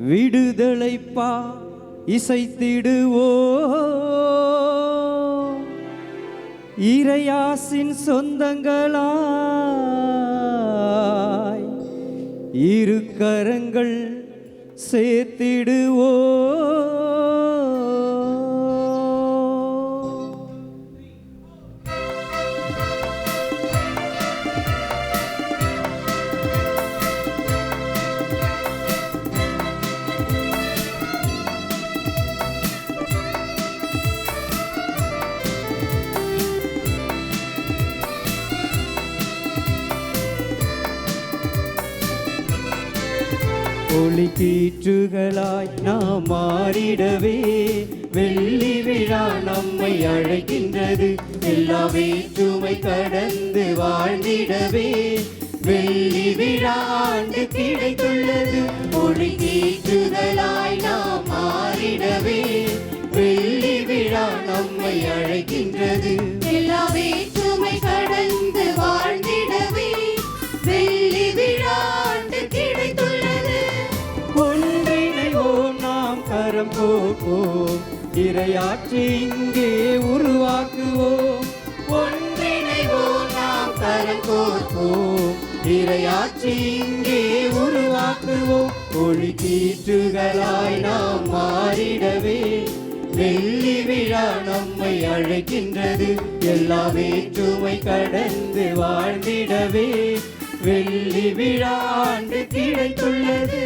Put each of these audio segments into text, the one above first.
விடுதலைப்பா இசைத்திடுவோ இறையாசின் சொந்தங்களாய் இரு கரங்கள் சேர்த்திடுவோ ஒளி கீற்றுகளாய் நாம் மாறிடவே வெள்ளி விழா நம்மை அழைக்கின்றது. எல்லா வேற்றுமை கடந்து வாழ்ந்திடவே வெள்ளி விழா ஆண்டு கிடைத்துள்ளது. ஒளி கீற்றுகளாய் நாம் மாறிடவே வெள்ளி விழா நம்மை அழைக்கின்றது. எல்லா வேற்றுமை கடந்து வாழ்ந்திடவே வெள்ளி விழா ஆண்டு கிடைத்துள்ளது. ஒன்றிணைவோம் நாம் கரம் கோப்போம் இறையாட்சி இங்கே உருவாக்குவோம். ஒன்றிணைவோம் நாம் கரம் கோர்ப்போம் இறையாட்சி இங்கே உருவாக்குவோம். ஒளி கீற்றுகளாய் நாம் மாறிடவே வெள்ளி விழா நம்மை அழைக்கின்றது. எல்லா வேற்றுமை கடந்து வாழ்ந்திடவே வெள்ளி விழா ஆண்டு கிடைத்துள்ளது.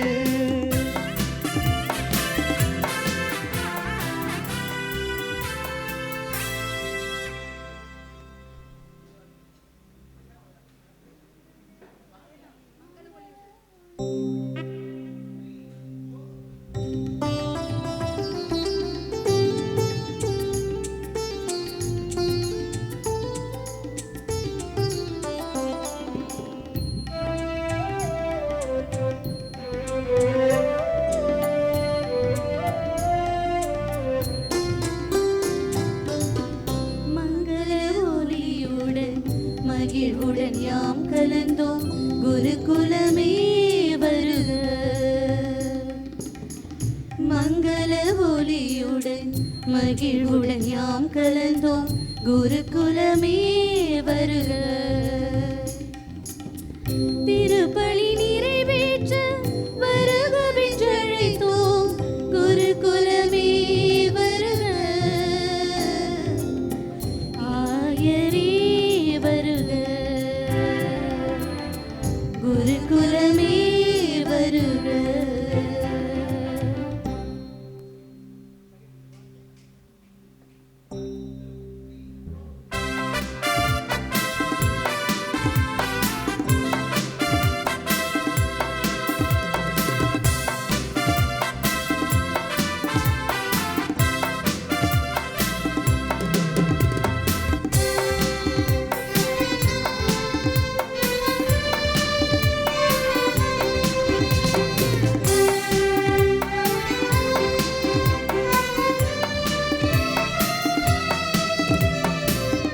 மகிழ்வுடன் யாம் கலந்தோம் குருகுலமே வருக. மங்கள ஒலியுடன் மகிழ்வுடன் யாம் கலந்தோம் குருகுலமே வருக. திருப்பலி நிறைவேற்ற வருகவென்றழைத்தோம் குருகுலமே வருக. ஆயரே வருக குருகுலமே வருக.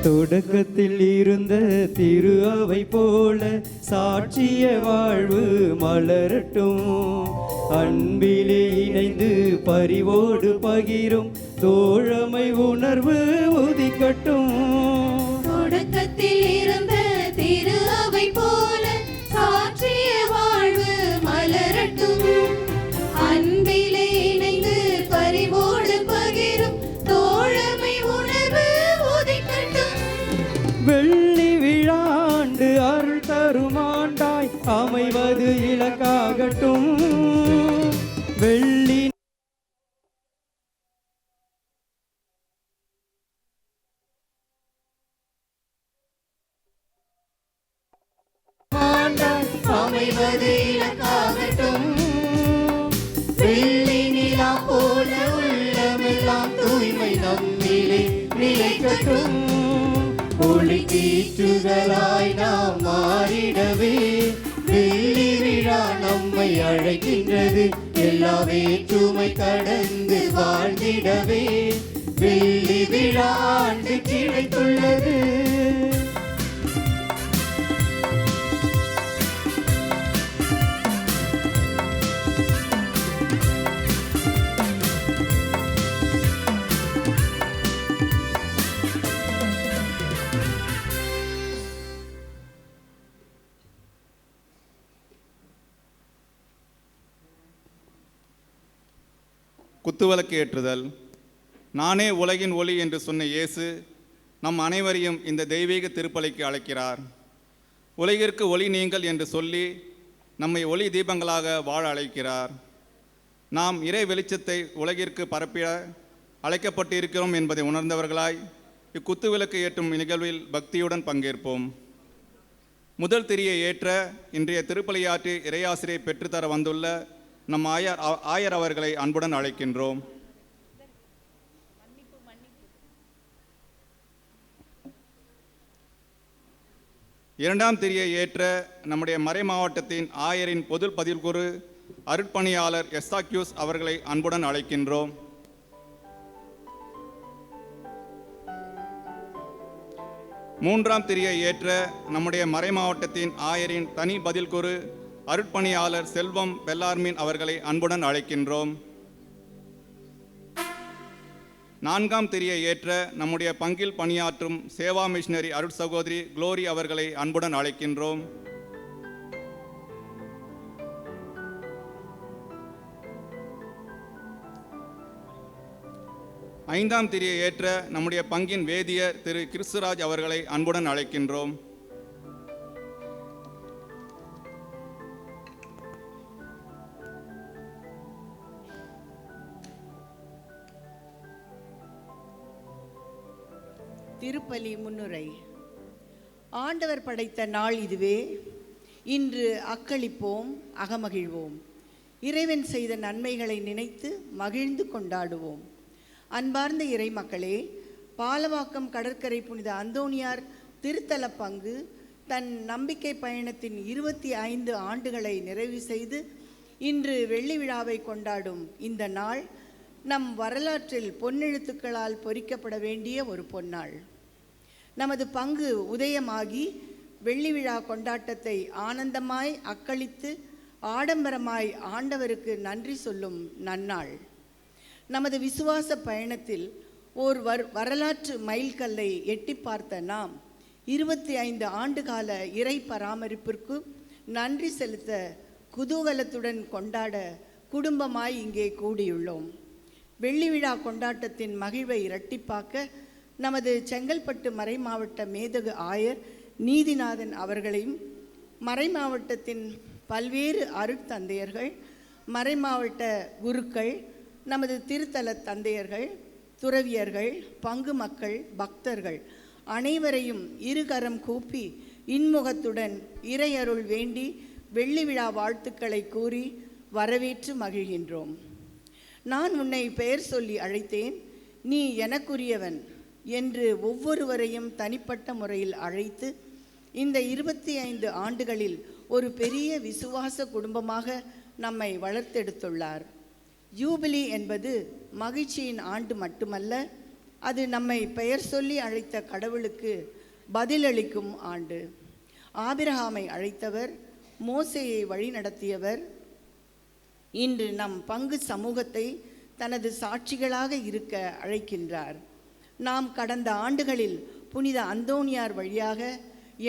தொடக்கத்தில் இருந்த திரு அவை போல சாட்சிய வாழ்வு மலரட்டும். அன்பிலே இணைந்து பரிவோடு பகிரும் தோழமை உணர்வு உதிக்கட்டும். தொடக்கத்தில் இருந்த திரு அவை போல சாட்சிய வாழ்வு மலரட்டும். அன்பிலே இணைந்து பரிவோடு பகிரும் தோழமை உணர்வு உதிக்கட்டும். வெள்ளி விழாண்டு அருள் தருமாண்டாய் அமைவது இலக்காகட்டும். வெள்ளி அமைவது இலக்காகட்டும். வெள்ளி நிலா போல உள்ளமெல்லாம் தூய்மை நம்மிலே நிலைக்கட்டும். ஒளி கீற்றுகளாய் நாம் மாறிடவே வெள்ளி விழா நம்மை அழைக்கின்றது. எல்லா வேற்றுமை கடந்து வாழ்ந்திடவே வெள்ளி விழா ஆண்டு கிடைத்துள்ளது. குத்துவிளக்கு ஏற்றுதல். நானே உலகின் ஒளி என்று சொன்ன இயேசு நம் அனைவரையும் இந்த தெய்வீக திருப்பலிக்கு அழைக்கிறார். உலகிற்கு ஒளி நீங்கள் என்று சொல்லி நம்மை ஒளி தீபங்களாக வாழ அழைக்கிறார். நாம் இறை வெளிச்சத்தை உலகிற்கு பரப்பிட அழைக்கப்பட்டு இருக்கிறோம் என்பதை உணர்ந்தவர்களாய் இக்குத்துவிளக்கு ஏற்றும் நிகழ்வில் பக்தியுடன் பங்கேற்போம். முதல் திரியை ஏற்ற இன்றைய திருப்பலியாற்றி இறையாசிரியை பெற்றுத்தர வந்துள்ள நம் ஆயர் அவர்களை அன்புடன் அழைக்கின்றோம். இரண்டாம் திரியை ஏற்ற நம்முடைய மறை மாவட்டத்தின் ஆயரின் பொது பதில்குரு அருட்பணியாளர் எஸ்தாக்யூஸ் அவர்களை அன்புடன் அழைக்கின்றோம். மூன்றாம் திரியை ஏற்ற நம்முடைய மறை மாவட்டத்தின் ஆயரின் தனி பதில்குரு அருட்பணியாளர் செல்வம் பெல்லார்மீன் அவர்களை அன்புடன் அழைக்கின்றோம். நான்காம் திரியை ஏற்ற நம்முடைய பங்கில் பணியாற்றும் சேவா மிஷனரி அருட் சகோதரி குளோரி அவர்களை அன்புடன் அழைக்கின்றோம். ஐந்தாம் திரியை ஏற்ற நம்முடைய பங்கின் வேதியர் திரு கிறிஸ்துராஜ் அவர்களை அன்புடன் அழைக்கின்றோம். திருப்பலி முன்னுரை. ஆண்டவர் படைத்த நாள் இதுவே, இன்று அக்களிப்போம், அகமகிழ்வோம். இறைவன் செய்த நன்மைகளை நினைத்து மகிழ்ந்து கொண்டாடுவோம். அன்பார்ந்த இறை மக்களே, பாலவாக்கம் கடற்கரை புனித அந்தோணியார் திருத்தல பங்கு தன் நம்பிக்கை பயணத்தின் 25 ஆண்டுகளை நிறைவு செய்து இன்று வெள்ளி விழாவை கொண்டாடும் இந்த நாள் நம் வரலாற்றில் பொன்னெழுத்துக்களால் பொறிக்கப்பட வேண்டிய ஒரு பொன்னாள். நமது பங்கு உதயமாகி வெள்ளி விழா கொண்டாட்டத்தை ஆனந்தமாய் அக்களித்து ஆடம்பரமாய் ஆண்டவருக்கு நன்றி சொல்லும் நன்னாள். நமது விசுவாச பயணத்தில் ஓர் வரலாற்று மைல்கல்லை எட்டி பார்த்த நாம் 25 ஆண்டுகால இறை பராமரிப்பிற்கு நன்றி செலுத்த குதூகலத்துடன் கொண்டாட குடும்பமாய் இங்கே கூடியுள்ளோம். வெள்ளி விழா கொண்டாட்டத்தின் மகிழ்வை இரட்டிப்பாக்க நமது செங்கல்பட்டு மறை மாவட்ட மேதகு ஆயர் நீதிநாதன் அவர்களையும், மறை மாவட்டத்தின் பல்வேறு அருட்தந்தையர்கள், மறை மாவட்ட குருக்கள், நமது திருத்தல தந்தையர்கள், துறவியர்கள், பங்கு மக்கள், பக்தர்கள் அனைவரையும் இருகரம் கூப்பி இன்முகத்துடன் இறையருள் வேண்டி வெள்ளி விழா வாழ்த்துக்களை கூறி வரவேற்று மகிழ்கின்றோம். நான் உன்னை பெயர் சொல்லி அழைத்தேன், நீ எனக்குரியவன் என்று ஒவ்வொருவரையும் தனிப்பட்ட முறையில் அழைத்து இந்த 25 ஆண்டுகளில் ஒரு பெரிய விசுவாச குடும்பமாக நம்மை வளர்த்தெடுத்துள்ளார். ஜூபிலி என்பது மகிழ்ச்சியின் ஆண்டு மட்டுமல்ல, அது நம்மை பெயர் சொல்லி அழைத்த கடவுளுக்கு பதிலளிக்கும் ஆண்டு. ஆபிரகாமை அழைத்தவர், மோசேயை வழிநடத்தியவர் இன்று நம் பங்கு சமூகத்தை தனது சாட்சிகளாக இருக்க அழைக்கின்றார். நாம் கடந்த ஆண்டுகளில் புனித அந்தோணியார் வழியாக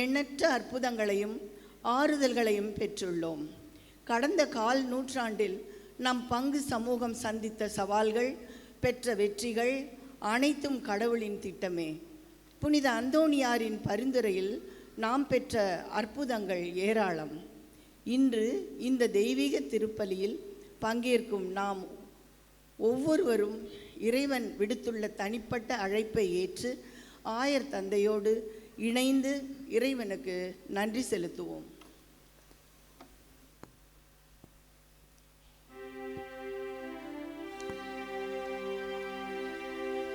எண்ணற்ற அற்புதங்களையும் ஆறுதல்களையும் பெற்றுள்ளோம். கடந்த கால் நூற்றாண்டில் நம் பங்கு சமூகம் சந்தித்த சவால்கள், பெற்ற வெற்றிகள் அனைத்தும் கடவுளின் திட்டமே. புனித அந்தோணியாரின் பரிந்துரையில் நாம் பெற்ற அற்புதங்கள் ஏராளம். இன்று இந்த தெய்வீக திருப்பலியில் பங்கேற்கும் நாம் ஒவ்வொருவரும் இறைவன் விடுத்துள்ள தனிப்பட்ட அழைப்பை ஏற்று ஆயர் தந்தையோடு இணைந்து இறைவனுக்கு நன்றி செலுத்துவோம்.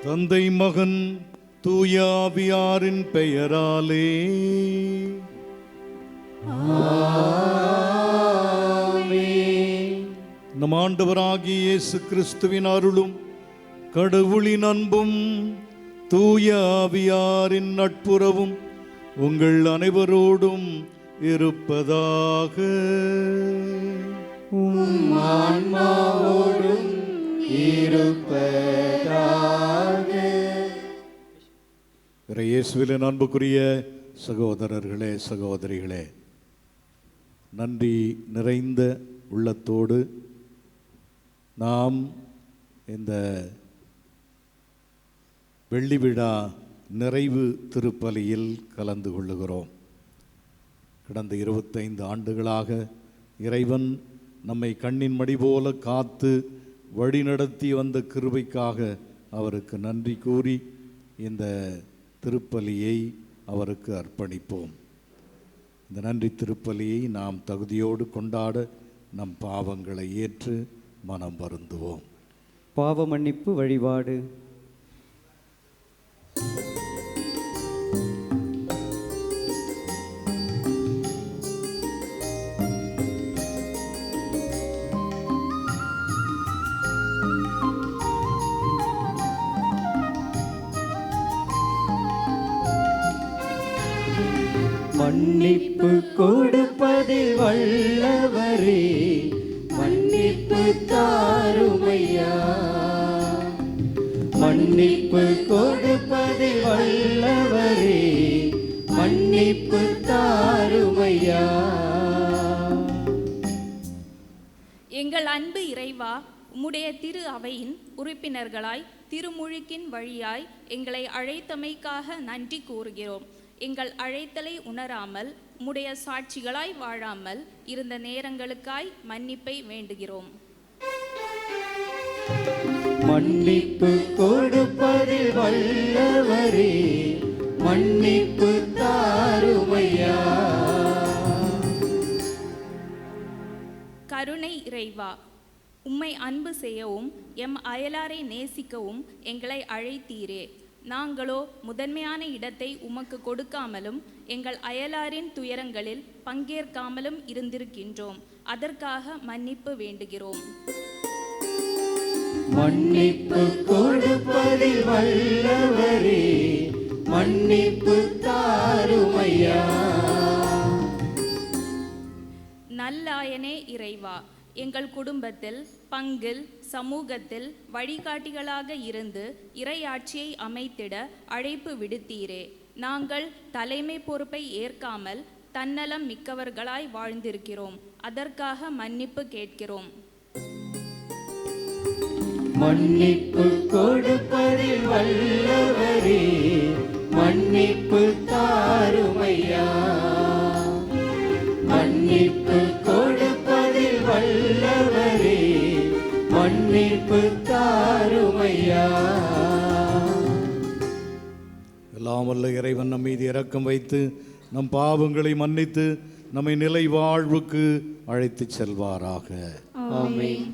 தந்தை மகன் தூய ஆவியாரின் பெயராலே நம் ஆண்டவராகிய இயேசு கிறிஸ்துவின் அருளும் கடவுளின் அன்பும் தூய ஆவியாரின் நட்புறவும் உங்கள் அனைவரோடும் இருப்பதாக. ஆன்மாவோடும் இருப்பதாக. இயேசுவின் அன்புக்குரிய சகோதரர்களே, சகோதரிகளே, நன்றி நிறைந்த உள்ளத்தோடு நாம் இந்த வெள்ளி விழா நிறைவு திருப்பலியில் கலந்து கொள்ளுகிறோம். கடந்த 25 ஆண்டுகளாக இறைவன் நம்மை கண்ணின் மடி போல காத்து வழிநடத்தி வந்த கிருபைக்காக அவருக்கு நன்றி கூறி இந்த திருப்பலியை அவருக்கு அர்ப்பணிப்போம். இந்த நன்றி திருப்பலியை நாம் தகுதியோடு கொண்டாட நம் பாவங்களை ஏற்று மனம் வருந்துவோம். பாவ மன்னிப்பு வழிபாடு. மன்னிப்பு கொடுப்பதில் வல்லவரே, மன்னிப்பு தாருமையா. மன்னிப்பு கொடுப்பதில் வல்லவரே, மன்னிப்பு தாருமையா. எங்கள் அன்பு இறைவா, உம்முடைய திரு அவையின் உறுப்பினர்களாய் திருமுழுக்கின் வழியாய் எங்களை அழைத்தமைக்காக நன்றி கூறுகிறோம். எங்கள் அழைத்தலை உணராமல் உம்முடைய சாட்சிகளாய் வாழாமல் இருந்த நேரங்களுக்காய் மன்னிப்பை வேண்டுகிறோம். மன்னிப்பு கொடுப்பதில் வல்லவரே, மன்னிப்பு தாருமையா. கருணை இறைவா, உம்மை அன்பு செய்யவும் எம் அயலாரை நேசிக்கவும் எங்களை அழைத்தீரே. நாங்களோ முதன்மையான இடத்தை உமக்கு கொடுக்காமலும் எங்கள் அயலாரின் துயரங்களில் பங்கேற்காமலும் இருந்திருக்கின்றோம். அதற்காக மன்னிப்பு வேண்டுகிறோம். மன்னிப்பு கொடுப்பதில் வல்லவரே, மன்னிப்பு தாருமையா. நல்லாயனே இறைவா, எங்கள் குடும்பத்தில் பங்கில் சமூகத்தில் வழிகாட்டிகளாக இருந்து இறையாட்சியை அமைத்திட அழைப்பு விடுத்தீரே. நாங்கள் தலைமை பொறுப்பை ஏற்காமல் தன்னலம் மிக்கவர்களாய் வாழ்ந்திருக்கிறோம். அதற்காக மன்னிப்பு கேட்கிறோம். மன்னிப்பு கொடுப்பதில் வல்லவரே, மன்னிப்பு தாருமையா. மன்னிப்பு கொடுப்பதில் வல்லவரே, மன்னிப்பு தாருமையா. எல்லாம் வல்ல இறைவன் நம் மீது இரக்கம் வைத்து நம் பாவங்களை மன்னித்து நம்மை நிலை வாழ்வுக்கு அழைத்து செல்வாராக. ஆமென்.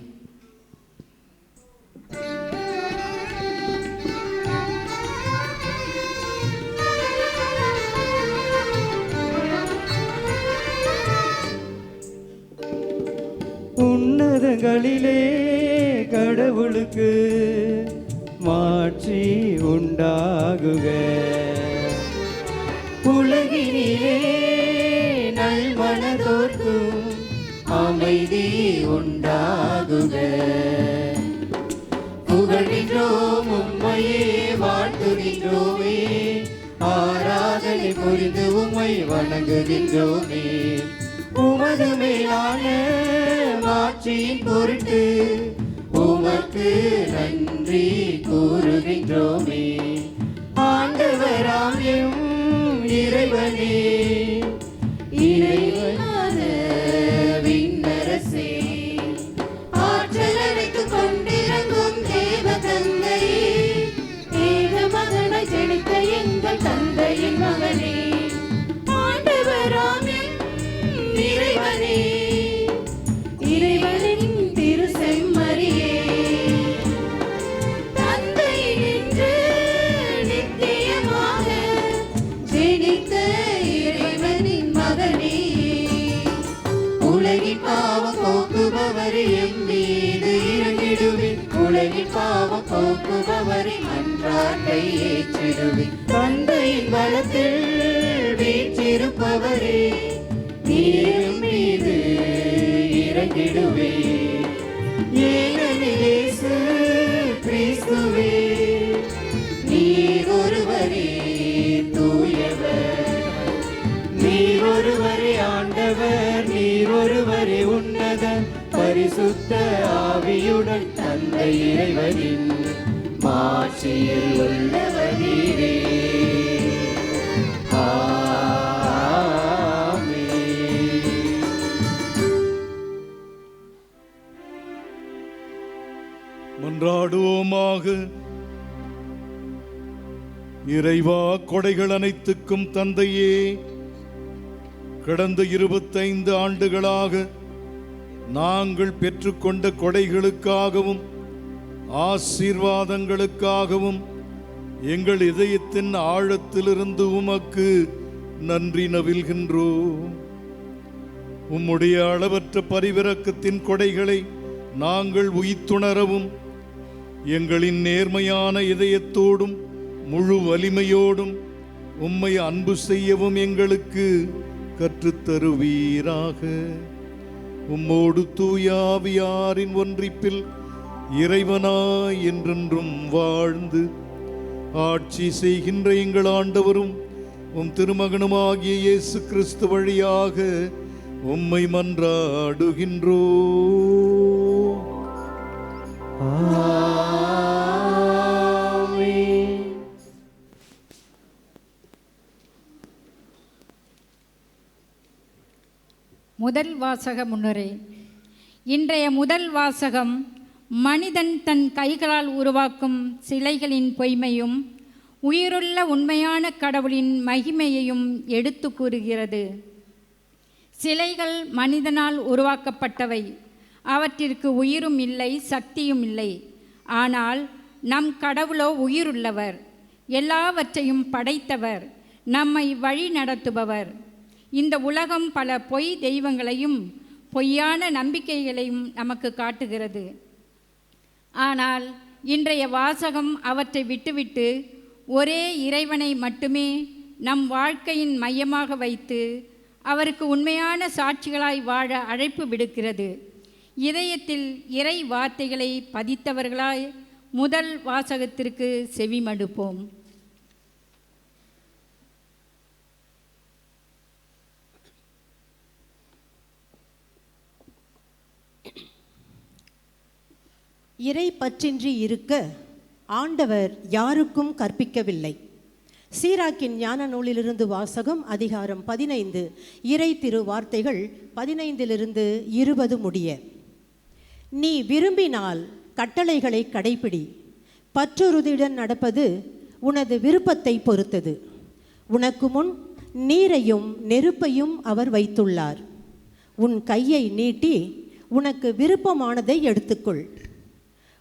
உன்னதங்களிலே கடவுளுக்கு மாட்சி உண்டாகுக. உலகினிலே நல்மனதோர்க்கும் அமைதி உண்டாகுக. புகழ்கின்றோம் உம்மையே, வாழ்த்துகின்றோமே, ஆராதனை புரிந்து உம்மை வணங்குகின்றோமே. உமது மேலான மாட்சியின் பொருட்டு உமக்கு நன்றி கூறுகின்றோமே. ஆண்டவராம் எம் இறைவனே, இறைவனான விண்ணரசே, ஆற்றல் அழைத்துக் கொண்டிறங்கும் தேவ தந்தையே, ஏக மகனாய் ஜனித்த எங்கள் தந்தையின் மகனே, ஆண்டவராம் எம் இறைவனே, இறைவனின் திரு செம்மறியே, தந்தையினின்று நித்தியமாக ஜெனித்த இறைவனின் மகனே, உலகின் பாவம் போக்குபவரே, எம் மீது இறங்கிடுவின். உலகின் பாவம் போக்குபவரே, அன்றாட்டை ஏற்றிடுவின். தந்தையின் பலத்தில் வீற்றிருப்பவரே, நீர் மீது இறங்கிடுவே. ஏனெனில் இயேசு கிறிஸ்துவே, நீர் ஒருவரே தூயவர், நீர் ஒருவரே ஆண்டவர், நீர் ஒருவரே உன்னத பரிசுத்தர். பரிசுத்த ஆவியுடன் தந்தை இறைவனின் மாட்சியில் உள்ளவர் நீரே. மன்றாடுவோமாக. இறைவா, கொடைகள் அனைத்துக்கும் தந்தையே, கடந்த 25 ஆண்டுகளாக நாங்கள் பெற்றுக்கொண்ட கொடைகளுக்காகவும் ஆசீர்வாதங்களுக்காகவும் எங்கள் இதயத்தின் ஆழத்திலிருந்து உமக்கு நன்றி நவில்கின்றோம். உம்முடைய அளவற்ற பரிவிரக்கத்தின் கொடைகளை நாங்கள் உய்த்துணரவும், எங்களின் நேர்மையான இதயத்தோடும் முழு வலிமையோடும் உம்மை அன்பு செய்யவும் எங்களுக்கு கற்றுத்தருவீராக. உம்மோடு தூயாவியாரின் ஒன்றிப்பில் இறைவனாய் என்றென்றும் வாழ்ந்து ஆட்சி செய்கின்ற எங்கள் ஆண்டவரும் உம் திருமகனுமாகிய இயேசு கிறிஸ்து வழியாக உம்மை மன்றாடுகின்றோ. முதல் வாசக முன்னுரை. இன்றைய முதல் வாசகம் மனிதன் தன் கைகளால் உருவாக்கும் சிலைகளின் பொய்மையும் உயிருள்ள உண்மையான கடவுளின் மகிமையையும் எடுத்து கூறுகிறது. சிலைகள் மனிதனால் உருவாக்கப்பட்டவை. அவற்றிற்கு உயிரும் இல்லை, சக்தியும் இல்லை. ஆனால் நம் கடவுளோ உயிருள்ளவர், எல்லாவற்றையும் படைத்தவர், நம்மை வழி நடத்துபவர். இந்த உலகம் பல பொய் தெய்வங்களையும் பொய்யான நம்பிக்கைகளையும் நமக்கு காட்டுகிறது. ஆனால் இன்றைய வாசகம் அவற்றை விட்டுவிட்டு ஒரே இறைவனை மட்டுமே நம் வாழ்க்கையின் மையமாக வைத்து அவருக்கு உண்மையான சாட்சிகளாய் வாழ அழைப்பு விடுக்கிறது. இதயத்தில் இறை வார்த்தைகளை பதித்தவர்களாய் முதல் வாசகத்திற்கு செவிமடுப்போம். இறை பற்றின்றி இருக்க ஆண்டவர் யாருக்கும் கற்பிக்கவில்லை. சீராக்கின் ஞான நூலிலிருந்து வாசகம், அதிகாரம் 15, இறை திரு வார்த்தைகள் 15 முடிய. நீ விரும்பினால் கட்டளைகளை கடைப்பிடி. பற்றுறுதியுடன் நடப்பது உனது விருப்பத்தை பொறுத்தது. உனக்கு முன் நீரையும் நெருப்பையும் அவர் வைத்துள்ளார். உன் கையை நீட்டி உனக்கு விருப்பமானதை எடுத்துக்கொள்.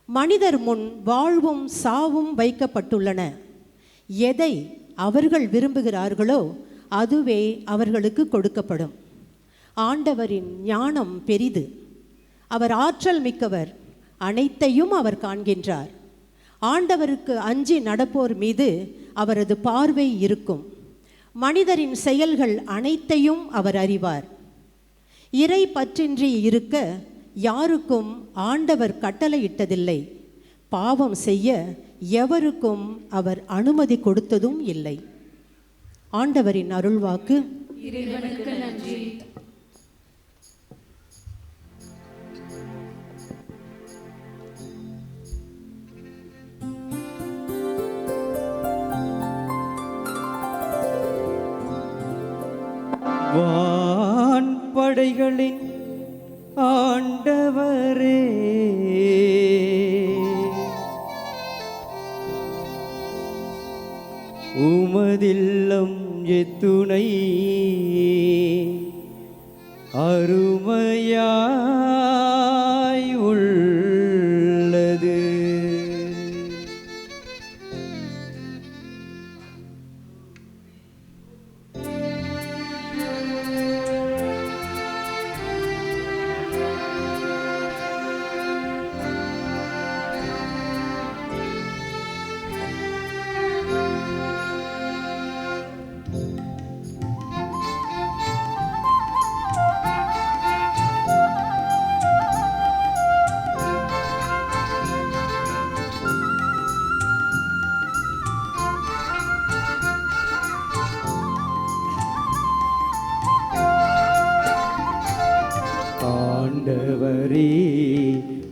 மனிதர் முன் வாழ்வும் சாவும் வைக்கப்பட்டுள்ளன. எதை அவர்கள் விரும்புகிறார்களோ அதுவே அவர்களுக்கு கொடுக்கப்படும். ஆண்டவரின் ஞானம் பெரிது, அவர் ஆற்றல் மிக்கவர், அனைத்தையும் அவர் காண்கின்றார். ஆண்டவருக்கு அஞ்சி நடப்போர் மீது அவரது பார்வை இருக்கும். மனிதரின் செயல்கள் அனைத்தையும் அவர் அறிவார். இறை பற்றின்றி இருக்க யாருக்கும் ஆண்டவர் கட்டளையிட்டதில்லை. பாவம் செய்ய எவருக்கும் அவர் அனுமதி கொடுத்ததும் இல்லை. ஆண்டவரின் அருள்வாக்கு. இறைவனுக்கு நன்றி. வான்படைகளின் ஆண்டவரே, உமதில்லம் எத்துணை அருமையாய் உள்ளது.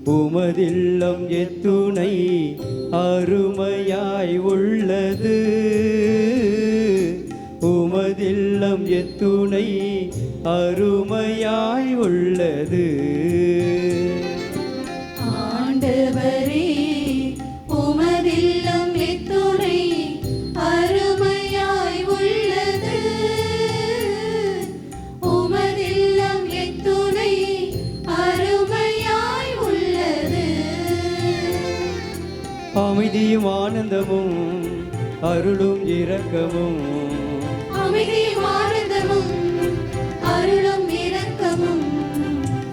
உமதில்லம் எத்துணை அருமையாய் உள்ளது. உமதில்லம் எத்துணை அருமையாய் உள்ளது. ஆண்டவரே உமதில்லம் எத்துணை அருமையாய் உள்ளது. உமதில்லம் எத்துணை அருமையாய் உள்ளது. அமைதியும் ஆனந்தமும் அருளும் இரக்கமும், அமைதியும் ஆனந்தமும் அருளும் இரக்கமும்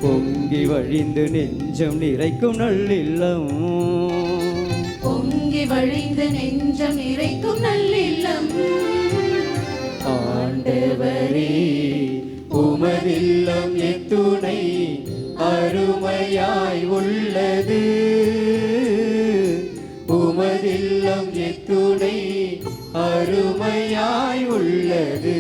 பொங்கி வழிந்து நெஞ்சம் நிறைக்கும் நல்லில்லம். பொங்கி வழிந்து நெஞ்சம் நிறைக்கும் நல்லில்லம். ஆண்டவரே உமதில்லம் எத்துணை அருமையாய் உள்ளது. உமதில்லம் எத்துணை அருமையாய் உள்ளது.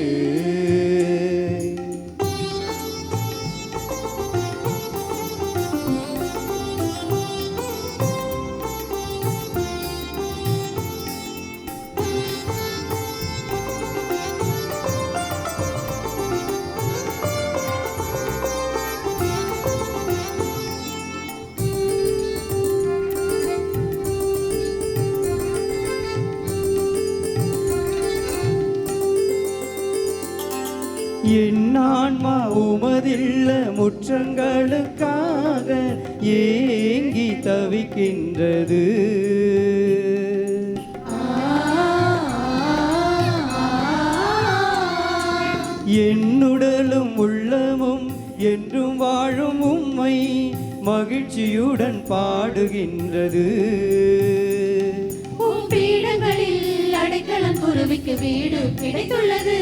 என் ஆன்மா உமதில்ல முற்றங்களுக்காக ஏங்கி தவிக்கின்றது. என்னுடலும் உள்ளமும் என்றும் வாழும் உம்மை மகிழ்ச்சியுடன் பாடுகின்றது. பீடங்களில் அடைக்கலம் குருவிக்கு வீடு கிடைத்துள்ளது.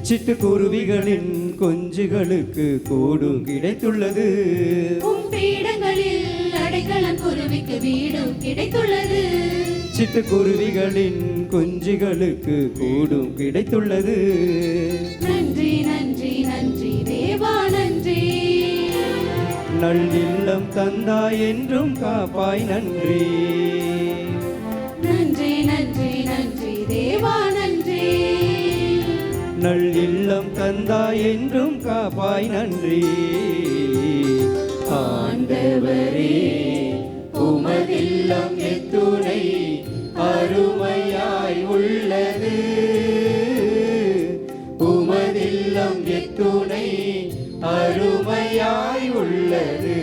சிட்டுக்குருவிகளின் கொஞ்சுகளுக்கு கூடும் கிடைத்துள்ளது. பீடங்களில் அடைக்கலம் குருவிக்கு வீடு கிடைத்துள்ளது. சிட்டுக்குருவிகளின் குஞ்சுகளுக்கு கூடும் கிடைத்துள்ளது. நன்றி நன்றி நன்றி தேவா நன்றி. நல்லில்லம் தந்தாய் என்றும் காப்பாய் நன்றி. நன்றி நன்றி நன்றி தேவா நன்றி. நல்லில்லம் தந்தாய் என்றும் காப்பாய் நன்றி. ஆண்டவரே உமதில்லம் எத்துணை அருமையாய் உள்ளது. உமதில்லம் எத்துணை அருமையாய் உள்ளது.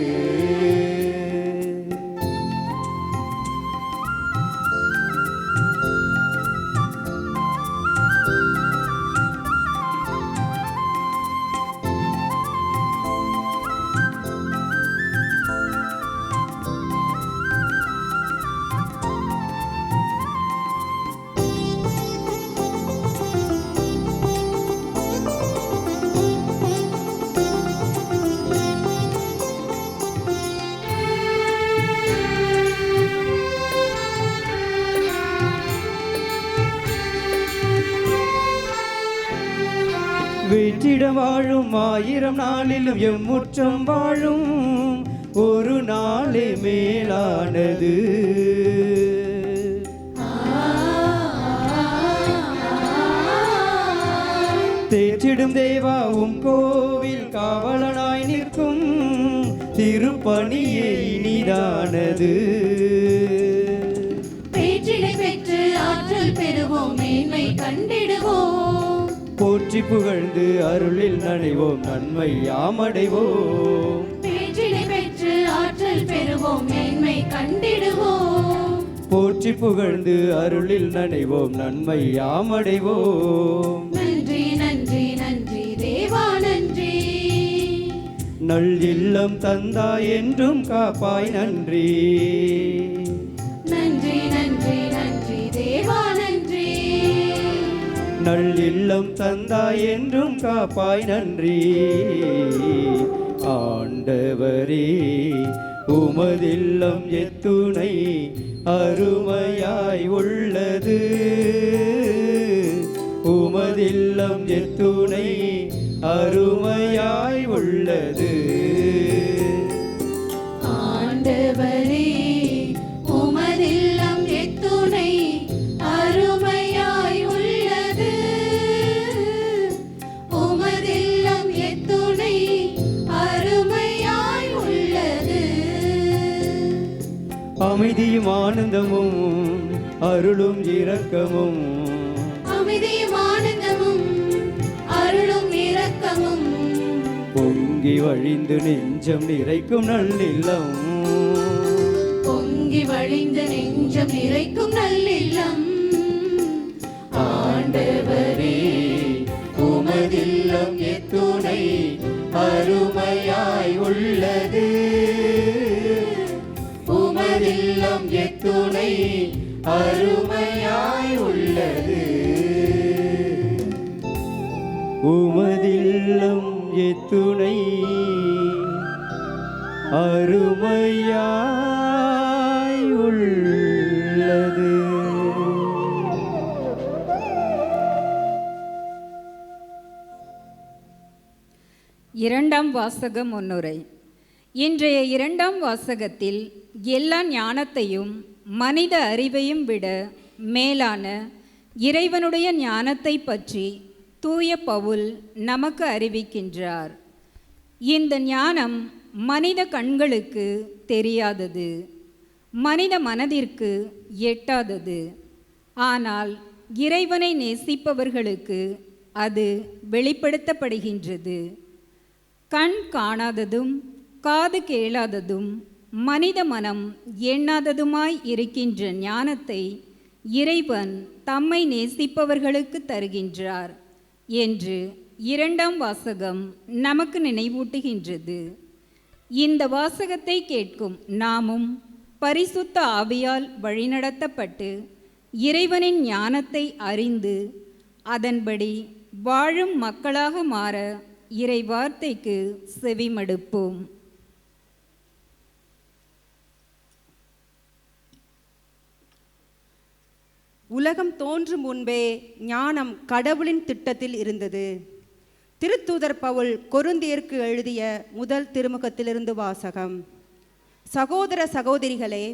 வீற்றிடம் வாழும் ஆயிரம் நாளிலும் எம்முற்றம் வாழும் ஒரு நாளே மேலானது. தேற்றிடும் தேவா உம் கோவில் காவலனாய் நிற்கும் திருப்பணியே இனிதானது. பேற்றினை பெற்று ஆற்றல் பெறுவோம் மேன்மை கண்டிடுவோம். போற்றி புகழ்ந்து அருளில் நனைவோம் நன்மை யாமடைவோம். பேற்றினை பெற்று ஆற்றல் பெறுவோம் மேன்மை கண்டிடுவோம். போற்றி புகழ்ந்து அருளில் நனைவோம் நன்மை யாமடைவோம். நன்றி நன்றி நன்றி தேவா நன்றி. நல் இல்லம் தந்தாய் என்றும் காப்பாய் நன்றி. நன்றி நன்றி நன்றி தேவா நன்றி. நல் இல்லம் தந்தாய் என்றும் காப்பாய் நன்றி. ஆண்டவரே உமதில்லம் எத்துணை அருமையாய் உள்ளது. உமதில்லம் எத்துணை அருமையாய் உள்ளது. ஆண்டவரே அமைதியும் ஆனந்தமும் அருளும் இரக்கமும் அமைதியும் ஆனந்தமும் அருளும் இரக்கமும் பொங்கி வழிந்து நெஞ்சம் நிறைக்கும் நல்லில்லம் பொங்கி வழிந்து நெஞ்சம் நிறைக்கும் நல்லில்லம் ஆண்டவரே உமதில்லம் எத்துணை அருமையாய் உள்ளது உமதில்லம் எத்துணை அருமையாய் உள்ளது உமதில்லம் எத்துணை அருமையாய் உள்ளது. இரண்டாம் வாசக முன்னுரை. இன்றைய இரண்டாம் வாசகத்தில் எல்லா ஞானத்தையும் மனித அறிவையும் விட மேலான இறைவனுடைய ஞானத்தை பற்றி தூய பவுல் நமக்கு அறிவிக்கின்றார். இந்த ஞானம் மனித கண்களுக்கு தெரியாதது, மனித மனதிற்கு எட்டாதது. ஆனால் இறைவனை நேசிப்பவர்களுக்கு அது வெளிப்படுத்தப்படுகின்றது. கண் காணாததும் காது கேளாததும் மனித மனம் எண்ணாததுமாய் இருக்கின்ற ஞானத்தை இறைவன் தம்மை நேசிப்பவர்களுக்கு தருகின்றார் என்று இரண்டாம் வாசகம் நமக்கு நினைவூட்டுகின்றது. இந்த வாசகத்தை கேட்கும் நாமும் பரிசுத்த ஆவியால் வழிநடத்தப்பட்டு இறைவனின் ஞானத்தை அறிந்து அதன்படி வாழும் மக்களாக மாற இறை வார்த்தைக்கு செவிமடுப்போம். உலகம் தோன்றும் முன்பே ஞானம் கடவுளின் திட்டத்தில் இருந்தது. திருத்தூதர் பவுல் கொரிந்தியருக்கு எழுதிய முதல் திருமுகத்திலிருந்து வாசகம். சகோதர சகோதரிகளே,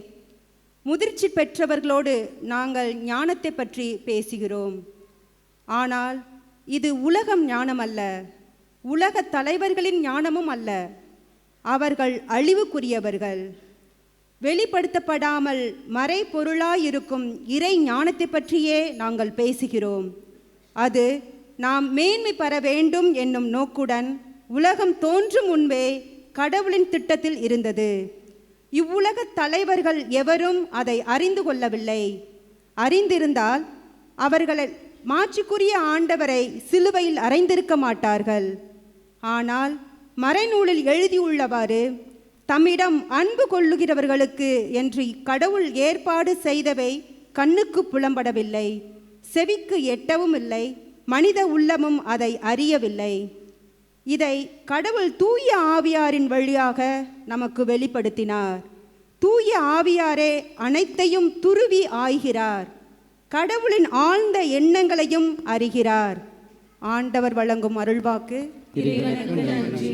முதிர்ச்சி பெற்றவர்களோடு நாங்கள் ஞானத்தை பற்றி பேசுகிறோம். ஆனால் இது உலகம் ஞானம் அல்ல, உலக தலைவர்களின் ஞானமும் அல்ல. அவர்கள் அழிவுக்குரியவர்கள். வெளிப்படுத்தப்படாமல் மறைபொருளாயிருக்கும் இறை ஞானத்தை பற்றியே நாங்கள் பேசுகிறோம். அது நாம் மேன்மை பெற வேண்டும் என்னும் நோக்குடன் உலகம் தோன்றும் முன்பே கடவுளின் திட்டத்தில் இருந்தது. இவ்வுலக தலைவர்கள் எவரும் அதை அறிந்து கொள்ளவில்லை. அறிந்திருந்தால் அவர்களை மாட்சிக்குரிய ஆண்டவரை சிலுவையில் அறைந்திருக்க மாட்டார்கள். ஆனால் மறைநூலில் எழுதியுள்ளவாறு தம்மிடம் அன்பு கொள்ளுகிறவர்களுக்கு என்று கடவுள் ஏற்பாடு செய்தவை கண்ணுக்கு புலம்படவில்லை, செவிக்கு எட்டவும் இல்லை, மனித உள்ளமும் அதை அறியவில்லை. இதை கடவுள் தூய ஆவியாரின் வழியாக நமக்கு வெளிப்படுத்தினார். தூய ஆவியாரே அனைத்தையும் துருவி ஆய்கிறார், கடவுளின் ஆழ்ந்த எண்ணங்களையும் அறிகிறார். ஆண்டவர் வழங்கும் அருள்வாக்கு. இறைவனுக்கு நன்றி.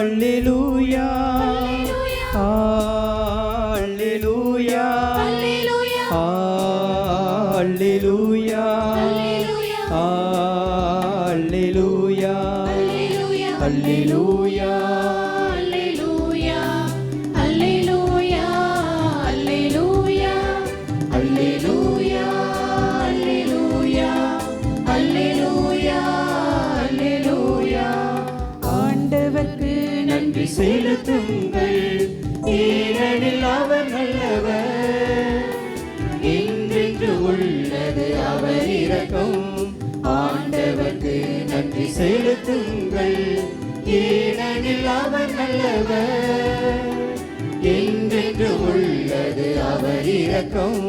Alleluia, Alleluia, Alleluia, Alleluia, Alleluia, Alleluia, நன்றி செலுத்துங்கள், ஏனெனில் அவர் நல்லவர், என்றென்று உள்ளது அவர் இரக்கம். ஆண்டவருக்கு நன்றி செலுத்துங்கள், ஏனெனில் அவர் நல்லவர், என்றென்று உள்ளது அவர் இரக்கம்.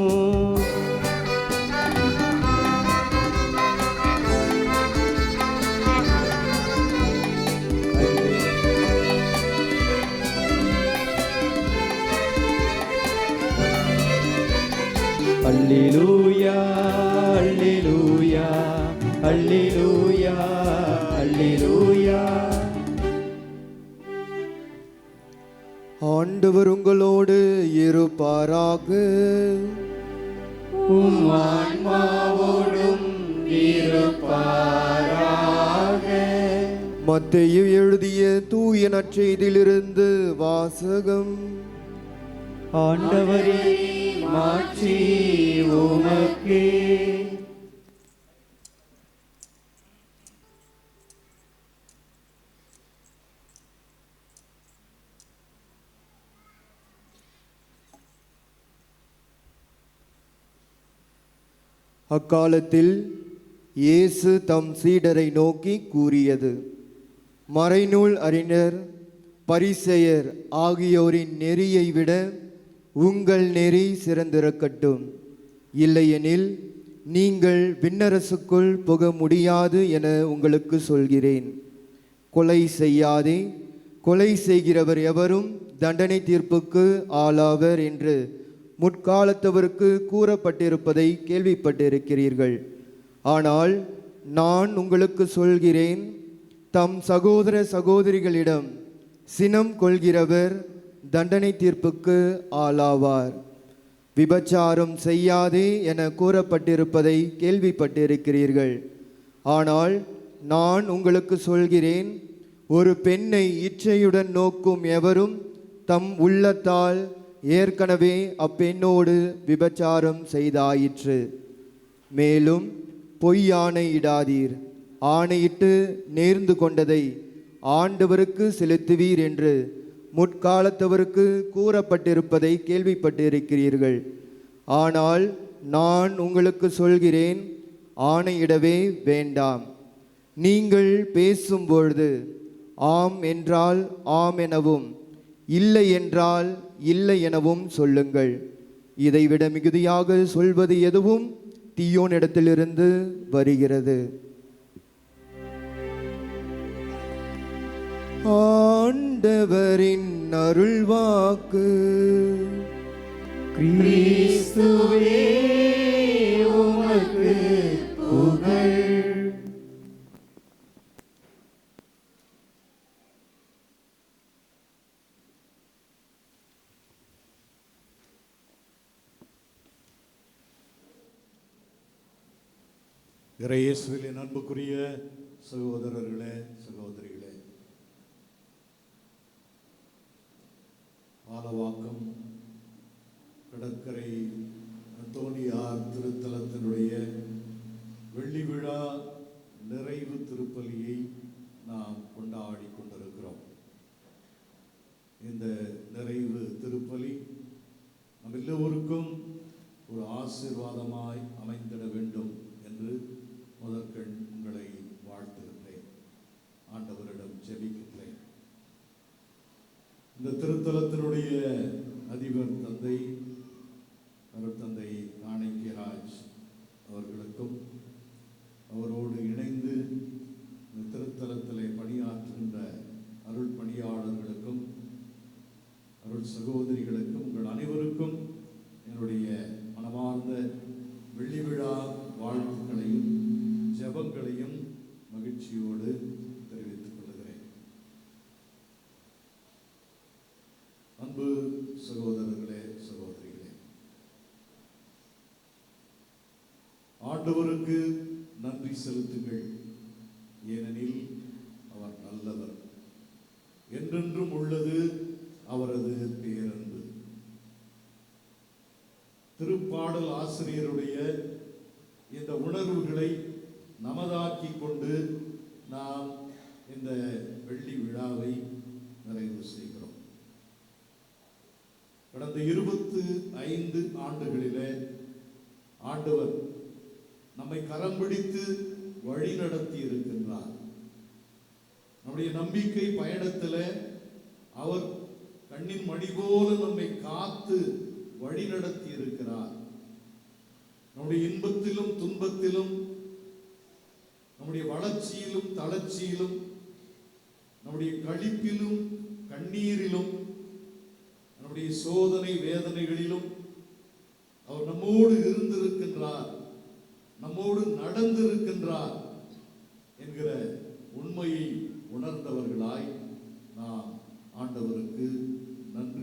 Alleluia, Alleluia, Alleluia, Alleluia. ஆண்டவர் உங்களோடு இருப்பாராக. உம் ஆன்மாவோடும் இருப்பாராக. மத்தேயு எழுதிய தூய நற்செய்தியிலிருந்து வாசகம். ஆண்டவரே மாட்சி உமக்கே. அக்காலத்தில் இயேசு தம் சீடரை நோக்கி கூறியது: மறைநூல் அறிஞர் பரிசேயர் ஆகியோரின் நெறியை விட உங்கள் நெறி சிறந்திருக்கட்டும். இல்லையெனில் நீங்கள் விண்ணரசுக்குள் புக முடியாது என உங்களுக்கு சொல்கிறேன். கொலை செய்யாதே, கொலை செய்கிறவர் எவரும் தண்டனை தீர்ப்புக்கு ஆளாவர் என்று முற்காலத்தவருக்கு கூறப்பட்டிருப்பதை கேள்விப்பட்டிருக்கிறீர்கள். ஆனால் நான் உங்களுக்கு சொல்கிறேன், தம் சகோதர சகோதரிகளிடம் சினம் கொள்கிறவர் தண்டனை தீர்ப்புக்கு ஆளாவார். விபச்சாரம் செய்யாதே என கூறப்பட்டிருப்பதை கேள்விப்பட்டிருக்கிறீர்கள். ஆனால் நான் உங்களுக்கு சொல்கிறேன், ஒரு பெண்ணை இச்சையுடன் நோக்கும் எவரும் தம் உள்ளத்தால் ஏற்கனவே அப்பெண்ணோடு விபச்சாரம் செய்தாயிற்று. மேலும் பொய் ஆணையிடாதீர், ஆணையிட்டு நேர்ந்து கொண்டதை ஆண்டவருக்கு செலுத்துவீர் என்று முற்காலத்தவருக்கு கூறப்பட்டிருப்பதை கேள்விப்பட்டிருக்கிறீர்கள். ஆனால் நான் உங்களுக்கு சொல்கிறேன், ஆணையிடவே வேண்டாம். நீங்கள் பேசும்பொழுது ஆம் என்றால் ஆம் எனவும் இல்லை என்றால் இல்லை எனவும் சொல்லுங்கள். இதைவிட மிகுதியாக சொல்வது எதுவும் தீயோனிடத்திலிருந்து வருகிறது. ஆண்டவரின் அருள்வாக்கு. கிறிஸ்துவே உமக்கு புகழ். இறையேசுவின் அன்புக்குரிய சகோதரர்களே, சகோதரிகளே, ஆலவாக்கம் கடற்கரை அந்தோனியார் திருத்தலத்தினுடைய வெள்ளி விழா நிறைவு திருப்பலியை நாம் கொண்டாடி கொண்டிருக்கிறோம். இந்த நிறைவு திருப்பலி நம் எல்லோருக்கும் ஒரு ஆசீர்வாதமாய் அமைந்திட வேண்டும் என்று முதற்கண் உங்களை வாழ்த்துகின்றேன், ஆண்டவரிடம் ஜெபிக்கின்றேன். இந்த திருத்தலத்தினுடைய அதிபர் தந்தை அருட்தந்தை காணிக்கைராஜ் அவர்களுக்கும் அவரோடு இணைந்து இந்த திருத்தலத்திலே பணியாற்றுகின்ற அருள் பணியாளர்களுக்கும் அருள் சகோதரிகளுக்கும் உங்கள் அனைவருக்கும் என்னுடைய மனமார்ந்த வெள்ளி விழா வாழ்த்துக்களையும் ஜெபங்களையும் மகிழ்ச்சியோடு தெரிவித்துக் கொள்கிறேன். அன்பு சகோதரர்களே, சகோதரிகளே, ஆண்டவருக்கு நன்றி செலுத்துங்கள், ஏனெனில் அவர் நல்லவர், என்றென்றும் உள்ளது அவரது பேரன்பு. திருப்பாடல் ஆசிரியருடைய இந்த உணர்வுகளை நமதாக்கி கொண்டு நாம் இந்த வெள்ளி விழாவை நிறைவு செய்கிறோம். கடந்த 25 ஆண்டுகளிலே ஆண்டவர் நம்மை கரம் பிடித்து வழி நடத்தி இருக்கின்றார். நம்முடைய நம்பிக்கை பயணத்தில் அவர் கண்ணின் மணி போல நம்மை காத்து வழி நடத்தி இருக்கிறார். நம்முடைய இன்பத்திலும் துன்பத்திலும், நம்முடைய வளர்ச்சியிலும் தளர்ச்சியிலும், நம்முடைய களிப்பிலும் கண்ணீரிலும், நம்முடைய சோதனை வேதனைகளிலும் அவர் நம்மோடு இருந்திருக்கின்றார், நம்மோடு நடந்திருக்கின்றார் என்கிற உண்மையை உணர்ந்தவர்களாய் நாம் ஆண்டவருக்கு நன்றி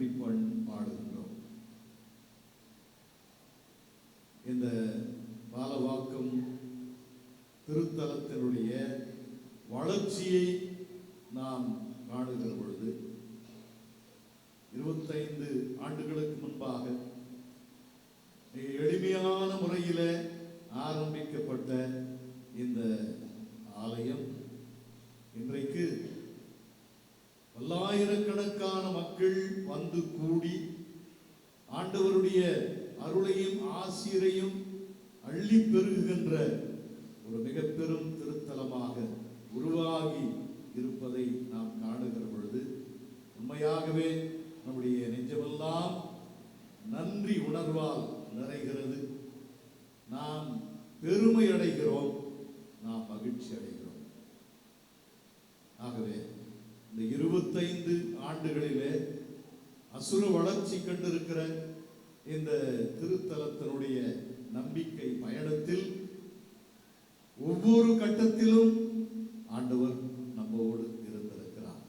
ஆண்டவருடைய அருளையும் ஆசீரையும் அள்ளி பெருகுகின்ற ஒரு மிக பெரும் திருத்தலமாக உருவாகி இருப்பதை நாம் காணுகிற பொழுது உண்மையாகவே நம்முடைய நெஞ்சமெல்லாம் நன்றி உணர்வால் நிறைகிறது. நாம் பெருமை அடைகிறோம், நாம் மகிழ்ச்சி அடைகிறோம். ஆகவே இந்த 25 ஆண்டுகளிலே அசுர வளர்ச்சி கண்டிருக்கிற இந்த திருத்தலத்தினுடைய நம்பிக்கை பயணத்தில் ஒவ்வொரு கட்டத்திலும் ஆண்டவர் நம்மோடு இருந்திருக்கிறார்.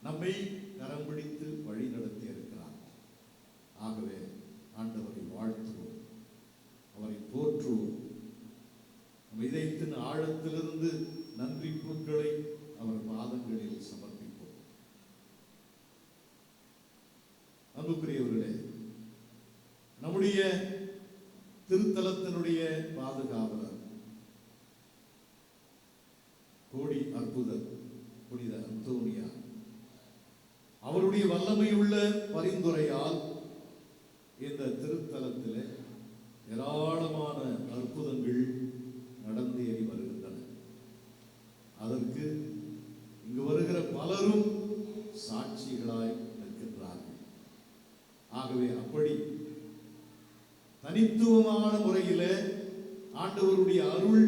நம்மை கரம் பிடித்து வழி நடத்தி இருக்கிறார். ஆகவே ஆண்டவரை வாழ்த்துவோம், அவரை போற்றுவோம். நம் இதயத்தின் ஆழத்திலிருந்து நன்றி பூக்களை அவர் பாதங்களில் சமர்ப்பிப்போம். அன்புக்குரியவர்களே, நம்முடைய திருத்தலத்தினுடைய பாதுகாவலர் கோடி அற்புதர் புனித அந்தோனியா அவருடைய வல்லமையுள்ள பரிந்துரையால் இந்த திருத்தலத்தில் ஏராளமான அற்புதங்கள் நடந்தேறி வருகின்றன. அதற்கு இங்கு வருகிற பலரும் சாட்சிகளாய் நிற்கின்றார்கள். ஆகவே அப்படி தனித்துவமான முறையில் ஆண்டவருடைய அருள்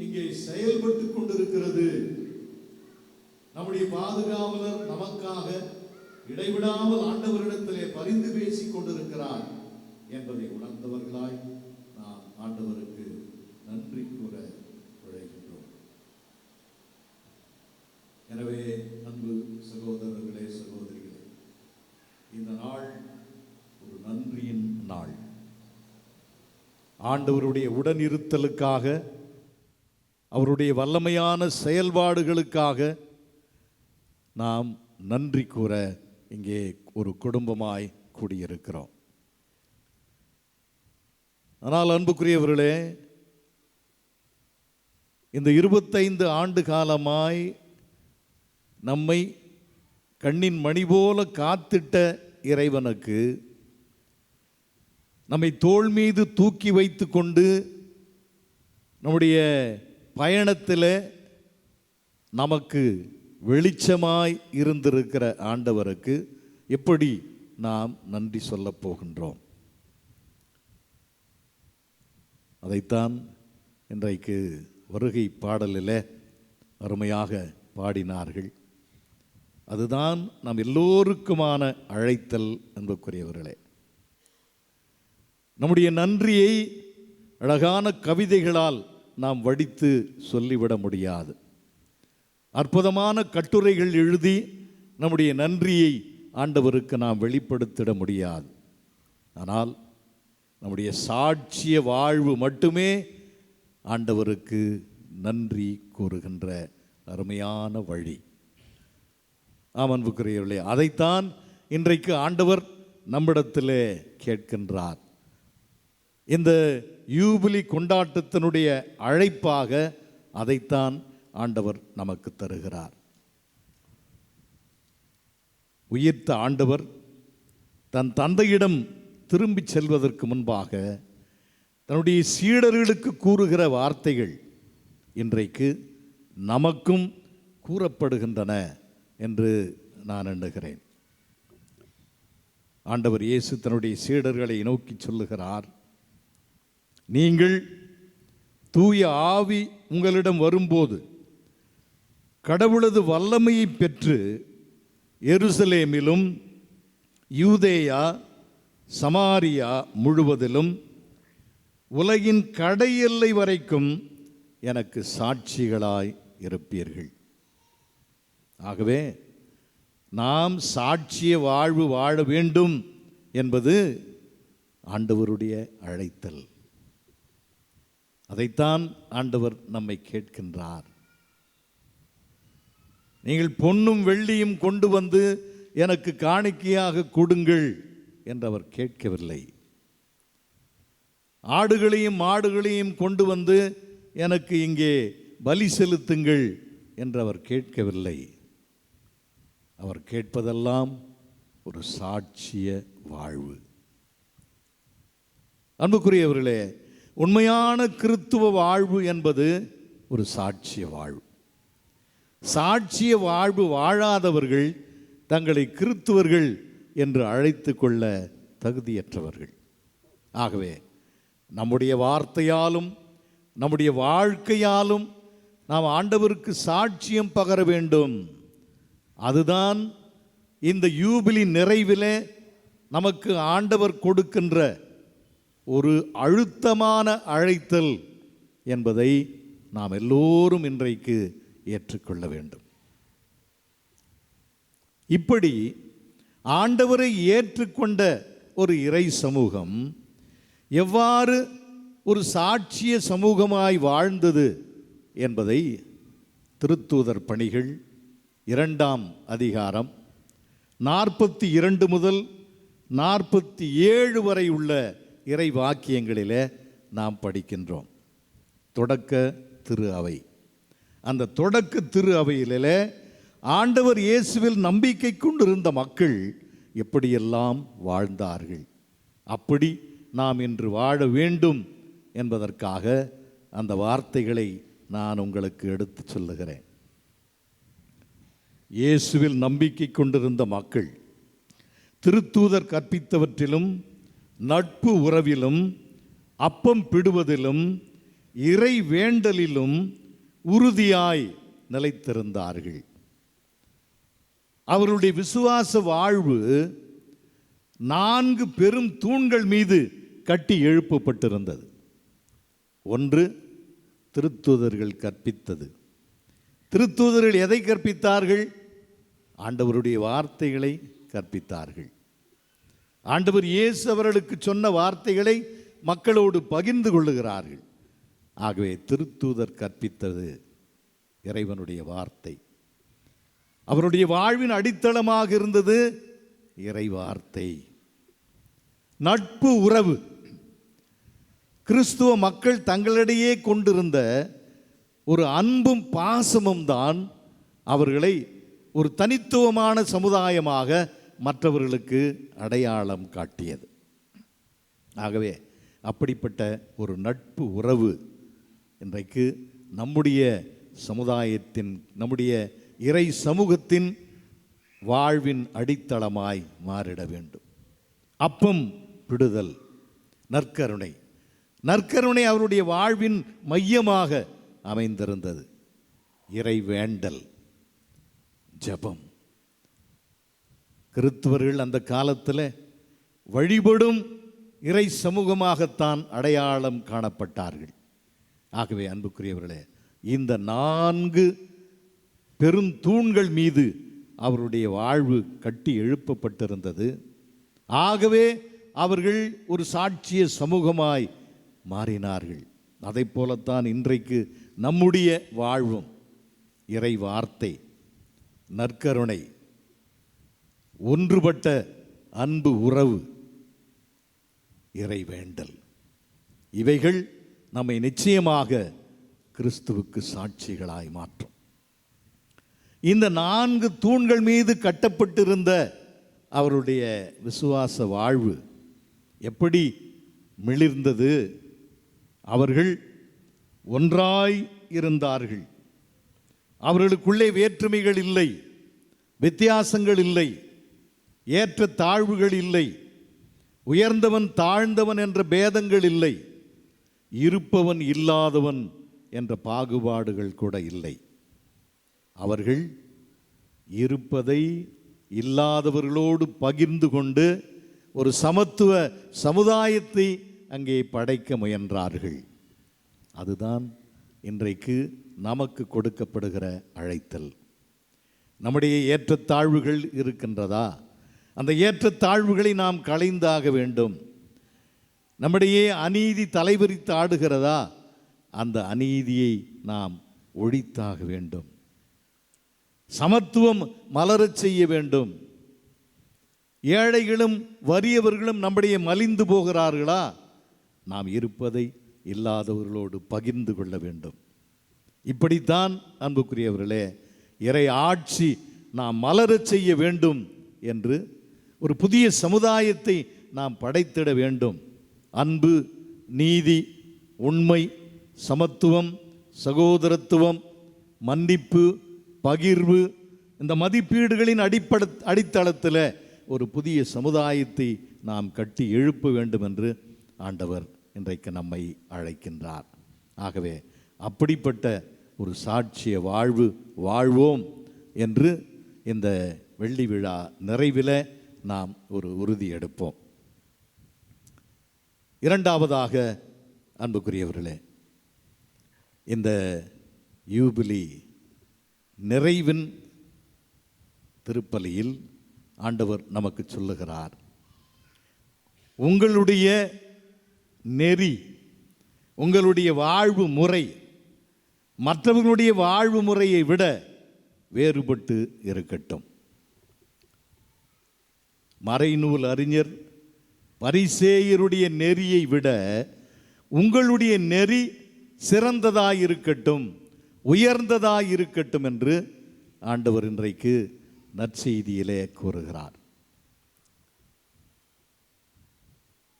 இங்கே செயல்பட்டு கொண்டிருக்கிறது. நம்முடைய பாதுகாவலர் நமக்காக இடைவிடாமல் ஆண்டவரிடத்திலே பரிந்து பேசிக் கொண்டிருக்கிறார் என்பதை உணர்ந்தவர்களாய் நாம் ஆண்டவருக்கு நன்றி கூற விழைகின்றோம். எனவே அன்பு சகோதரர்களே, சகோதரிகளே, இந்த நாள் ஒரு நன்றியின் நாள். ஆண்டவருடைய உடனிருத்தலுக்காக, அவருடைய வல்லமையான செயல்பாடுகளுக்காக நாம் நன்றி கூற இங்கே ஒரு குடும்பமாய் கூடியிருக்கிறோம். ஆனால் அன்புக்குரியவர்களே, இந்த 25 ஆண்டு காலமாய் நம்மை கண்ணின் மணி போல காத்திட்ட இறைவனுக்கு நம்மை தோள் மீது தூக்கி வைத்து கொண்டு நம்முடைய பயணத்தில் நமக்கு வெளிச்சமாய் இருந்திருக்கிற ஆண்டவருக்கு எப்படி நாம் நன்றி சொல்லப் போகின்றோம்? அதைத்தான் இன்றைக்கு வருகை பாடலில் அருமையாக பாடினார்கள். அதுதான் நாம் எல்லோருக்குமான அழைத்தல். அன்புக்குரியவர்களே, நம்முடைய நன்றியை அழகான கவிதைகளால் நாம் வடித்து சொல்லிவிட முடியாது. அற்புதமான கட்டுரைகள் எழுதி நம்முடைய நன்றியை ஆண்டவருக்கு நாம் வெளிப்படுத்திட முடியாது. ஆனால் நம்முடைய சாட்சிய வாழ்வு மட்டுமே ஆண்டவருக்கு நன்றி கூறுகின்ற அருமையான வழி. அன்புக்குரியவர்களே, அதைத்தான் இன்றைக்கு ஆண்டவர் நம்மிடத்திலே கேட்கின்றார். இந்த யூபிலி கொண்டாட்டத்தினுடைய அழைப்பாக அதைத்தான் ஆண்டவர் நமக்கு தருகிறார். உயிர்த்த ஆண்டவர் தன் தந்தையிடம் திரும்பி செல்வதற்கு முன்பாக தன்னுடைய சீடர்களுக்கு கூறுகிற வார்த்தைகள் இன்றைக்கு நமக்கும் கூறப்படுகின்றன என்று நான் எண்ணுகிறேன். ஆண்டவர் இயேசு தன்னுடைய சீடர்களை நோக்கி சொல்லுகிறார், நீங்கள் தூய ஆவி உங்களிடம் வரும்போது கடவுளது வல்லமையை பெற்று எருசலேமிலும் யூதேயா சமாரியா முழுவதிலும் உலகின் கடையெல்லை வரைக்கும் எனக்கு சாட்சிகளாய் இருப்பீர்கள். ஆகவே நாம் சாட்சிய வாழ்வு வாழ வேண்டும் என்பது ஆண்டவருடைய அழைத்தல். அதைத்தான் ஆண்டவர் நம்மை கேட்கின்றார். நீங்கள் பொன்னும் வெள்ளியும் கொண்டு வந்து எனக்கு காணிக்கையாக கொடுங்கள் என்று அவர் கேட்கவில்லை. ஆடுகளையும் மாடுகளையும் கொண்டு வந்து எனக்கு இங்கே பலி செலுத்துங்கள் என்று அவர் கேட்கவில்லை. அவர் கேட்பதெல்லாம் ஒரு சாட்சிய வாழ்வு. அன்புக்குரியவர்களே, உண்மையான கிறித்துவ வாழ்வு என்பது ஒரு சாட்சிய வாழ்வு. சாட்சிய வாழ்வு வாழாதவர்கள் தங்களை கிறித்துவர்கள் என்று அழைத்து கொள்ள தகுதியற்றவர்கள். ஆகவே நம்முடைய வார்த்தையாலும் நம்முடைய வாழ்க்கையாலும் நாம் ஆண்டவருக்கு சாட்சியம் பகர வேண்டும். அதுதான் இந்த யூபிலி நிறைவிலே நமக்கு ஆண்டவர் கொடுக்கின்ற ஒரு அழுத்தமான அழைத்தல் என்பதை நாம் எல்லோரும் இன்றைக்கு ஏற்றுக்கொள்ள வேண்டும். இப்படி ஆண்டவரை ஏற்றுக்கொண்ட ஒரு இறை சமூகம் எவ்வாறு ஒரு சாட்சிய சமூகமாய் வாழ்ந்தது என்பதை திருத்தூதர் பணிகள் 2ஆம் அதிகாரம் 42 முதல் 47 வரை உள்ள இறை வாக்கியங்களிலே நாம் படிக்கின்றோம். தொடக்க திரு அவை. அந்த தொடக்க திரு அவையிலே ஆண்டவர் இயேசுவில் நம்பிக்கை கொண்டிருந்த மக்கள் எப்படியெல்லாம் வாழ்ந்தார்கள், அப்படி நாம் இன்று வாழ வேண்டும் என்பதற்காக அந்த வார்த்தைகளை நான் உங்களுக்கு எடுத்து சொல்லுகிறேன். இயேசுவில் நம்பிக்கை கொண்டிருந்த மக்கள் திருத்தூதர் கற்பித்தவற்றிலும் நட்பு உறவிலும் அப்பம் பிடுவதிலும் இறை வேண்டலிலும் உறுதியாய் நிலைத்திருந்தார்கள். அவருடைய விசுவாச வாழ்வு 4 பெரும் தூண்கள் மீது கட்டி எழுப்பப்பட்டிருந்தது. ஒன்று, திருத்தூதர்கள் கற்பித்தது. திருத்தூதர்கள் எதை கற்பித்தார்கள்? ஆண்டவருடைய வார்த்தைகளை கற்பித்தார்கள். ஆண்டவர் இயேசு அவர்களுக்கு சொன்ன வார்த்தைகளை மக்களோடு பகிர்ந்து கொள்ளுகிறார்கள். ஆகவே திருத்தூதர் கற்பித்தது இறைவனுடைய வார்த்தை. அவருடைய வாழ்வின் அடித்தளமாக இருந்தது இறை வார்த்தை. நட்பு உறவு. கிறிஸ்துவ மக்கள் தங்களிடையே கொண்டிருந்த ஒரு அன்பும் பாசமும் தான் அவர்களை ஒரு தனித்துவமான சமுதாயமாக மற்றவர்களுக்கு அடையாளம் காட்டியது. ஆகவே அப்படிப்பட்ட ஒரு நட்பு உறவு இன்றைக்கு நம்முடைய சமுதாயத்தின், நம்முடைய இறை சமூகத்தின் வாழ்வின் அடித்தளமாய் மாறிட வேண்டும். அப்பம் பிடுதல், நற்கருணை. நற்கருணை அவருடைய வாழ்வின் மையமாக அமைந்திருந்தது. இறை வேண்டல், ஜெபம். கிறிஸ்தவர்கள் அந்த காலத்தில் வழிபடும் இறை சமூகமாகத்தான் அடையாளம் காணப்பட்டார்கள். ஆகவே அன்புக்குரியவர்களே, இந்த 4 பெரும் தூண்கள் மீது அவருடைய வாழ்வு கட்டி எழுப்பப்பட்டிருந்தது. ஆகவே அவர்கள் ஒரு சாட்சிய சமூகமாய் மாறினார்கள். அதை போலத்தான் இன்றைக்கு நம்முடைய வாழ்வும் இறை வார்த்தை, நற்கருணை, ஒன்றுபட்ட அன்பு உறவு, இறை வேண்டல், இவைகள் நம்மை நிச்சயமாக கிறிஸ்துவுக்கு சாட்சிகளாய் மாற்றும். இந்த 4 தூண்கள் மீது கட்டப்பட்டிருந்த அவருடைய விசுவாச வாழ்வு எப்படி மிளிர்ந்தது? அவர்கள் ஒன்றாய் இருந்தார்கள். அவர்களுக்குள்ளே வேற்றுமைகள் இல்லை, வித்தியாசங்கள் இல்லை, ஏற்ற தாழ்வுகள் இல்லை, உயர்ந்தவன் தாழ்ந்தவன் என்ற பேதங்கள் இல்லை, இருப்பவன் இல்லாதவன் என்ற பாகுபாடுகள் கூட இல்லை. அவர்கள் இருப்பதை இல்லாதவர்களோடு பகிர்ந்து கொண்டு ஒரு சமத்துவ சமுதாயத்தை அங்கே படைக்க முயன்றார்கள். அதுதான் இன்றைக்கு நமக்கு கொடுக்கப்படுகிற அழைத்தல். நம்முடைய ஏற்றத்தாழ்வுகள் இருக்கின்றதா? அந்த ஏற்றத்தாழ்வுகளை நாம் களைந்தாக வேண்டும். நம்முடைய அநீதி தலைவிரித்து ஆடுகிறதா? அந்த அநீதியை நாம் ஒழித்தாக வேண்டும். சமத்துவம் மலரச் செய்ய வேண்டும். ஏழைகளும் வறியவர்களும் நம்முடைய மலிந்து போகிறார்களா? நாம் இருப்பதை இல்லாதவர்களோடு பகிர்ந்து கொள்ள வேண்டும். இப்படித்தான் அன்புக்குரியவர்களே, இறை ஆட்சி நாம் மலரச் செய்ய வேண்டும் என்று ஒரு புதிய சமுதாயத்தை நாம் படைத்திட வேண்டும். அன்பு, நீதி, உண்மை, சமத்துவம், சகோதரத்துவம், மன்னிப்பு, பகிர்வு, இந்த மதிப்பீடுகளின் அடித்தளத்தில் ஒரு புதிய சமுதாயத்தை நாம் கட்டி எழுப்ப வேண்டும் என்று ஆண்டவர் இன்றைக்கு நம்மை அழைக்கின்றார். ஆகவே அப்படிப்பட்ட ஒரு சாட்சிய வாழ்வு வாழ்வோம் என்று இந்த வெள்ளி விழா நிறைவில் நாம் ஒரு உறுதி எடுப்போம். இரண்டாவதாக, அன்புக்குரியவர்களே, இந்த யூபிலி நிறைவின் திருப்பலியில் ஆண்டவர் நமக்கு சொல்லுகிறார், உங்களுடைய நெறி, உங்களுடைய வாழ்வு முறை மற்றவர்களுடைய வாழ்வு முறையை விட வேறுபட்டு இருக்கட்டும். மறைநூல் அறிஞர் பரிசேயருடைய நெறியை விட உங்களுடைய நெறி சிறந்ததாயிருக்கட்டும், உயர்ந்ததாயிருக்கட்டும் என்று ஆண்டவர் இன்றைக்கு நற்செய்தியிலே கூறுகிறார்.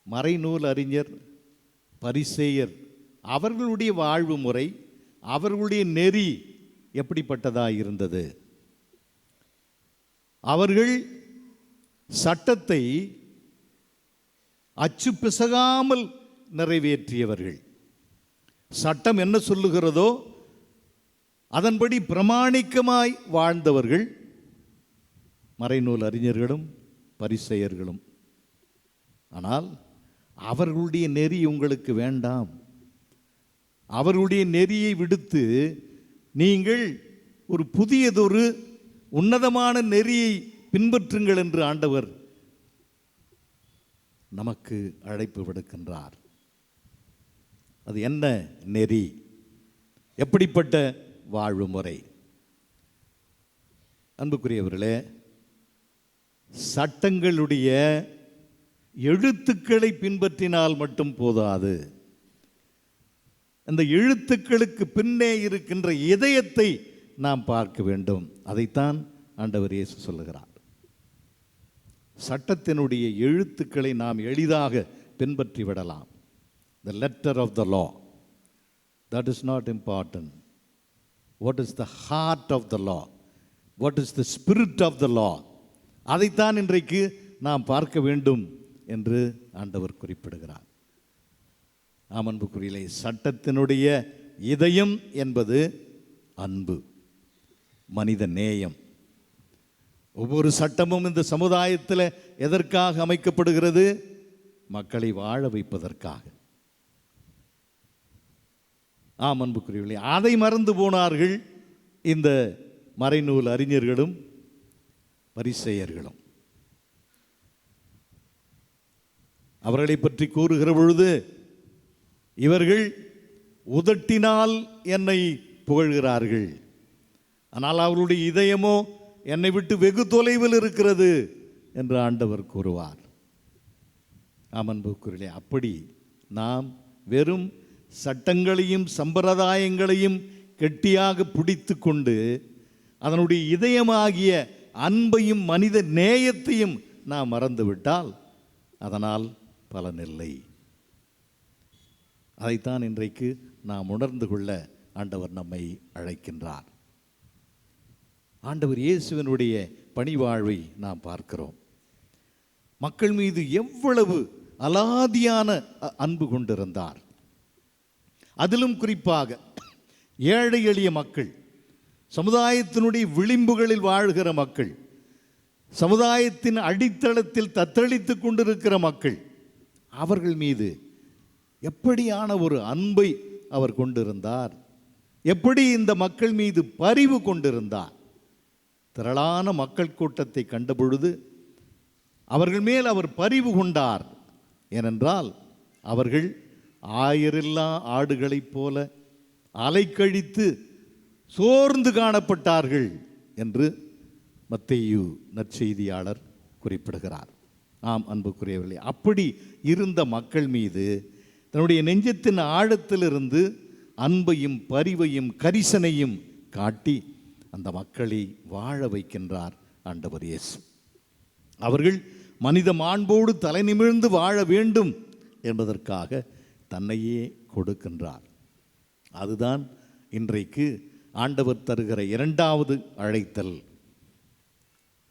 மறைநூல் அறிஞர் பரிசேயர் அவர்களுடைய வாழ்வு முறை, அவர்களுடைய நெறி எப்படிப்பட்டதாக இருந்தது? அவர்கள் சட்டத்தை அச்சு பிசகாமல் நிறைவேற்றியவர்கள். சட்டம் என்ன சொல்லுகிறதோ அதன்படி பிரமாணிக்கமாய் வாழ்ந்தவர்கள் மறைநூல் அறிஞர்களும் பரிசேயர்களும். ஆனால் அவர்களுடைய நெறி உங்களுக்கு வேண்டாம். அவர்களுடைய நெறியை விடுத்து நீங்கள் ஒரு புதியதொரு உன்னதமான நெறியை பின்பற்றுங்கள் என்று ஆண்டவர் நமக்கு அழைப்பு விடுக்கின்றார். அது என்ன நெறி? எப்படிப்பட்ட வாழ்வு முறை? அன்புக்குரியவர்களே, சட்டங்களுடைய எழுத்துக்களை பின்பற்றினால் மட்டும் போதாது. அந்த எழுத்துக்களுக்கு பின்னே இருக்கின்ற இதயத்தை நாம் பார்க்க வேண்டும். அதைத்தான் ஆண்டவர் இயேசு சொல்லுகிறார். சட்டத்தினுடைய எழுத்துக்களை நாம் எளிதாக பின்பற்றி விடலாம். The letter of the law, that is not important. What is the heart of the law? What is the spirit of the law? அதைத்தான் இன்றைக்கு நாம் பார்க்க வேண்டும் என்று ஆண்டவர் குறிப்பிடுகிறார். அன்புக்குரியவர்களே, சட்டத்தினுடைய இதயம் என்பது அன்பு, மனித நேயம். ஒவ்வொரு சட்டமும் இந்த சமுதாயத்தில் எதற்காக அமைக்கப்படுகிறது? மக்களை வாழ வைப்பதற்காக. அன்புக்குரியவர்களே, அதை மறந்து போனார்கள் இந்த மறைநூல் அறிஞர்களும் பரிசேயர்களும். அவர்களை பற்றி கூறுகிற பொழுது, இவர்கள் உதட்டினால் என்னை புகழ்கிறார்கள், ஆனால் அவர்களுடைய இதயமோ என்னை விட்டு வெகு தொலைவில் இருக்கிறது என்று ஆண்டவர் கூறுவார். அன்புக்குரியவர்களே, அப்படி நாம் வெறும் சட்டங்களையும் சம்பிரதாயங்களையும் கெட்டியாக பிடித்து கொண்டு அதனுடைய இதயமாகிய அன்பையும் மனித நேயத்தையும் நாம் மறந்துவிட்டால் அதனால் பலனில்லை. அதைத்தான் இன்றைக்கு நாம் உணர்ந்து கொள்ள ஆண்டவர் நம்மை அழைக்கின்றார். ஆண்டவர் இயேசுவினுடைய பணிவாழ்வை நாம் பார்க்கிறோம். மக்கள் மீது எவ்வளவு அலாதியான அன்பு கொண்டிருந்தார். அதிலும் குறிப்பாக ஏழை எளிய மக்கள், சமுதாயத்தினுடைய விளிம்புகளில் வாழ்கிற மக்கள், சமுதாயத்தின் அடித்தளத்தில் தத்தளித்து கொண்டிருக்கிற மக்கள், அவர்கள் மீது எப்படியான ஒரு அன்பை அவர் கொண்டிருந்தார், எப்படி இந்த மக்கள் மீது பரிவு கொண்டிருந்தார். திரளான மக்கள் கூட்டத்தை கண்டபொழுது அவர்கள் மேல் அவர் பரிவு கொண்டார். ஏனென்றால் அவர்கள் ஆயிரில்லா ஆடுகளைப் போல அலைக்கழித்து சோர்ந்து காணப்பட்டார்கள் என்று மத்தேயு நற்செய்தியாளர் குறிப்பிடுகிறார். அன்புக்குரியவர்களே, அப்படி இருந்த மக்கள் மீது தன்னுடைய நெஞ்சத்தின் ஆழத்திலிருந்து அன்பையும் பரிவையும் கரிசனையும் காட்டி அந்த மக்களை வாழ வைக்கின்றார் ஆண்டவர் இயேசு. அவர்கள் மனித மாண்போடு தலை நிமிர்ந்து வாழ வேண்டும் என்பதற்காக தன்னையே கொடுக்கின்றார். அதுதான் இன்றைக்கு ஆண்டவர் தருகிற இரண்டாவது அழைத்தல்.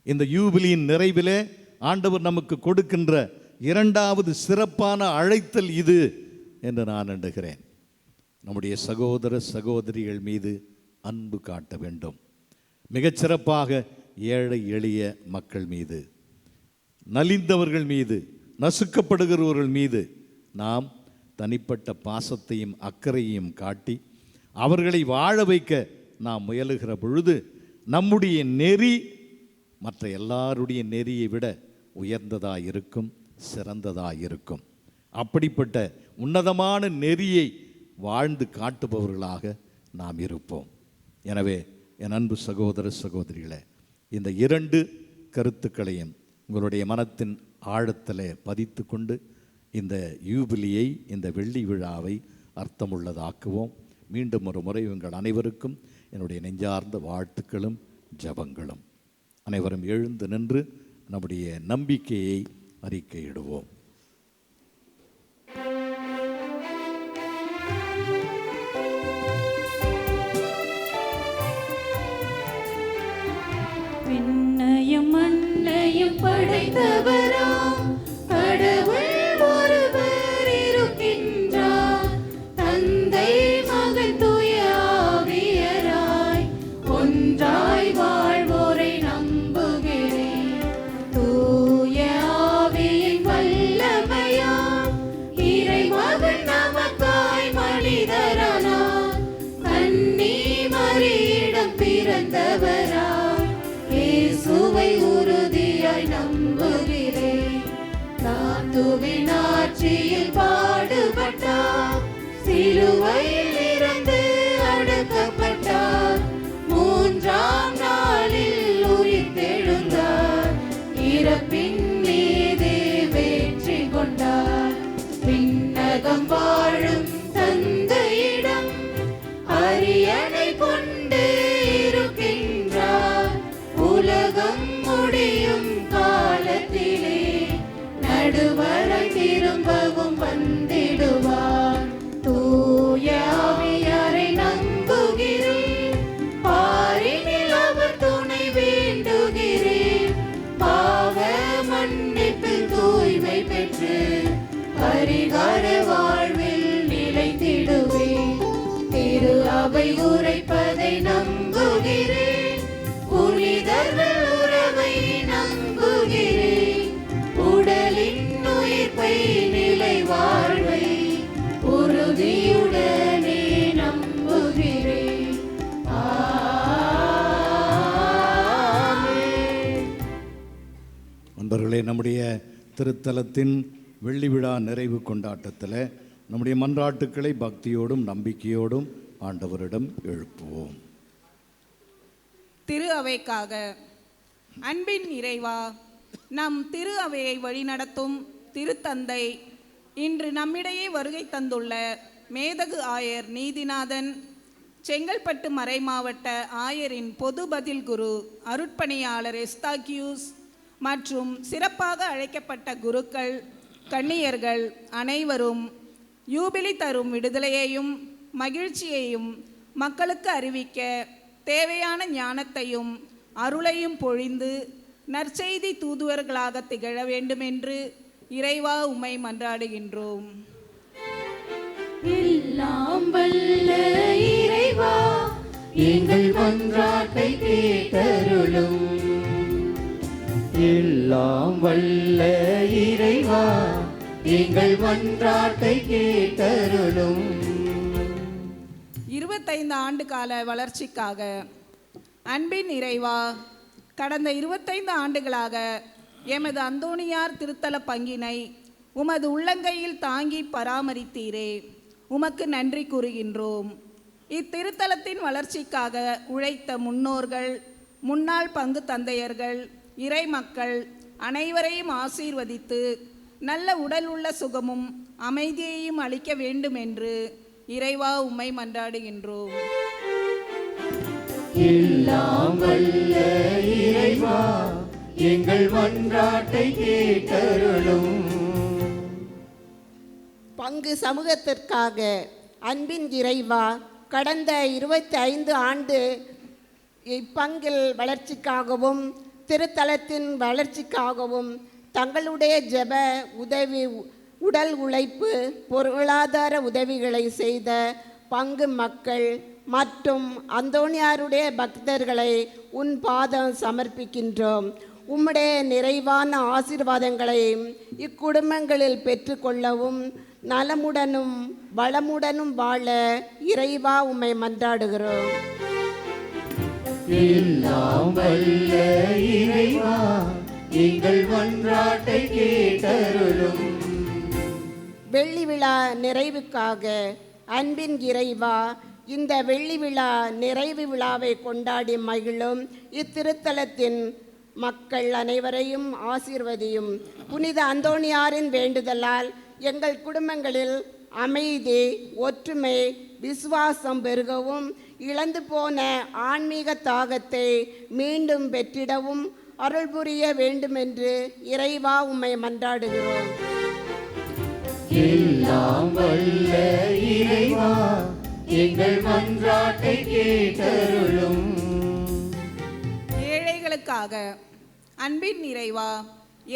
இந்த யூபிலியின் நிறைவிலே ஆண்டவர் நமக்கு கொடுக்கின்ற இரண்டாவது சிறப்பான அழைத்தல் இது என்று நான் எண்ணுகிறேன். நம்முடைய சகோதர சகோதரிகள் மீது அன்பு காட்ட வேண்டும். மிகச்சிறப்பாக ஏழை எளிய மக்கள் மீது, நலிந்தவர்கள் மீது, நசுக்கப்படுகிறவர்கள் மீது நாம் தனிப்பட்ட பாசத்தையும் அக்கறையையும் காட்டி அவர்களை வாழ வைக்க நாம் முயலுகிற பொழுது நம்முடைய நெறி மற்ற எல்லாருடைய நெறியை விட உயர்ந்ததாக இருக்கும், சிறந்ததாக இருக்கும். அப்படிப்பட்ட உன்னதமான நெறியை வாழ்ந்து காட்டுபவர்களாக நாம் இருப்போம். எனவே என் அன்பு சகோதர சகோதரிகளே, இந்த இரண்டு கருத்துக்களையும் உங்களுடைய மனத்தின் ஆழத்தில் பதித்து கொண்டு இந்த யூபிலியை, இந்த வெள்ளி விழாவை அர்த்தமுள்ளதாக்குவோம். மீண்டும் ஒரு முறை உங்கள் அனைவருக்கும் என்னுடைய நெஞ்சார்ந்த வாழ்த்துக்களும் ஜபங்களும். அனைவரும் எழுந்து நின்று நம்முடைய நம்பிக்கையை அறிக்கையிடுவோம். விண்ணையும் மண்ணையும் படைத்தவராம் கடவுள் ஒருவர் இருக்கின்றார். தந்தை மகன் தூய ஆவியராய் ஒன்றாய் வாழ்வோரை நம்புகிறேன். தூய ஆவியின் வல்லமையால் இறைமகன் நமக்காய் மனிதரானார். கன்னி மரியிடம் பிறந்தவரா இயேசுவை உறுதியாய் நம்புகிறேன். தாத்துவின் ஆட்சியில் பாடுபட்டார், சிலுவையில் இறந்து அடக்கப்பட்டார். மூன்றாம் நாளில் உயிர்த்தெழுந்தார், இறப்பின் மீது வெற்றி கொண்டார். விண்ணகம் வாழும் தந்தையிடம் அரியணை கொண்டு இருக்கின்றார். உலகம் முடியும் காலத்திலே நடுவரை திரும்பவும் வந்திடுவார். தூய ஆவியாரை நம்புகிறேன், பாரினில் அவர் துணை வேண்டுகிறேன். பாவ மன்னிப்பில் தூய்மை பெற்று பரிகார வாழ்வில் நிலைத்திடுவேன். திரு அவை உரைப்பதை நம்புகிறேன், புனிதர்கள் உறவை நம்புகிறேன். உடலின் உயிர்ப்பை நிலை வாழ்வை உறுதியுடனே நம்புகிறேன். நண்பர்களே, நம்முடைய திருத்தலத்தின் வெள்ளி விழா நிறைவு கொண்டாட்டத்தில் நம்முடைய மன்றாட்டுக்களை பக்தியோடும் நம்பிக்கையோடும் ஆண்டவரிடம் எழுப்புவோம். திரு அவைக்காக. அன்பின் இறைவா, நம் திரு அவையை வழிநடத்தும் திருத்தந்தை இன்று நம்மிடையே வருகை தந்துள்ள மேதகு ஆயர் நீதிநாதன், செங்கல்பட்டு மறைமாவட்ட ஆயரின் பொது பதில் குரு அருட்பணியாளர் எஸ்தாக்கியூஸ் மற்றும் சிறப்பாக அழைக்கப்பட்ட குருக்கள், கன்னியர்கள் அனைவரும் யூபிலி தரும் விடுதலையையும் மகிழ்ச்சியையும் மக்களுக்கு அறிவிக்க தேவையான ஞானத்தையும் அருளையும் பொழிந்து நற்செய்தி தூதுவர்களாக திகழ வேண்டுமென்று இறைவா உம்மை மன்றாடுகின்றோம். எல்லாம் வல்ல இறைவா, எங்கள் மன்றாட்டை கேட்டருளும். எல்லாம் வல்ல இறைவா, எங்கள் மன்றாட்டை கேட்டருளும். 25 ஆண்டு கால வளர்ச்சிக்காக. அன்பின் இறைவா, கடந்த 25 ஆண்டுகளாக எமது அந்தோணியார் திருத்தல பங்கினை உமது உள்ளங்கையில் தாங்கி பராமரித்தீரே, உமக்கு நன்றி கூறுகின்றோம். இத்திருத்தலத்தின் வளர்ச்சிக்காக உழைத்த முன்னோர்கள், முன்னாள் பங்கு தந்தையர்கள், இறை மக்கள் அனைவரையும் ஆசீர்வதித்து நல்ல உடல் உள்ள சுகமும் அமைதியையும் அளிக்க வேண்டும் என்று இறைவா உம்மை மன்றாடுகின்றோம். எல்லாம் வல்ல இறைவா, எங்கள் மன்றாட்டை கேட்டருளும். பங்கு சமூகத்திற்காக அன்பின் இறைவா, கடந்த 25 ஆண்டு இப்பங்கில் வளர்ச்சிக்காகவும் திருத்தலத்தின் வளர்ச்சிக்காகவும் தங்களுடைய ஜெப உதவி, உடல் உழைப்பு, பொருளாதார உதவிகளை செய்த பங்கு மக்கள் மற்றும் அந்தோணியாருடைய பக்தர்களை உன் பாதம் சமர்ப்பிக்கின்றோம். உம்முடைய நிறைவான ஆசீர்வாதங்களை இக்குடும்பங்களில் பெற்றுக்கொள்ளவும் நலமுடனும் வளமுடனும் வாழ இறைவா உம்மை மன்றாடுகிறோம். எல்லாம் வல்ல இறைவா, எங்கள் மன்றாட்டை கேட்டருளும். வெள்ளி விழா நிறைவுக்காக அன்பின் இறைவா, இந்த வெள்ளி விழா நிறைவு விழாவை கொண்டாடி மகிழும் இத்திருத்தலத்தின் மக்கள் அனைவரையும் ஆசீர்வதியும். புனித அந்தோணியாரின் வேண்டுதலால் எங்கள் குடும்பங்களில் அமைதி, ஒற்றுமை, விசுவாசம் பெருகவும் இழந்து போன ஆன்மீக தாகத்தை மீண்டும் பெற்றிடவும் அருள் புரிய வேண்டுமென்று இறைவா உம்மை மன்றாடுகிறோம். எல்லாம் வல்ல இறைவா, எங்கள் மன்றாட்டை கேட்டருளும். ஏழைகளுக்காக அன்பின் இறைவா,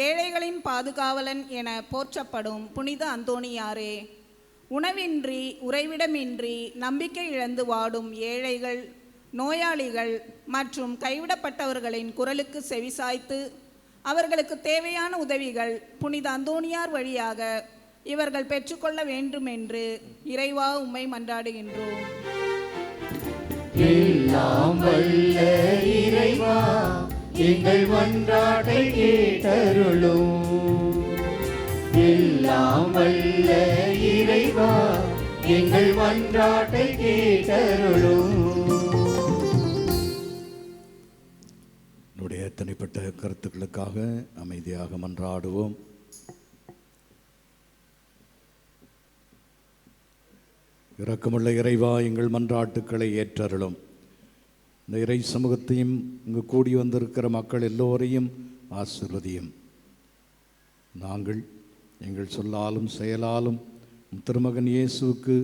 ஏழைகளின் பாதுகாவலன் என போற்றப்படும் புனித அந்தோணியாரே, உணவின்றி உறைவிடமின்றி நம்பிக்கை இழந்து வாடும் ஏழைகள், நோயாளிகள் மற்றும் கைவிடப்பட்டவர்களின் குரலுக்கு செவிசாய்த்து அவர்களுக்கு தேவையான உதவிகள் புனித அந்தோணியார் வழியாக இவர்கள் பெற்றுக்கொள்ள வேண்டும் என்று இறைவா உம்மை மன்றாடுகின்றோம். எல்லாம் வல்ல இறைவா, எங்கள் மன்றாட்டை கேட்டருளும். எல்லாம் வல்ல இறைவா, எங்கள் மன்றாட்டை கேட்டருளும். என்னுடைய தனிப்பட்ட கருத்துக்களுக்காக அமைதியாக மன்றாடுவோம். இரக்கமுள்ள இறைவா, எங்கள் மன்றாட்டுக்களை ஏற்றருளும். இந்த இறை சமூகத்தையும் இங்கு கூடி வந்திருக்கிற மக்கள் எல்லோரையும் ஆசீர்வதியும். நாங்கள் எங்கள் சொல்லாலும் செயலாலும் திருமகன் இயேசுவுக்கு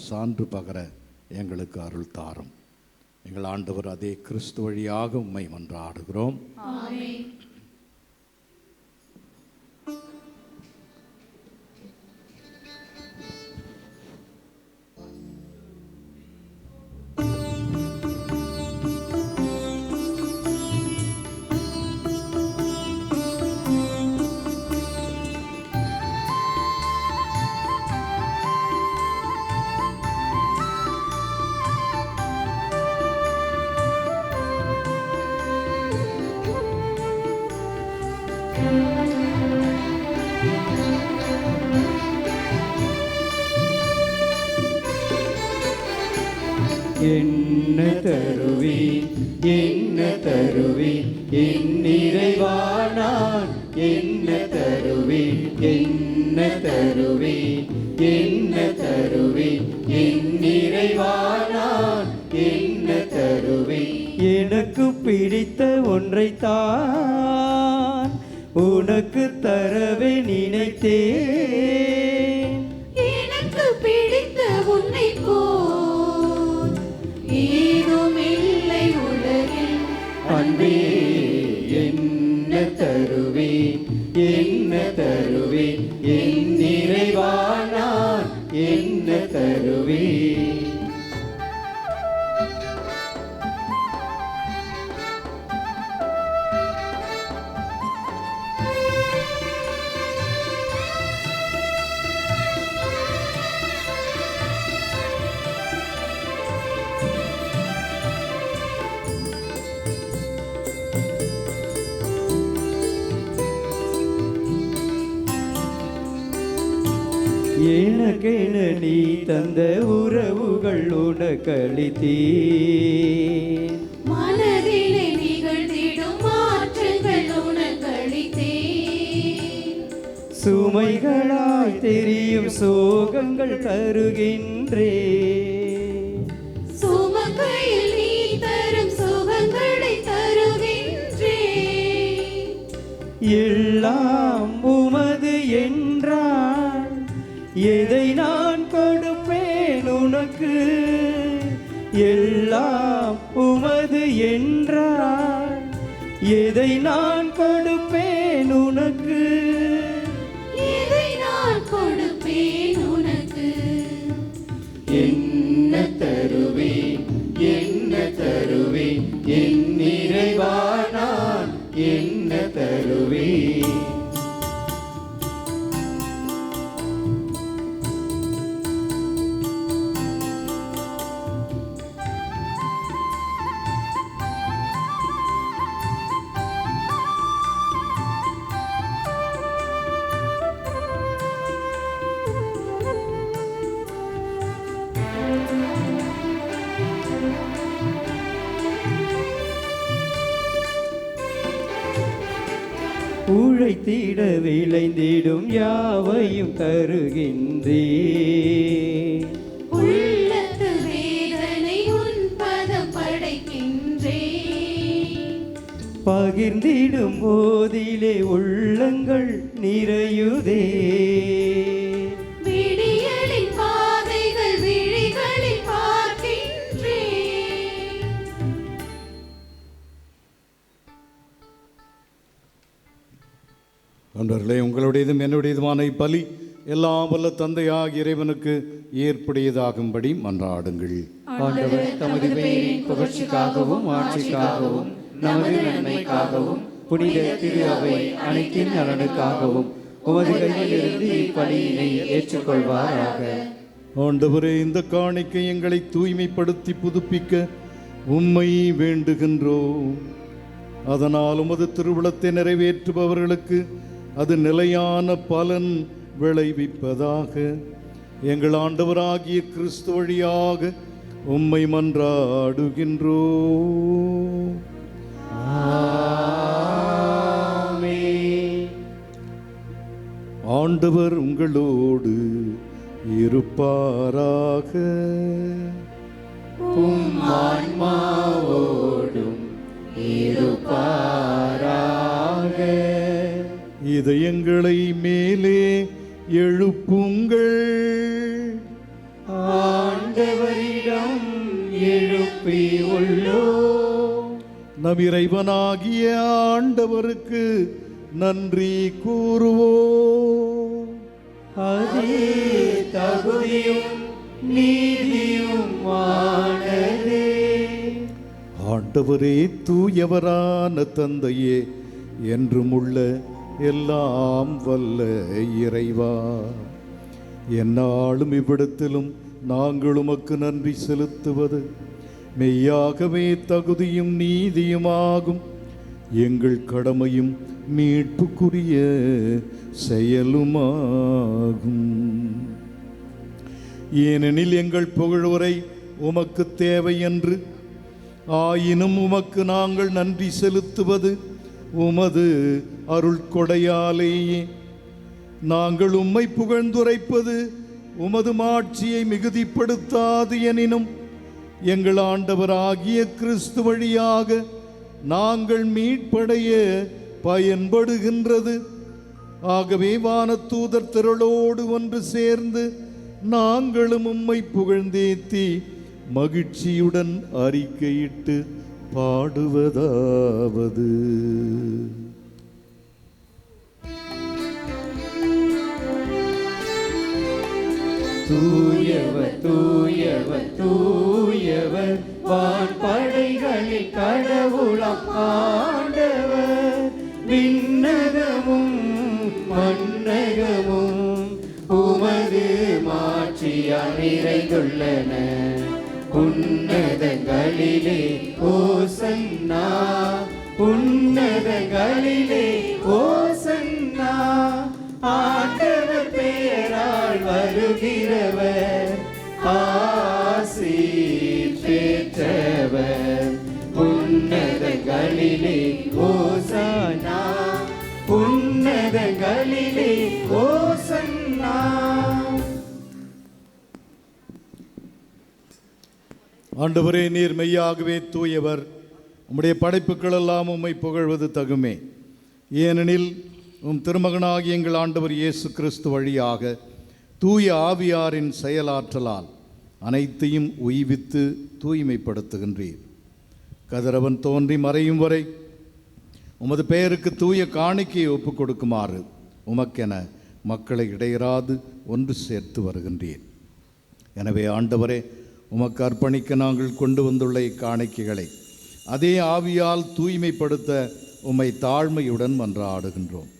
சான்று பகர எங்களுக்கு அருள் தாரும். எங்கள் ஆண்டவர் அதே கிறிஸ்து வழியாக உம்மை மன்றாடுகிறோம். ஆமென். என்ன தருவேன், என்ன தருவேன் என் இறைவா, நான் என்ன தருவேன், என்ன தருவேன், என்ன தருவேன் என் இறைவா, நான் என்ன தருவேன். எனக்கு பிடித்த ஒன்றைத்தான் உனக்கு தரவே நினைத்தேன். எனக்கு பிடித்த உன்னை போல் ஏதும் இல்லை உலகில். அன்பே என்ன தருவேன், என்ன தருவேன் என் இறைவா, நான் என்ன தருவேன். எனக்கென நீ தந்த உறவுகள் உனக்களித்தேன். மனதிலே நிகழ்ந்திடும் மாற்றங்கள் உனக்களித்தேன். சுமைகளாய் தெரியும் சோகங்கள் தருகின்றேன். சுமக்கையில் நீ தரும் சுகங்களை தருகின்றேன். எல்லாம் உமது என்றால் எதை நான் கொடுப்பேன் உனக்கு? எல்லாம் உமது என்றால் எதை நான் கொடுப்பேன் உனக்கு? எதை நான் கொடுப்பேன் உனக்கு? என்ன தருவேன், என்ன தருவேன் என் இறைவா, நான் என்ன தருவேன்? உழைத்திட விளைந்திடும் யாவையும் தருகின்றேன். உள்ளத்து வேதனை உன் பதம் படைக்கின்றேன். பகிர்ந்திடும் போதிலே உள்ளங்கள் நிறையுதே. விடியலின் பாதைகள் விழிகளில் பார்க்கின்றேன். நண்பர்களே, உங்களுடையதும் என்னுடையதுமான இப்பலி எல்லாம் வல்ல தந்தையாகிய இறைவனுக்கு ஏற்புடையதாகும்படி மன்றாடுங்கள். ஆண்டவர் தமது பெயரின் புகழ்ச்சிக்காகவும் ஆட்சிக்காகவும் நமது நன்மைக்காகவும் புனித திரு அவை அனைத்தின் நலனுக்காகவும் உமது கையிலிருந்து இப்பலியினை ஏற்றுக்கொள்வாராக. ஆண்டவரே, இந்த காணிக்கை எங்களை தூய்மைப்படுத்தி புதுப்பிக்க உம்மை வேண்டுகின்றோம். அதனால் உமது திருவுளத்தை நிறைவேற்றுபவர்களுக்கு அது நிலையான பலன் விளைவிப்பதாக. எங்கள் ஆண்டவராகிய கிறிஸ்து வழியாக உம்மை மன்றாடுகின்றோம். ஆண்டவர் உங்களோடு இருப்பாராக. உம் ஆன்மாவோடும் இருப்பாராக. இதயங்களை மேலே எழுப்புங்கள். ஆண்டவரிடம் எழுப்பி உள்ளோம். நம் இறைவனாகிய ஆண்டவருக்கு நன்றி கூறுவோம். அது தகுதியும் நீதியுமானதே. ஆண்டவரே, தூயவரான தந்தையே, என்றும் உள்ள எல்லாம் வல்ல இறைவா, எந்நாளும் இவ்விடத்திலும் நாங்கள் உமக்கு நன்றி செலுத்துவது மெய்யாகவே தகுதியும் நீதியுமாகும். எங்கள் கடமையும் மீட்புக்குரிய செயலுமாகும். ஏனெனில் எங்கள் புகழ்வுரை உமக்கு தேவை என்று, ஆயினும் உமக்கு நாங்கள் நன்றி செலுத்துவது உமது அருள் கொடையாலேயே. நாங்கள் உம்மை புகழ்ந்துரைப்பது உமது மாட்சியை மிகுதிப்படுத்தாது எனினும், எங்கள் ஆண்டவராகிய கிறிஸ்து வழியாக நாங்கள் மீட்படைய பயன்படுகின்றது. ஆகவே வானதூதர் திரளோடு ஒன்று சேர்ந்து நாங்களும் உம்மை புகழ்ந்தேத்தி மகிழ்ச்சியுடன் அறிக்கையிட்டு பாடுவதாவது: தூயவர் தூயவர் தூயவர் வான்படைகளின் கடவுளாம் ஆண்டவர். விண்ணகமும் மண்ணகமும் உமது மாட்சியால் நிறைந்துள்ளன. உன்னதங்களிலே ஓசன்னா, உன்னதங்களிலே ஓசன்னா. ஆண்டவர் பெயரால் வருகிறவர் ஆசீர் பெற்றவர். உன்னதங்களிலே ஓசன்னா, உன்னதங்களிலே ஓசன்னா. ஆண்டவரே, நீர் மெய்யாகவே தூயவர். உம்முடைய படைப்புகள் எல்லாம் உம்மை புகழ்வது தகுமே. ஏனெனில் உம் திருமகனாகிய எங்கள் ஆண்டவர் இயேசு கிறிஸ்து வழியாக தூய ஆவியாரின் செயலாற்றலால் அனைத்தையும் உய்வித்து தூய்மைப்படுத்துகின்றீர். கதிரவன் தோன்றி மறையும் வரை உமது பெயருக்கு தூய காணிக்கையை ஒப்புக் கொடுக்குமாறு உமக்கென மக்களை இடையராது ஒன்று சேர்த்து வருகின்றீர். எனவே ஆண்டவரே, உமக்கு அர்ப்பணிக்க நாங்கள் கொண்டு வந்துள்ள இக்காணிக்கைகளை அதே ஆவியால் தூய்மைப்படுத்த உம்மை தாழ்மையுடன் மன்றாடுகின்றோம்.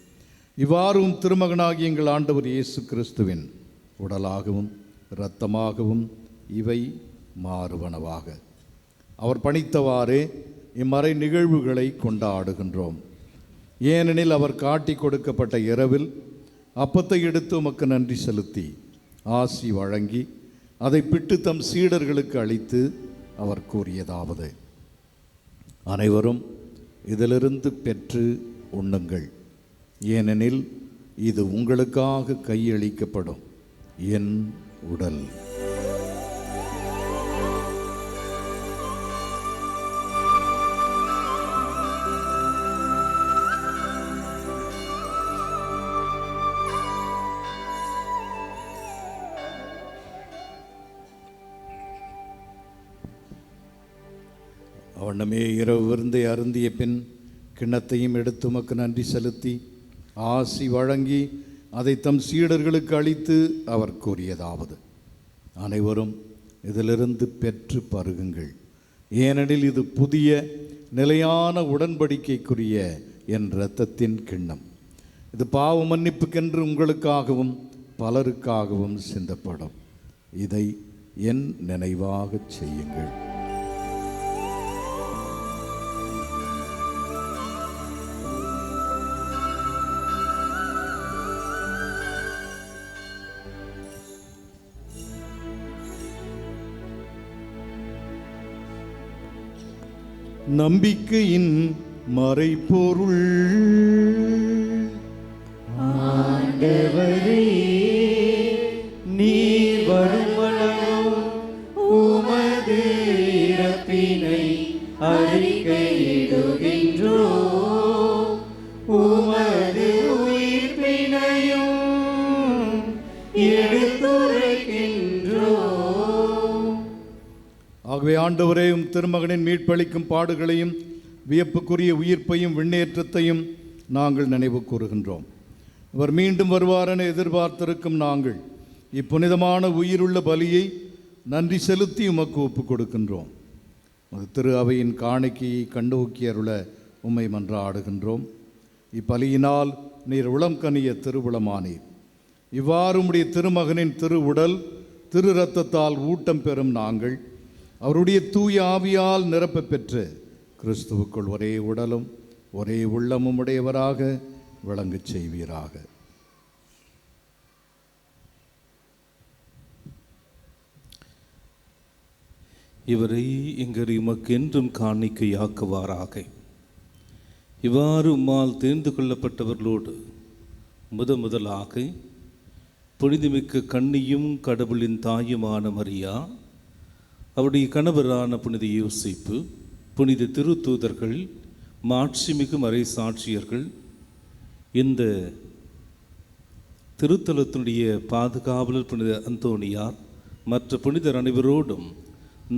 இவ்வாறு உம் திருமகனாகிய எங்கள் ஆண்டவர் இயேசு கிறிஸ்துவின் உடலாகவும் இரத்தமாகவும் இவை மாறுவனவாக. அவர் பணித்தவாறே இம்மறை நிகழ்வுகளை கொண்டாடுகின்றோம். ஏனெனில் அவர் காட்டி கொடுக்கப்பட்ட இரவில் அப்பத்தை எடுத்து உமக்கு நன்றி செலுத்தி ஆசி வழங்கி அதை பிட்டு தம் சீடர்களுக்கு அளித்து அவர் கூறியதாவது: அனைவரும் இதிலிருந்து பெற்று உண்ணுங்கள், ஏனெனில் இது உங்களுக்காக கையளிக்கப்படும் என் உடல். அவனமே இரவு விருந்தை அருந்திய பின் கிண்ணத்தையும் எடுத்து உமக்கு நன்றி செலுத்தி ஆசி வழங்கி அதை தம் சீடர்களுக்கு அளித்து அவர் கூறியதாவது: அனைவரும் இதிலிருந்து பெற்று பருகுங்கள், ஏனெனில் இது புதிய நிலையான உடன்படிக்கைக்குரிய என் இரத்தத்தின் கிண்ணம். இது பாவ மன்னிப்புக்கென்று உங்களுக்காகவும் பலருக்காகவும் சிந்தப்படும். இதை என் நினைவாக செய்யுங்கள். நம்பிக்கையின் மறைபொருள். ஆண்டவரே, நீர் வருமளவும் உமது இறப்பினை அறிக்கையிடுகின்றோம், உமது உயிர்ப்பினையும் எடுத்துரைக்கின்றோம். ஆகவே ஆண்டவரே, உம் திருமகனின் மீட்பளிக்கும் பாடுகளையும் வியப்புக்குரிய உயிர்ப்பையும் விண்ணேற்றத்தையும் நாங்கள் நினைவு கூறுகின்றோம். இவர் மீண்டும் வருவாரென எதிர்பார்த்திருக்கும் நாங்கள் இப்புனிதமான உயிருள்ள பலியை நன்றி செலுத்தி உமக்கு ஒப்புக் கொடுக்கின்றோம். திரு அவையின் காணிக்கையை கண்டோக்கி அருள உம்மை மன்றாடுகின்றோம். இப்பலியினால் நீர் உளம் கனிய திருவுளமானீர். இவ்வாறு உம்முடைய திருமகனின் திரு உடல் திரு இரத்தத்தால் ஊட்டம் பெறும் நாங்கள் அவருடைய தூய ஆவியால் நிரப்ப பெற்று கிறிஸ்துவுக்குள் ஒரே உடலும் ஒரே உள்ளமும் உடையவராக விளங்கச் செய்வீராக. இவரை எங்கள் எமக்கென்றும் காணிக்கையாக்குவாராக. இவ்வாறு உம்மால் தேர்ந்து கொள்ளப்பட்டவர்களோடு முதலாக புனிதமிக்க கன்னியும் கடவுளின் தாயுமான மரியா, அவருடைய கணவரான புனித யோசிப்பு, புனித திருத்தூதர்கள், மாட்சிமிகு மறை சாட்சியர்கள், இந்த திருத்தலத்தினுடைய பாதுகாவலர் புனித அந்தோணியார், மற்ற புனிதர் அனைவரோடும்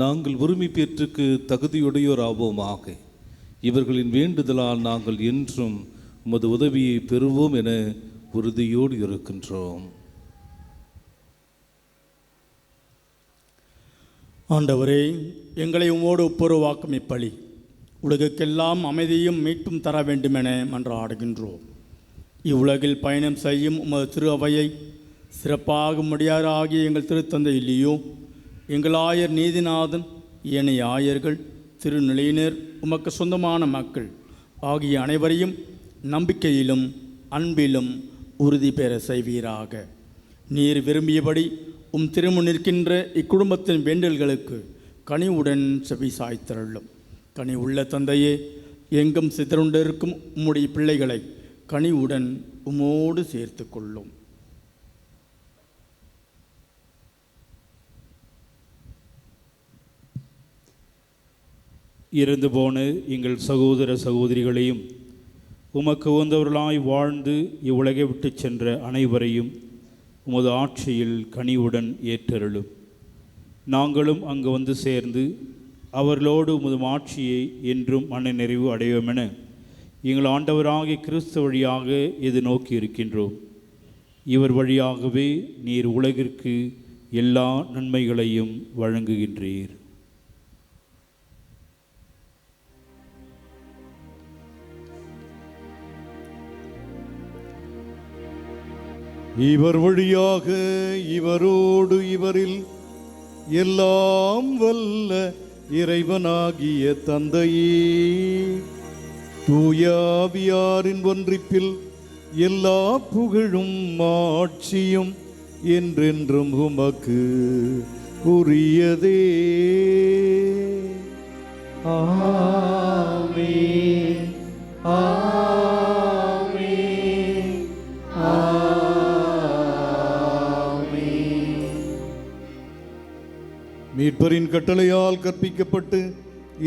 நாங்கள் உரிமை பேற்றுக்கு தகுதியுடையோராவோமாக. இவர்களின் வேண்டுதலால் நாங்கள் என்றும் உமது உதவியை பெறுவோம் என உறுதியோடு இருக்கின்றோம். ஆண்டவரே, எங்களை உம்மோடு ஒப்புரவாக்கும் இப்பலி உலகுக்கெல்லாம் அமைதியும் மீட்பும் தர வேண்டுமென மன்றாடுகின்றோம். இவ்வுலகில் பயணம் செய்யும் உமது திரு அவையை சிறப்பாக முடியாராகிய எங்கள் திருத்தந்தை இல்லையோ, எங்கள் ஆயர் நீதிநாதன், ஏனைய ஆயர்கள், திருநிலையினர், உமக்கு சொந்தமான மக்கள் ஆகிய அனைவரையும் நம்பிக்கையிலும் அன்பிலும் உறுதி பெற செய்வீராக. நீர் விரும்பியபடி உம் திருமுன் நிற்கின்ற இக்குடும்பத்தின் வேண்டல்களுக்கு கனிவுடன் செவி சாய்த்தருளும். கனி உள்ள தந்தையே, எங்கும் சிதறுண்டிருக்கும் உம்முடைய பிள்ளைகளை கனிவுடன் உம்மோடு சேர்த்து கொள்ளும். இறந்து போன எங்கள் சகோதர சகோதரிகளையும் உமக்கு உகந்தவர்களாய் வாழ்ந்து இவ்வுலகை விட்டு சென்ற அனைவரையும் உமது ஆட்சியில் கனிவுடன் ஏற்றருளும். நாங்களும் அங்கு வந்து சேர்ந்து அவர்களோடு உமது ஆட்சியை என்றும் மன நிறைவு அடைவோமென எங்கள் ஆண்டவராகிய கிறிஸ்து வழியாக இது நோக்கி இருக்கின்றோம். இவர் வழியாகவே நீர் உலகிற்கு எல்லா நன்மைகளையும் வழங்குகின்றீர். இவர் வழியாக இவரோடு இவரில் எல்லாம் வல்ல இறைவனாகிய தந்தையே, தூய ஆவியாரின் ஒன்றிப்பில் எல்லா புகழும் ஆட்சியும் என்றென்றும் உமக்கு உரியதே. ஆமென். ஆமென். மீட்பரின் கட்டளையால் கற்பிக்கப்பட்டு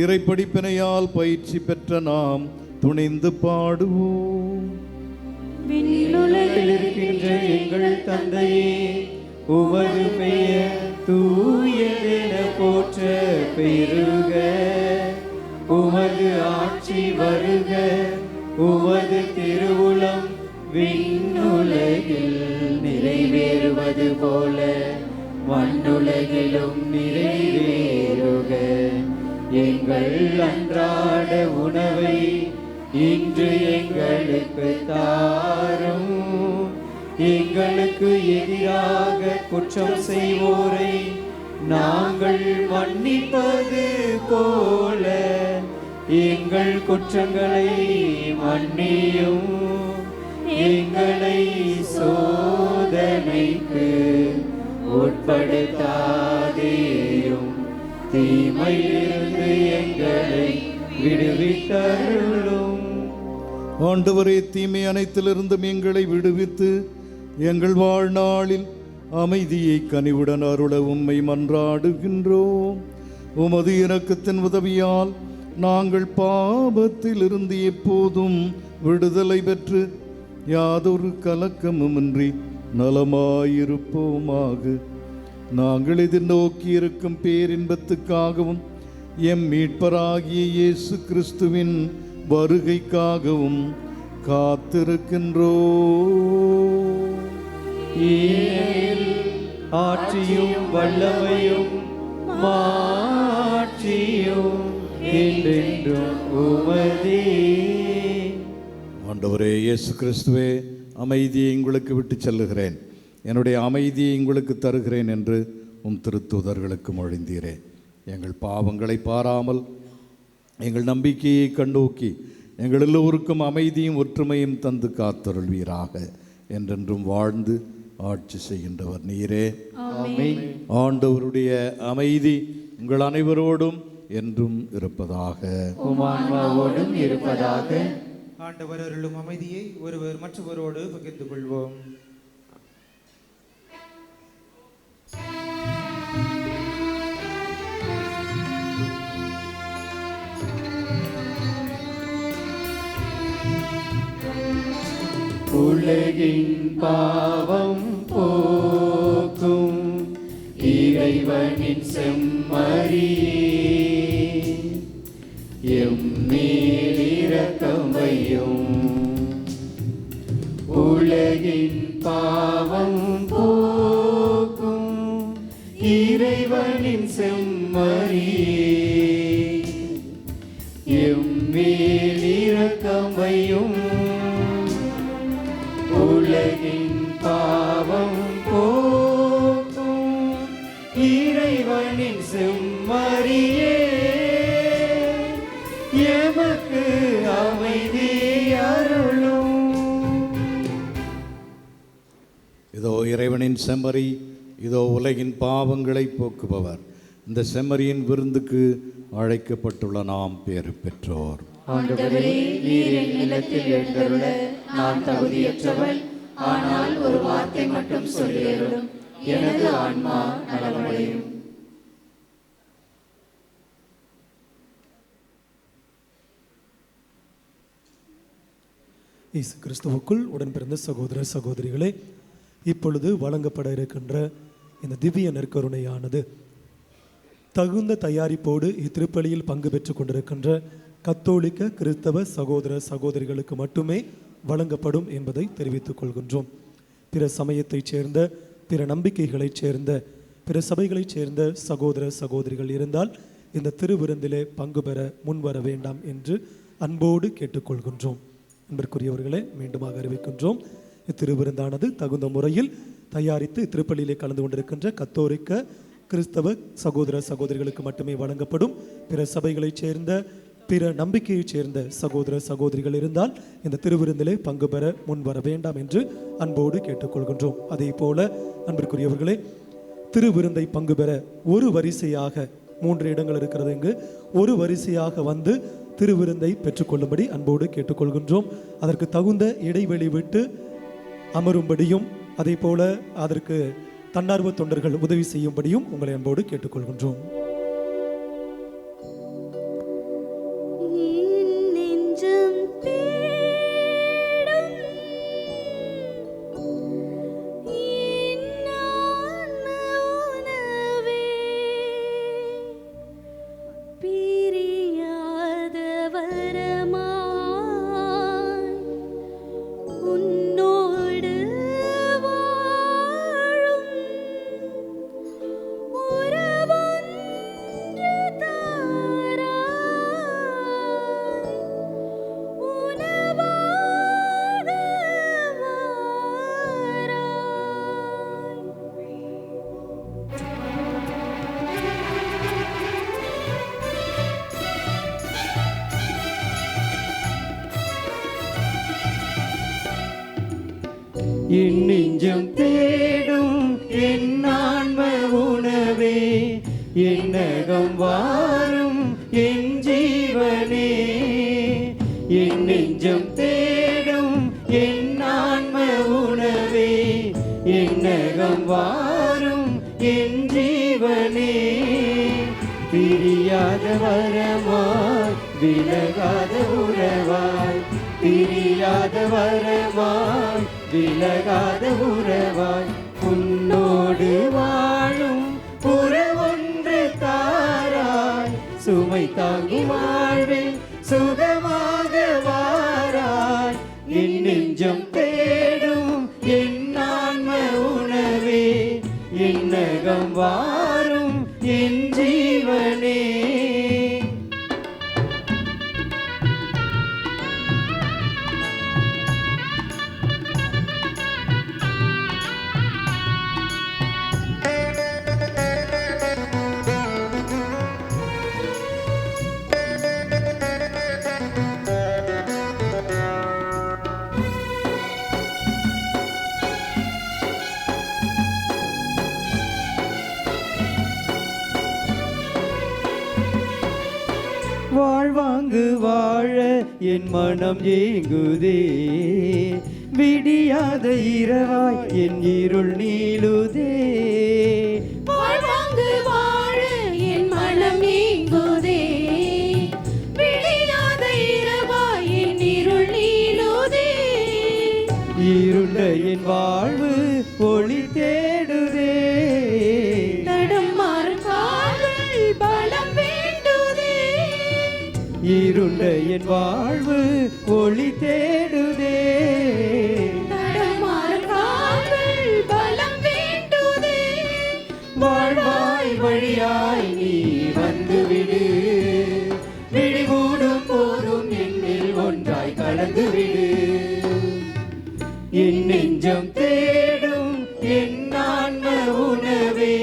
இறைப்படிப்பினையால் பயிற்சி பெற்ற நாம் துணிந்து பாடுவோம். விண்ணுலகில் இருக்கின்ற எங்கள் தந்தையே, உமது பெயர் தூயதென போற்ற பெருக. உமது ஆட்சி வருக. உமது திருவுளம் விண்ணுலகில் நிறைவேறுவது போல மண்ணுலகிலும் நிறைவேறுக. எங்கள் அன்றாட உணவை இன்று எங்களுக்கு தாரும். எங்களுக்கு எதிராக குற்றம் செய்வோரை நாங்கள் மன்னிப்பது போல எங்கள் குற்றங்களை மன்னியும். எங்களை சோதனைக்கு உட்படுத்தாதேயும், தீமையிலிருந்து எங்களை விடுவித்தருளும். ஆண்டவரே, தீமை அனைத்திலிருந்தும் எங்களை விடுவித்து எங்கள் வாழ்நாளில் அமைதியை கனிவுடன் அருள உம்மை மன்றாடுகின்றோம். உமது இரக்கத்தின் உதவியால் நாங்கள் பாவத்திலிருந்து எப்போதும் விடுதலை பெற்று யாதொரு கலக்கமுமின்றி நலமாயிருப்போமாக. நாங்கள் எதிர்நோக்கி இருக்கும் பேரின்பத்துக்காகவும் எம் மீட்பராகிய இயேசு கிறிஸ்துவின் வருகைக்காகவும் காத்திருக்கின்றோம். ஆட்சியும் வல்லமையும் மாட்சியும் என்றென்றும் உமதே. ஆண்டவரே இயேசு கிறிஸ்துவே, அமைதியை உங்களுக்கு விட்டு செல்லுகிறேன், என்னுடைய அமைதியை உங்களுக்கு தருகிறேன் என்று உம் திருத்தூதர்களுக்கு மொழிந்தீரே. எங்கள் பாவங்களை பாராமல் எங்கள் நம்பிக்கையை கண்ணோக்கி எங்கள் எல்லோருக்கும் அமைதியும் ஒற்றுமையும் தந்து காத்தருள்வீராக. என்றென்றும் வாழ்ந்து ஆட்சி செய்கின்றவர் நீரே. ஆண்டவருடைய அமைதி உங்கள் அனைவரோடும் என்றும் இருப்பதாக. உமான்மாவோடும் இருப்பதாக. ஆண்டவர் அருளும் அமைதியை ஒருவர் மற்றவரோடு பகிர்ந்து கொள்வோம். உலகின் பாவம் போக்கும் இறைவனின் செம்மறியே, எம்மேல் இரக்கம் வையும். உலகின் பாவம் போக்கும் இறைவனின் செம்மறியே, எம்மேல் இரக்கம் வையும். உலகின் பாவம் போக்கும் இறைவனின் செம்மறியே, எமக்கு அமைதி அருளும். இதோ இறைவனின் செம்மறி, இதோ உலகின் பாவங்களை போக்குபவர். இந்த செம்மறியின் விருந்துக்கு அழைக்கப்பட்டுள்ள நாம் பேறு பெற்றோர். ஆண்டவரே, நீர் என் நிலத்தில் எழுந்தருள நான் தகுதியற்றவள். ஆனால் ஒரு வார்த்தை மட்டும் சொல்லியருளும், எனது ஆன்மா நலமடையும். இயேசு கிறிஸ்துவுக்குள் உடன் பிறந்த சகோதர சகோதரிகளே, இப்பொழுது வழங்கப்பட இருக்கின்ற இந்த திவ்ய நற்கருணையானது தகுந்த தயாரிப்போடு இத்திருப்பலியில் பங்கு பெற்று கொண்டிருக்கின்ற கத்தோலிக்க கிறிஸ்தவ சகோதர சகோதரிகளுக்கு மட்டுமே வழங்கப்படும் என்பதை தெரிவித்துக் கொள்கின்றோம். பிற சமயத்தைச் சேர்ந்த, பிற நம்பிக்கைகளைச் சேர்ந்த, பிற சபைகளைச் சேர்ந்த சகோதர சகோதரிகள் இருந்தால் இந்த திருவிருந்திலே பங்கு பெற முன்வர வேண்டாம் என்று அன்போடு கேட்டுக்கொள்கின்றோம். அன்பிற்குரியவர்களே, மீண்டுமாக அறிவிக்கின்றோம், இத்திருவிருந்தானது தகுந்த முறையில் தயாரித்து இத்திருப்பலியிலே கலந்து கொண்டிருக்கின்ற கத்தோலிக்க கிறிஸ்தவ சகோதர சகோதரிகளுக்கு மட்டுமே வழங்கப்படும். பிற சபைகளைச் சேர்ந்த, பிற நம்பிக்கையைச் சேர்ந்த சகோதர சகோதரிகள் இருந்தால் இந்த திருவிருந்திலே பங்கு பெற முன்வர வேண்டாம் என்று அன்போடு கேட்டுக்கொள்கின்றோம். அதே போல அன்பிற்குரியவர்களே, திருவிருந்தை பங்கு பெற ஒரு வரிசையாக 3 இடங்கள் இருக்கிறது. இங்கு ஒரு வரிசையாக வந்து திருவிருந்தை பெற்றுக்கொள்ளும்படி அன்போடு கேட்டுக்கொள்கின்றோம். அதற்கு தகுந்த இடைவெளி விட்டு அமரும்படியும் அதே போல அதற்கு தன்னார்வ தொண்டர்கள் உதவி செய்யும்படியும் உங்களை அன்போடு கேட்டுக்கொள்கின்றோம். என் நெஞ்சம் தேடும் என் ஆன்ம உணவே, என்னகம் வாரும் என் ஜீவனே. என் நெஞ்சம் தேடும் என் ஆன்ம உணவே, என்னகம் வாரும் என் ஜீவனே. பிரியாத வரமாய் விலகாத உறவாய், பிரியாத வரமாய் விலகாத உறவாய், உன்னோடு வாழும் உறவொன்று தாராய். சுமை தாங்கி வாழ்வில் சுகமாக வாராய். என் நெஞ்சம் தேடும் என் ஆன்ம உணவே, என்னகம் வாரும் என் ஜீவனே. வாழ்வாங்கு வாழ என் மனம் ஏங்குதே, விடியாத இரவாய் என் இருள் நீளுதே. வாழ்வாங்கு வாழ என் மனம் ஏங்குதே, விடியாத இரவாய் என் இருள் நீளுதே. இருண்ட என் வாழ்வு ஒளி தேடுதே, தடுமாறும் கால்கள் பலம் வேண்டுதே. இருண்ட என் வாழ்வு ஒளி தேடுதே, தடுமாறும் கால்கள் பலம் வேண்டுதே. வாழ்வாய் வழியாய் நீ வந்துவிடு, விழிமூடும் போதும் என்னில் ஒன்றாய் கலந்துவிடு. என் நெஞ்சம் தேடும் என் ஆன்ம உணவே,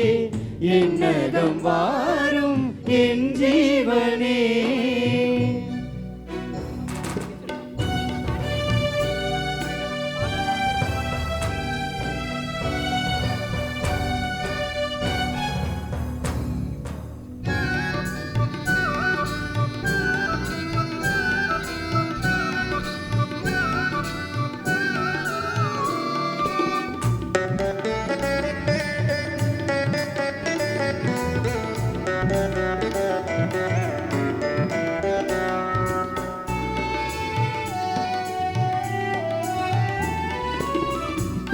என்னகம் வாரும் என் ஜீவனே.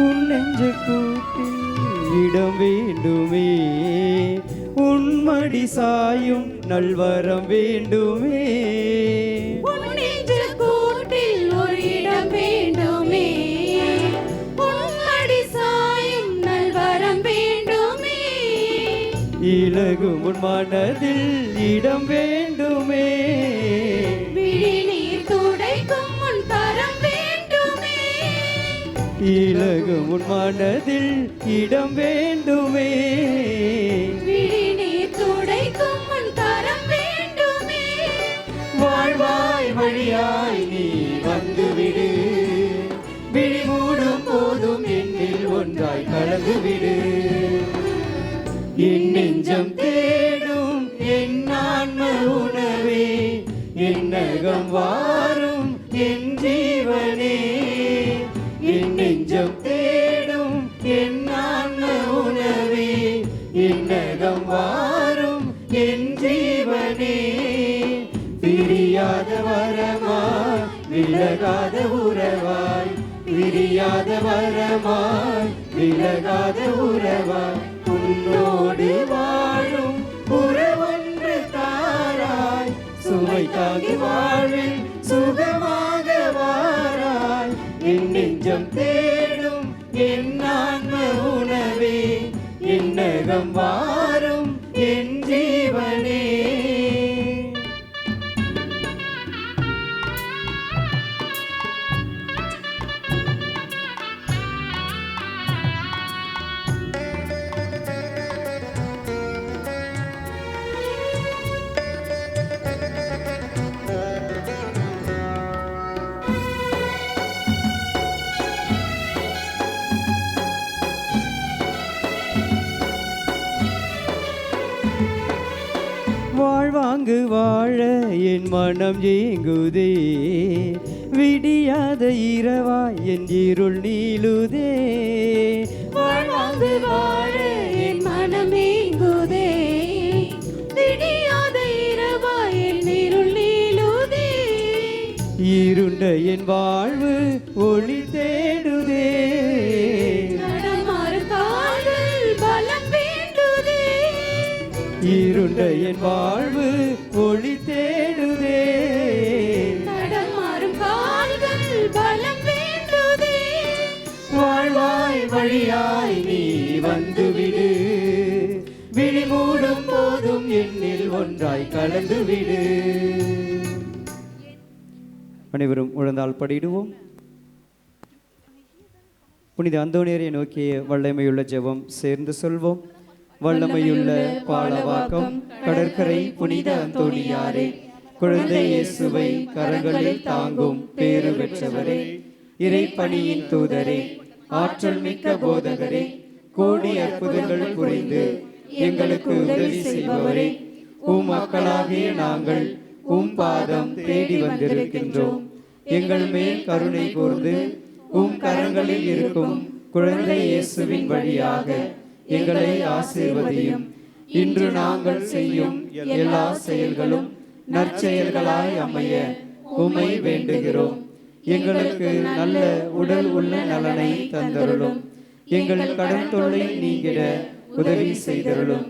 உன் நெஞ்ச கூட்டில் இடம் வேண்டுமே, உன்மடி சாயும் நல்வரம் வேண்டுமே. உன் நெஞ்சில் கூட்டில் ஒரு இடம் வேண்டுமே, உன்மடி சாயும் நல்வரம் வேண்டுமே. இலகும் உன் மனதில் இடம் வேண்டுமே, விழிநீர் துடைக்கும் உன் கரம் வேண்டுமே. இலகும் உன் மனதில் இடம் வேண்டுமே, விழிநீர் துடைக்கும் உன் கரம் வேண்டுமே. வாழ்வாய் வழியாய் நீ வந்துவிடு, விழி மூடும் போதும் என்னில் ஒன்றாய் கலந்துவிடு. என் நெஞ்சம் தேடும் என் ஆன்ம உணவே, என்னகம் வாரும் என் ஜீவனே. என் நெஞ்சம் தேடும் என் ஆன்ம உணவே, என்னகம் வாரும் என் ஜீவனே. பிரியாத வரமாய் விலகாத உறவாய், பிரியாத வரமாய் விலகாத உறவாய், உன்னோடு வாழும் உறவொன்று தாராய். சுமை தாங்கி வாழ்வில் சுகமாக வாராய். என் நெஞ்சம் தேடும் என் ஆன்ம உணவே, என்னகம் வாரும் என் ஜீவனே. வாழ்வாங்கு வாழ என் மனம் ஏங்குதே, விடியாத இரவாய் என் இருள் நீளுதே. வாழ்வாங்கு வாழ என் மனம் ஏங்குதே, விடியாத இரவாய் என் இருள் நீளுதே. இருண்ட என் வாழ்வு ஒளி தேடுதே, நடமாறு கால்கள் பலம் வேண்டுதே. இருண்ட என் வாழ்வு ஒளி தேடுதே, நடமாறும் கால்கள் பலம் வேண்டுதே. வாழ்வாய் வழியாய் நீ வந்துவிடு, விழி மூடும் போதும் என்னில் ஒன்றாய் கலந்துவிடு. அனைவரும் உழந்தால் படிடுவோம். புனித அந்தோனியரை நோக்கிய வல்லமையுள்ள ஜெபம் சேர்ந்து சொல்வோம். வல்லமையுள்ள பாலவாக்கம் கடற்கரை புனித அந்தோனியாரே, குழந்தை இயேசுவை கரங்களில் தாங்கும் பேறு பெற்றவரே, இறைப்பணியின் தூதரே, ஆற்றல் மிக்க போதகரே, கோடி அற்புதங்கள் புரிந்து எங்களுக்கு உதவி செய்பவரே, உம் மக்களாகிய நாங்கள் உம் பாதம் தேடி வந்திருக்கின்றோம். எங்கள் மேல் கருணை கூர்ந்து உம் கரங்களில் இருக்கும் குழந்தை இயேசுவின் வழியாக எங்களை ஆசீர்வதியும். இன்று நாங்கள் செய்யும் எல்லா செயல்களும் நற்செயல்களாய் அமைய உம்மை வேண்டுகிறோம். எங்களுக்கு நல்ல உடல் உள்ள நலனை தந்தருளும். எங்கள் கடன் தொல்லை நீங்கிட உதவி செய்தருளும்.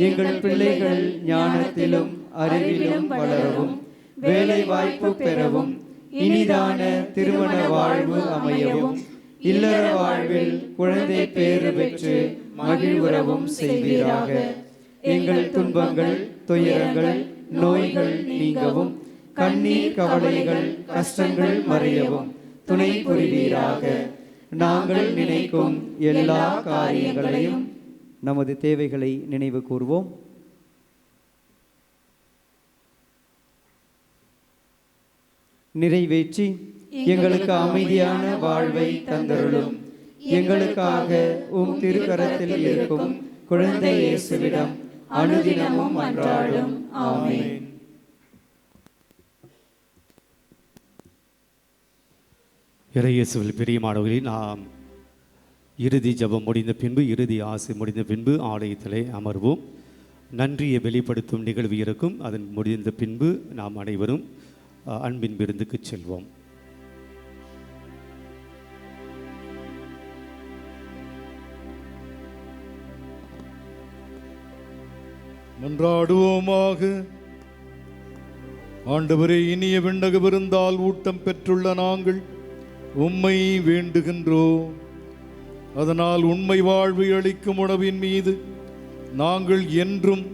எங்கள் பிள்ளைகள் ஞானத்திலும் அறிவிலும் வளரவும், வேலை வாய்ப்பு பெறவும், இனிதான திருமண வாழ்வு அமையவும், இல்லற வாழ்வில் குழந்தை பேறு பெற்று மகிழ்வுறவும் செய்வீராக. எங்கள் துன்பங்கள் துயரங்கள் நோய்கள் நீங்கவும், கண்ணீர் கவலைகள் கஷ்டங்கள் மறையவும் துணை புரிவீராக. நாங்கள் நினைக்கும் எல்லா காரியங்களையும் நமது தேவைகளை நினைவு கூர்வோம். நிறைவேற்றி எங்களுக்கு அமைதியான வாழ்வை தந்தருளும். எங்களுக்காக உம் திருக்கரத்தில் இருக்கும் குழந்தை இயேசுவிடம் அனுதினமும் மன்றாடும். ஆமென். இறையேசுவில் பிரியமானவர்களே, நாம் இறுதி ஜெபம் முடிந்த பின்பு, இறுதி ஆசை முடிந்த பின்பு ஆலயத்திலே அமர்வோம். நன்றியை வெளிப்படுத்தும் நிகழ்வு இருக்கும். அதன் முடிந்த பின்பு நாம் அனைவரும் அன்பின் விருந்துக்கு செல்வோம். மன்றாடுவோமாக. ஆண்டவரே, இனிய விண்ணக விருந்தால் ஊட்டம் பெற்றுள்ள நாங்கள் உம்மை வேண்டுகின்றோம். அதனால் உண்மை வாழ்வை அளிக்கும் உணவின் மீது நாங்கள் என்றும்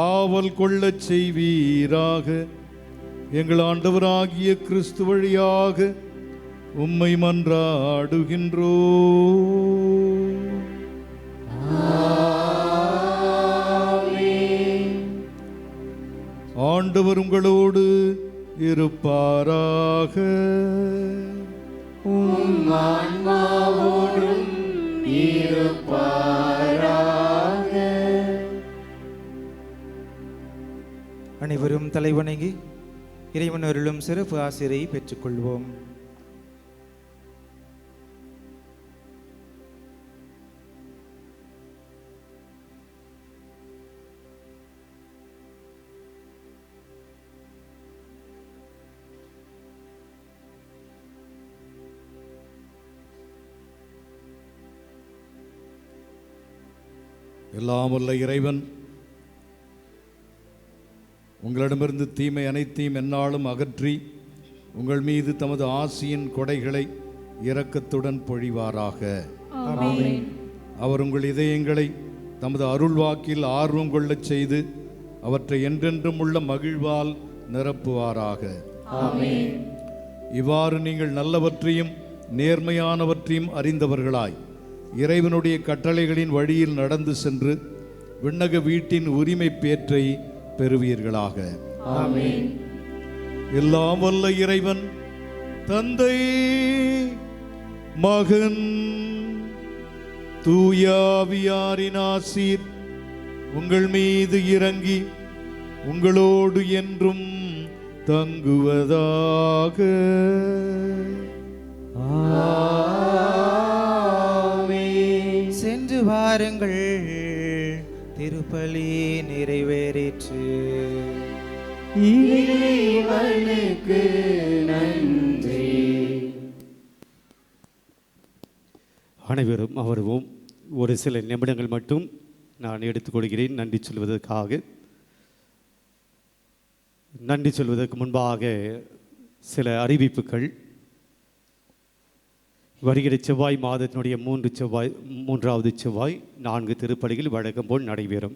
ஆவல் கொள்ளச் செய்வீராக. எங்கள் ஆண்டவராகிய கிறிஸ்து வழியாக உம்மை மன்றாடுகின்றோம். ஆண்டவர் உங்களோடு இருப்பாராக. அனைவரும் தலைவணங்கி இறைவன் அருளும் சிறப்பு ஆசிரியை பெற்றுக்கொள்வோம். எல்லாம் வல்ல இறைவன் உங்களிடமிருந்து தீமை அனைத்தையும் எந்நாளும் அகற்றி உங்கள் மீது தமது ஆசியின் கொடைகளை இரக்கத்துடன் பொழிவாராக. அவர் உங்கள் இதயங்களை தமது அருள்வாக்கில் ஆர்வம் கொள்ளச் செய்து அவற்றை என்றென்றும் உள்ள மகிழ்வால் நிரப்புவாராக. இவ்வாறு நீங்கள் நல்லவற்றையும் நேர்மையானவற்றையும் அறிந்தவர்களாய் இறைவனுடைய கட்டளைகளின் வழியில் நடந்து சென்று விண்ணக வீட்டின் உரிமை பேற்றை பெறுவீர்களாக. எல்லாம் வல்ல இறைவன் தந்தை, மகன், தூயாவியாரின் ஆசீர் உங்கள் மீது இறங்கி உங்களோடு என்றும் தங்குவதாக. சென்று வாருங்கள், திருப்பலி நிறைவேறிற்று. இறைவனுக்கு நன்றி. அனைவரும் அமர்வோம். ஒரு சில நிமிடங்கள் மட்டும் நான் எடுத்துக்கொள்கிறேன் நன்றி சொல்வதற்காக. நன்றி சொல்வதற்கு முன்பாக சில அறிவிப்புகள். வருகிற செவ்வாய் மாதத்தினுடைய மூன்றாவது செவ்வாய் 4 திருப்பலிகள் வழக்கம் போல் நடைபெறும்.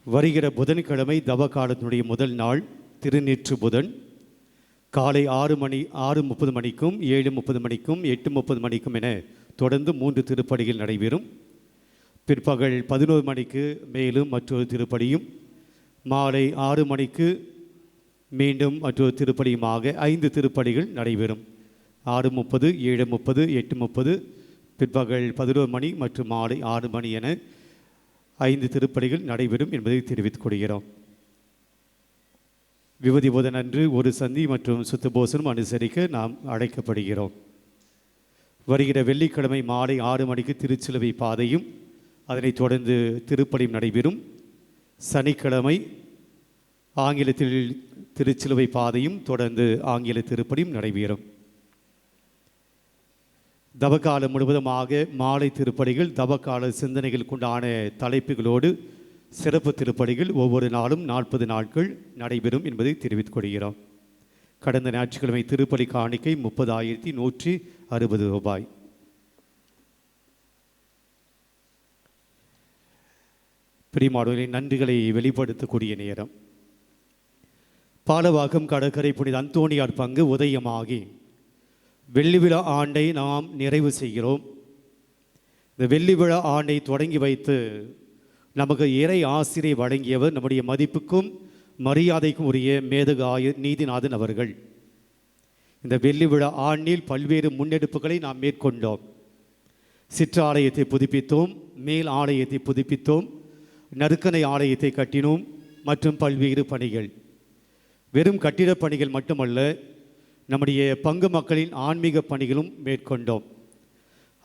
வருகிற புதன்கிழமை தவக்காலத்தினுடைய முதல் நாள் திருநீற்று புதன் காலை 6:30 மணிக்கும் 7:30 மணிக்கும் 8:30 மணிக்கும் என தொடர்ந்து 3 திருப்பலிகள் நடைபெறும். பிற்பகல் 11 மணிக்கு மேலும் மற்றொரு திருப்பலியும், மாலை 6 மணிக்கு மீண்டும் மற்றொரு திருப்பலியுமாக 5 திருப்பலிகள் நடைபெறும். 6:30, 7:30, 8:30, பிற்பகல் 11 மணி மற்றும் மாலை 6 மணி என 5 திருப்பலிகள் நடைபெறும் என்பதை தெரிவித்துக் கொள்கிறோம். விபதி புதன் அன்று ஒரு சந்தி மற்றும் சுத்தபோசனம் அனுசரிக்க நாம் அழைக்கப்படுகிறோம். வருகிற வெள்ளிக்கிழமை மாலை 6 மணிக்கு திருச்சிலுவை பாதையும் அதனைத் தொடர்ந்து திருப்பலியும் நடைபெறும். சனிக்கிழமை ஆங்கிலத்தில் திருச்சிலுவை பாதையும் தொடர்ந்து ஆங்கில திருப்பலியும் நடைபெறும். தவக்காலம் முழுவதுமாக மாலை திருப்பலிகள், தவக்கால சிந்தனைகள் கொண்டான தலைப்புகளோடு சிறப்பு திருப்பலிகள் ஒவ்வொரு நாளும் 40 நாட்கள் நடைபெறும் என்பதை தெரிவித்துக் கொள்கிறோம். கடந்த ஞாயிற்றுக்கிழமை திருப்பலி காணிக்கை 30,160 ரூபாய். பிரியமானவர்களின் நன்றிகளை வெளிப்படுத்தக்கூடிய நேரம். பாலவாக்கம் கடற்கரை புனித அந்தோணியார் பங்கு உதயமாகி வெள்ளி விழா ஆண்டை நாம் நிறைவு செய்கிறோம். இந்த வெள்ளி விழா ஆண்டை தொடங்கி வைத்து நமக்கு இறை ஆசிரியை வழங்கியவர் நம்முடைய மதிப்புக்கும் மரியாதைக்கும் உரிய மேதகு நீதிநாதன் அவர்கள். இந்த வெள்ளி விழா ஆண்டில் பல்வேறு முன்னெடுப்புகளை நாம் மேற்கொண்டோம். சிற்றாலயத்தை புதுப்பித்தோம், மேல் ஆலயத்தை புதுப்பித்தோம், நறுக்கனை ஆலயத்தை கட்டினோம் மற்றும் பல்வேறு பணிகள். வெறும் கட்டிடப் பணிகள் மட்டுமல்ல, நம்முடைய பங்கு மக்களின் ஆன்மீக பணிகளும் மேற்கொண்டோம்.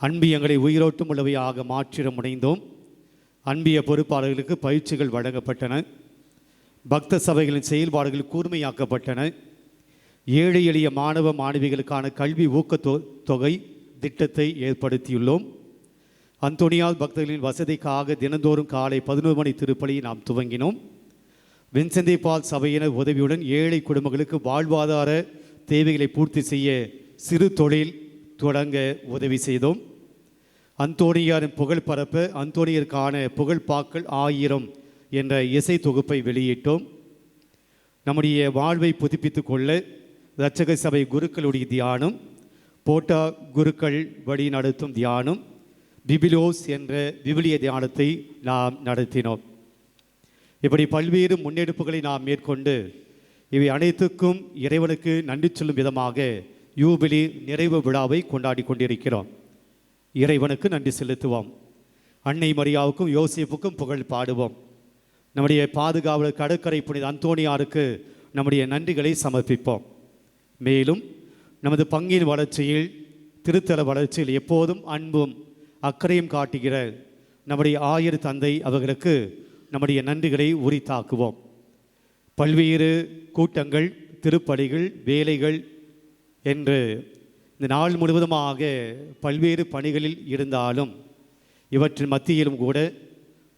அன்பியங்களை உயிரோட்டம் உள்ளவையாக மாற்றிட முனைந்தோம். அன்பிய பொறுப்பாளர்களுக்கு பயிற்சிகள் வழங்கப்பட்டன. பக்த சபைகளின் செயல்பாடுகள் கூர்மையாக்கப்பட்டன. ஏழை எளிய மாணவ மாணவிகளுக்கான கல்வி ஊக்கத்தொகை திட்டத்தை ஏற்படுத்தியுள்ளோம். அந்தோனியார் பக்தர்களின் வசதிக்காக தினந்தோறும் காலை 11 மணி திருப்பலியை நாம் துவங்கினோம். வின்சென்ட் பால் சபையினர் உதவியுடன் ஏழை குடும்பங்களுக்கு வாழ்வாதார தேவைகளை பூர்த்தி செய்ய சிறு தொழில் தொடங்க உதவி செய்தோம். அந்தோனியாரின் புகழ் பரப்ப அந்தோனியருக்கான புகழ் பாக்கள் 1000 என்ற இசை தொகுப்பை வெளியிட்டோம். நம்முடைய வாழ்வை புதுப்பித்து கொள்ள இரட்சக சபை குருக்களுடைய தியானம், போட்டா குருக்கள் வழி நடத்தும் தியானம், பிபிலோஸ் என்ற விவிலிய தியானத்தை நாம் நடத்தினோம். இப்படி பல்வேறு முன்னெடுப்புகளை நாம் மேற்கொண்டு இவை அனைத்துக்கும் இறைவனுக்கு நன்றி சொல்லும் விதமாக யூபிலி நிறைவு விழாவை கொண்டாடி கொண்டிருக்கிறோம். இறைவனுக்கு நன்றி செலுத்துவோம். அன்னை மரியாவுக்கும் யோசேப்புக்கும் புகழ் பாடுவோம். நம்முடைய பாதுகாவலர் கடற்கரை புனித அந்தோனியாருக்கு நம்முடைய நன்றிகளை சமர்ப்பிப்போம். மேலும் நமது பங்கின் வளர்ச்சியில், திருத்தல வளர்ச்சியில் எப்போதும் அன்பும் அக்கறையும் காட்டுகிற நம்முடைய ஆயர் தந்தை அவர்களுக்கு நம்முடைய நன்றிகளை உரித்தாக்குவோம். பல்வேறு கூட்டங்கள், திருப்பலிகள், வேலைகள் என்று இந்த நாள் முழுவதுமாக பல்வேறு பணிகளில் இருந்தாலும் இவற்றின் மத்தியிலும் கூட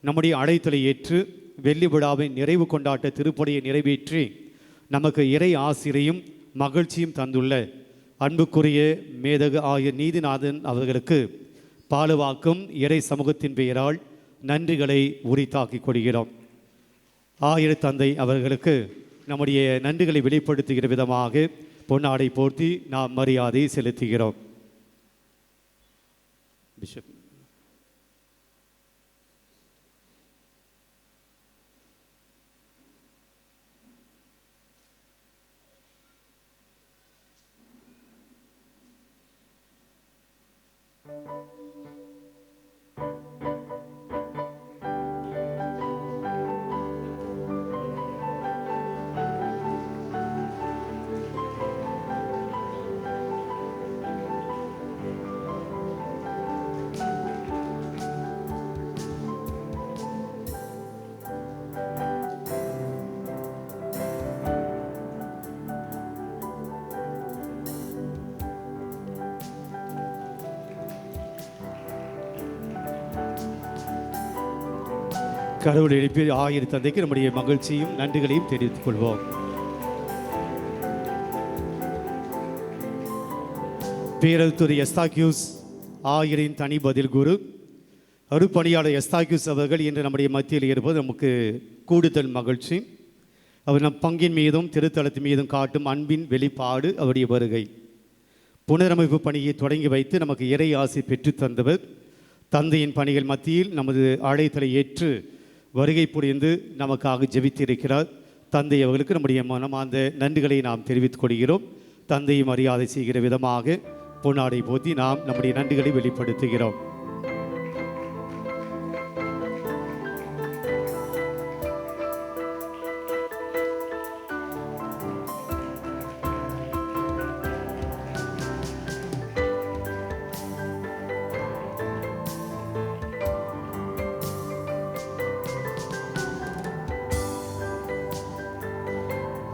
நம்முடைய அழைத்தலை ஏற்று வெள்ளி விழாவின் நிறைவு கொண்டாட்ட திருப்பலியை நிறைவேற்றி நமக்கு இறை ஆசிரியும் மகிழ்ச்சியும் தந்துள்ள அன்புக்குரிய மேதகு ஆயர் நீதிநாதன் அவர்களுக்கு பாலுவாக்கும் இறை சமூகத்தின் பெயரால் நன்றிகளை உரித்தாக்கிக் கொள்கிறோம். ஆயர் தந்தை அவர்களுக்கு நம்முடைய நன்றிகளை வெளிப்படுத்துகிற விதமாக பொன்னாடை போர்த்தி நாம் மரியாதை செலுத்துகிறோம். பிஷப் கடவுள் எழுப்பி ஆயர் தந்தைக்கு நம்முடைய மகிழ்ச்சியும் நன்றிகளையும் தெரிவித்துக் கொள்வோம். பேரத்துறை எஸ்தாக்யூஸ் ஆயரின் தனி பதில் குரு அருப்பணியாளர் எஸ்தாக்யூஸ் அவர்கள் இன்று நம்முடைய மத்தியில் இருப்பது நமக்கு கூடுதல் மகிழ்ச்சி. அவர் நம் பங்கின் மீதும் திருத்தலத்தின் மீதும் காட்டும் அன்பின் வெளிப்பாடு அவருடைய வருகை. புனரமைப்பு பணியை தொடங்கி வைத்து நமக்கு இறை ஆசை பெற்று தந்தவர். தந்தையின் பணிகள் மத்தியில் நமது அழைத்தலை ஏற்று வருகை புரிந்து நமக்காக ஜெபித்திருக்கிறார். தந்தை அவர்களுக்கு நம்முடைய மனமார்ந்த நன்றிகளை நாம் தெரிவித்துக் கொள்கிறோம். தந்தையை மரியாதை செய்கிற விதமாக பொன்னாடை போத்தி நாம் நம்முடைய நன்றிகளை வெளிப்படுத்துகிறோம்.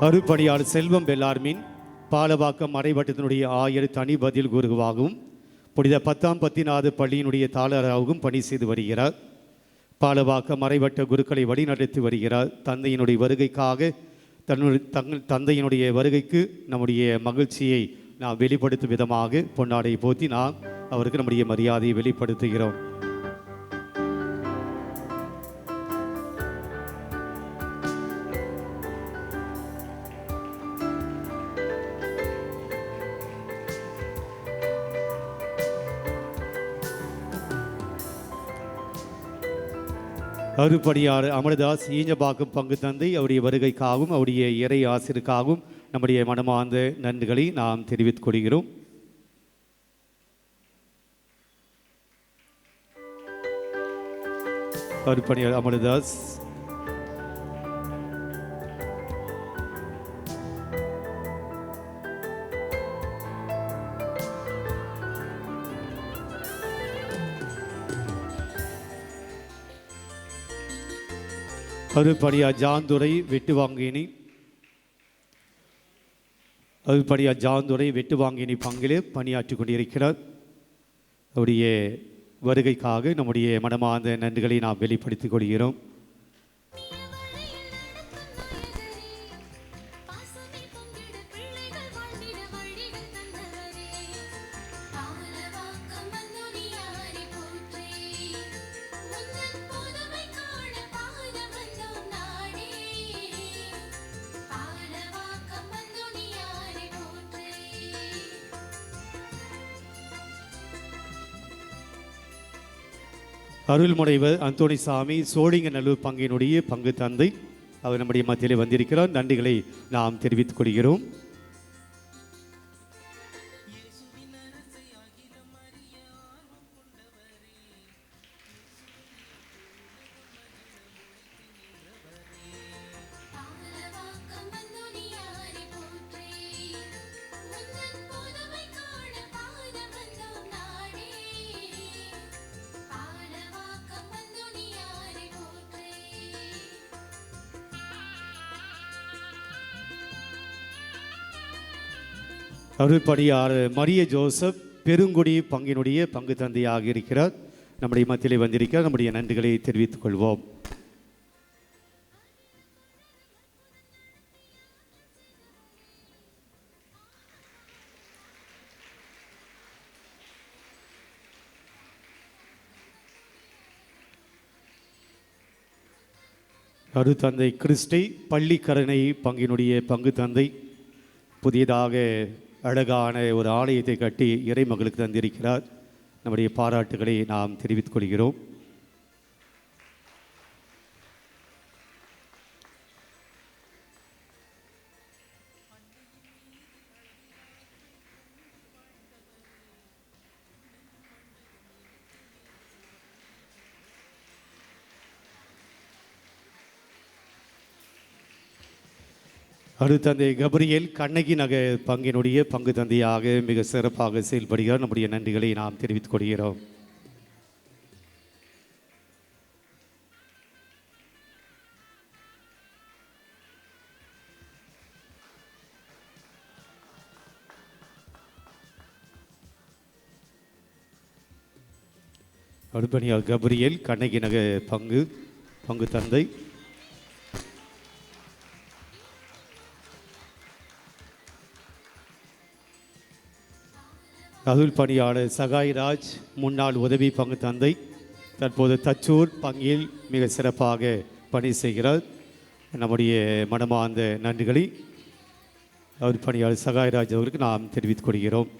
அருப்பணியாளர் செல்வம் பெல்லார்மின் பாலவாக்கம் மறைவட்டத்தினுடைய ஆயர் தனி பதில் குருவாகவும் புனித 10ஆம் பத்திநாத பள்ளியினுடைய தாளராகவும் பணி செய்து வருகிறார். பாலவாக்கம் மறைவட்ட குருக்களை வழிநடத்தி வருகிறார். தந்தையினுடைய வருகைக்காக தந்தையினுடைய வருகைக்கு நம்முடைய மகிழ்ச்சியை நாம் வெளிப்படுத்தும் விதமாக பொன்னாடை போத்தி நாம் அவருக்கு நம்முடைய மரியாதையை வெளிப்படுத்துகிறோம். அருப்பணியாளர் அமர்தாஸ் ஈஞ்சபாக்கம் பங்கு தந்தை அவருடைய வருகைக்காகவும் அவருடைய இறை ஆசிரியருக்காகவும் நம்முடைய மனமார்ந்த நன்றிகளை நாம் தெரிவித்துக் கொள்கிறோம். அருப்பணியாளர் அமர்தாஸ் அருப்பணியா ஜாந்துரை வெட்டுவாங்கினி அருப்பணியா ஜாந்துரை வெட்டுவாங்கினி பங்கிலே பணியாற்றி கொண்டிருக்கிறார். அவருடைய வருகைக்காக நம்முடைய மனமார்ந்த நன்றிகளை நாம் வெளிப்படுத்திக் கொள்கிறோம். அருள்முனைவர் அந்தோணிசாமி சோழிங்கநல்லூர் பங்கினுடைய பங்கு தந்தை அவர் நம்முடைய மத்தியிலே வந்திருக்கிறார். நன்றிகளை நாம் தெரிவித்துக் கொள்கிறோம். அருள்படியார் மரிய ஜோசப் பெருங்குடி பங்கினுடைய பங்கு தந்தையாக இருக்கிறார். நம்முடைய மத்தியிலே வந்திருக்கிறார். நம்முடைய நன்றிகளை தெரிவித்துக் கொள்வோம். அருத்தந்தை கிறிஸ்டி பள்ளிக்கரணை பங்கினுடைய பங்கு தந்தை புதியதாக அழகான ஒரு ஆலயத்தை கட்டி இறைமகளுக்கு தந்திருக்கிறார். நம்முடைய பாராட்டுகளை நாம் தெரிவித்துக் கொள்கிறோம். அருத்தந்தை கபிரியல் கண்ணகி நகர் பங்கினுடைய பங்கு தந்தையாக மிக சிறப்பாக செயல்படுகிறார். நம்முடைய நன்றிகளை நாம் தெரிவித்துக் கொள்கிறோம். அடுப்பணியார் கபிரியல் கண்ணகி நகர் பங்கு தந்தை. அருள் பணியாளர் சகாய்ராஜ் முன்னாள் உதவி பங்கு தந்தை தற்போது தச்சூர் பங்கில் மிக சிறப்பாக பணி செய்கிறார். நம்முடைய மனமார்ந்த நன்றிகளை அருள் பணியாளர் சகாய்ராஜ் அவருக்கு நாம் தெரிவித்துக் கொள்கிறோம்.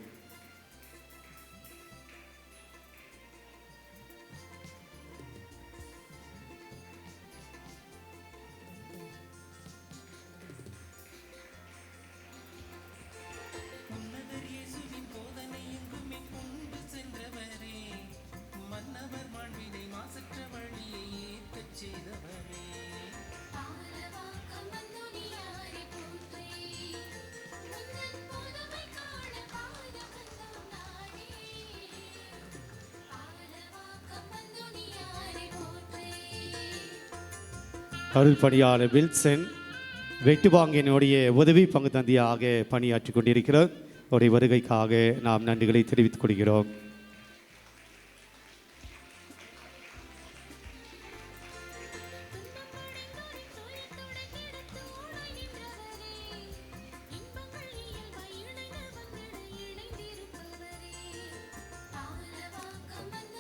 அருள் பணியாளர் வில்சன் வெட்டுவாங்கினுடைய உதவி பங்கு தந்தையாக பணியாற்றி கொண்டிருக்கிறார். அவருடைய வருகைக்காக நாம் நன்றிகளை தெரிவித்துக் கொள்கிறோம்.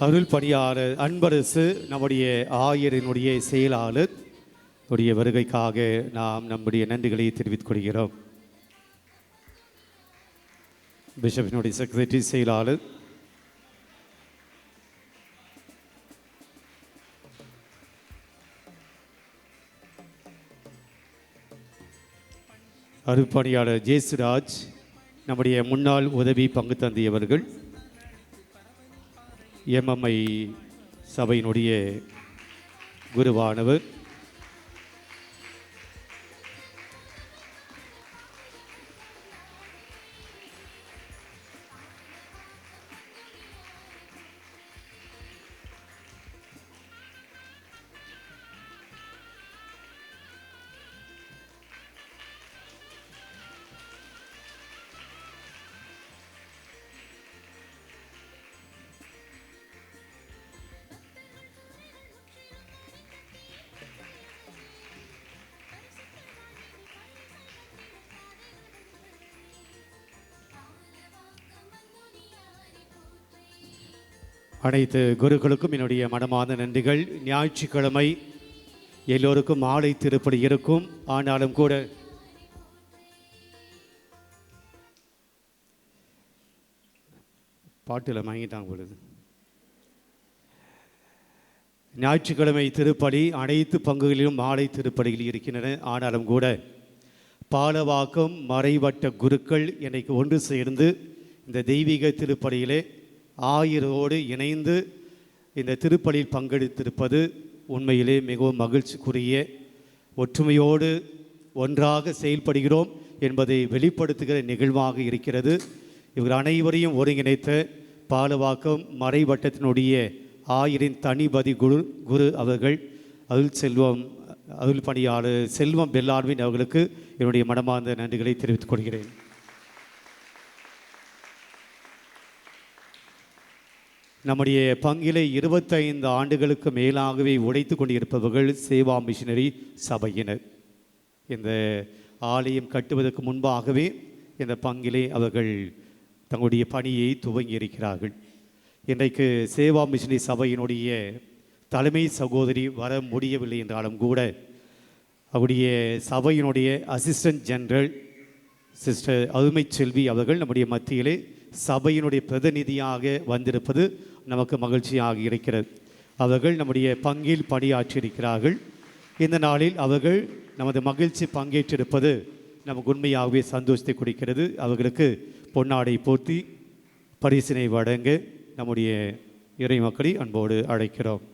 அருள் பணியாளர் அன்பரசு நம்முடைய ஆயரினுடைய செயலாளர் உடைய வருகைக்காக நாம் நம்முடைய நன்றிகளை தெரிவித்துக் கொள்கிறோம். பிஷப்பினுடைய செக்ரட்டரி செயலாளர் அருட்பணியாளர் ஜேசுராஜ் நம்முடைய முன்னாள் உதவி பங்கு தந்தையவர்கள் எம்எம்ஐ சபையினுடைய குருவானவர் அனைத்து குருக்களுக்கும் என்னுடைய மனமார்ந்த நன்றிகள். ஞாயிற்றுக்கிழமை எல்லோருக்கும் மாலை திருப்பலி இருக்கும். ஆனாலும் கூட பாட்டில் வாங்கிட்டாங்க பொழுது ஞாயிற்றுக்கிழமை திருப்பலி அனைத்து பங்குகளிலும் மாலை திருப்பலிகள் இருக்கின்றன. ஆனாலும் கூட பாலவாக்கம் மறைவட்ட குருக்கள் இன்னைக்கு ஒன்று சேர்ந்து இந்த தெய்வீக திருப்பலியிலே ஆயிரோடு இணைந்து இந்த திருப்பலியில் பங்கெடுத்திருப்பது உண்மையிலே மிகவும் மகிழ்ச்சிக்குரிய, ஒற்றுமையோடு ஒன்றாக செயல்படுகிறோம் என்பதை வெளிப்படுத்துகிற நிகழ்வாக இருக்கிறது. இவர்கள் அனைவரையும் ஒருங்கிணைத்த பாலவாக்கம் மறைவட்டத்தினுடைய ஆயிரின் தனிபதி குரு அவர்கள் அருள் பணியாளர் செல்வம் பெல்லார்வின் அவர்களுக்கு என்னுடைய மனமார்ந்த நன்றிகளை தெரிவித்துக் கொள்கிறேன். நம்முடைய பங்கிலே 25 ஆண்டுகளுக்கு மேலாகவே உழைத்து கொண்டிருப்பவர்கள் சேவா மிஷினரி சபையினர். இந்த ஆலயம் கட்டுவதற்கு முன்பாகவே இந்த பங்கிலே அவர்கள் தங்களுடைய பணியை துவங்கி இருக்கிறார்கள். இன்றைக்கு சேவா மிஷினரி சபையினுடைய தலைமை சகோதரி வர முடியவில்லை என்றாலும் கூட அவருடைய சபையினுடைய அசிஸ்டன்ட் ஜெனரல் சிஸ்டர் அருமை செல்வி அவர்கள் நம்முடைய மத்தியிலே சபையினுடைய பிரதிநிதியாக வந்திருப்பது நமக்கு மகிழ்ச்சியாக இருக்கிறது. அவர்கள் நம்முடைய பங்கில் பணியாற்றியிருக்கிறார்கள். இந்த நாளில் அவர்கள் நமது மகிழ்ச்சி பங்கேற்றிருப்பது நமக்கு உண்மையாகவே சந்தோஷத்தை கொடுக்கிறது. அவர்களுக்கு பொன்னாடை போர்த்தி பரிசினை வழங்க நம்முடைய இறை மக்களை அன்போடு அழைக்கிறோம்.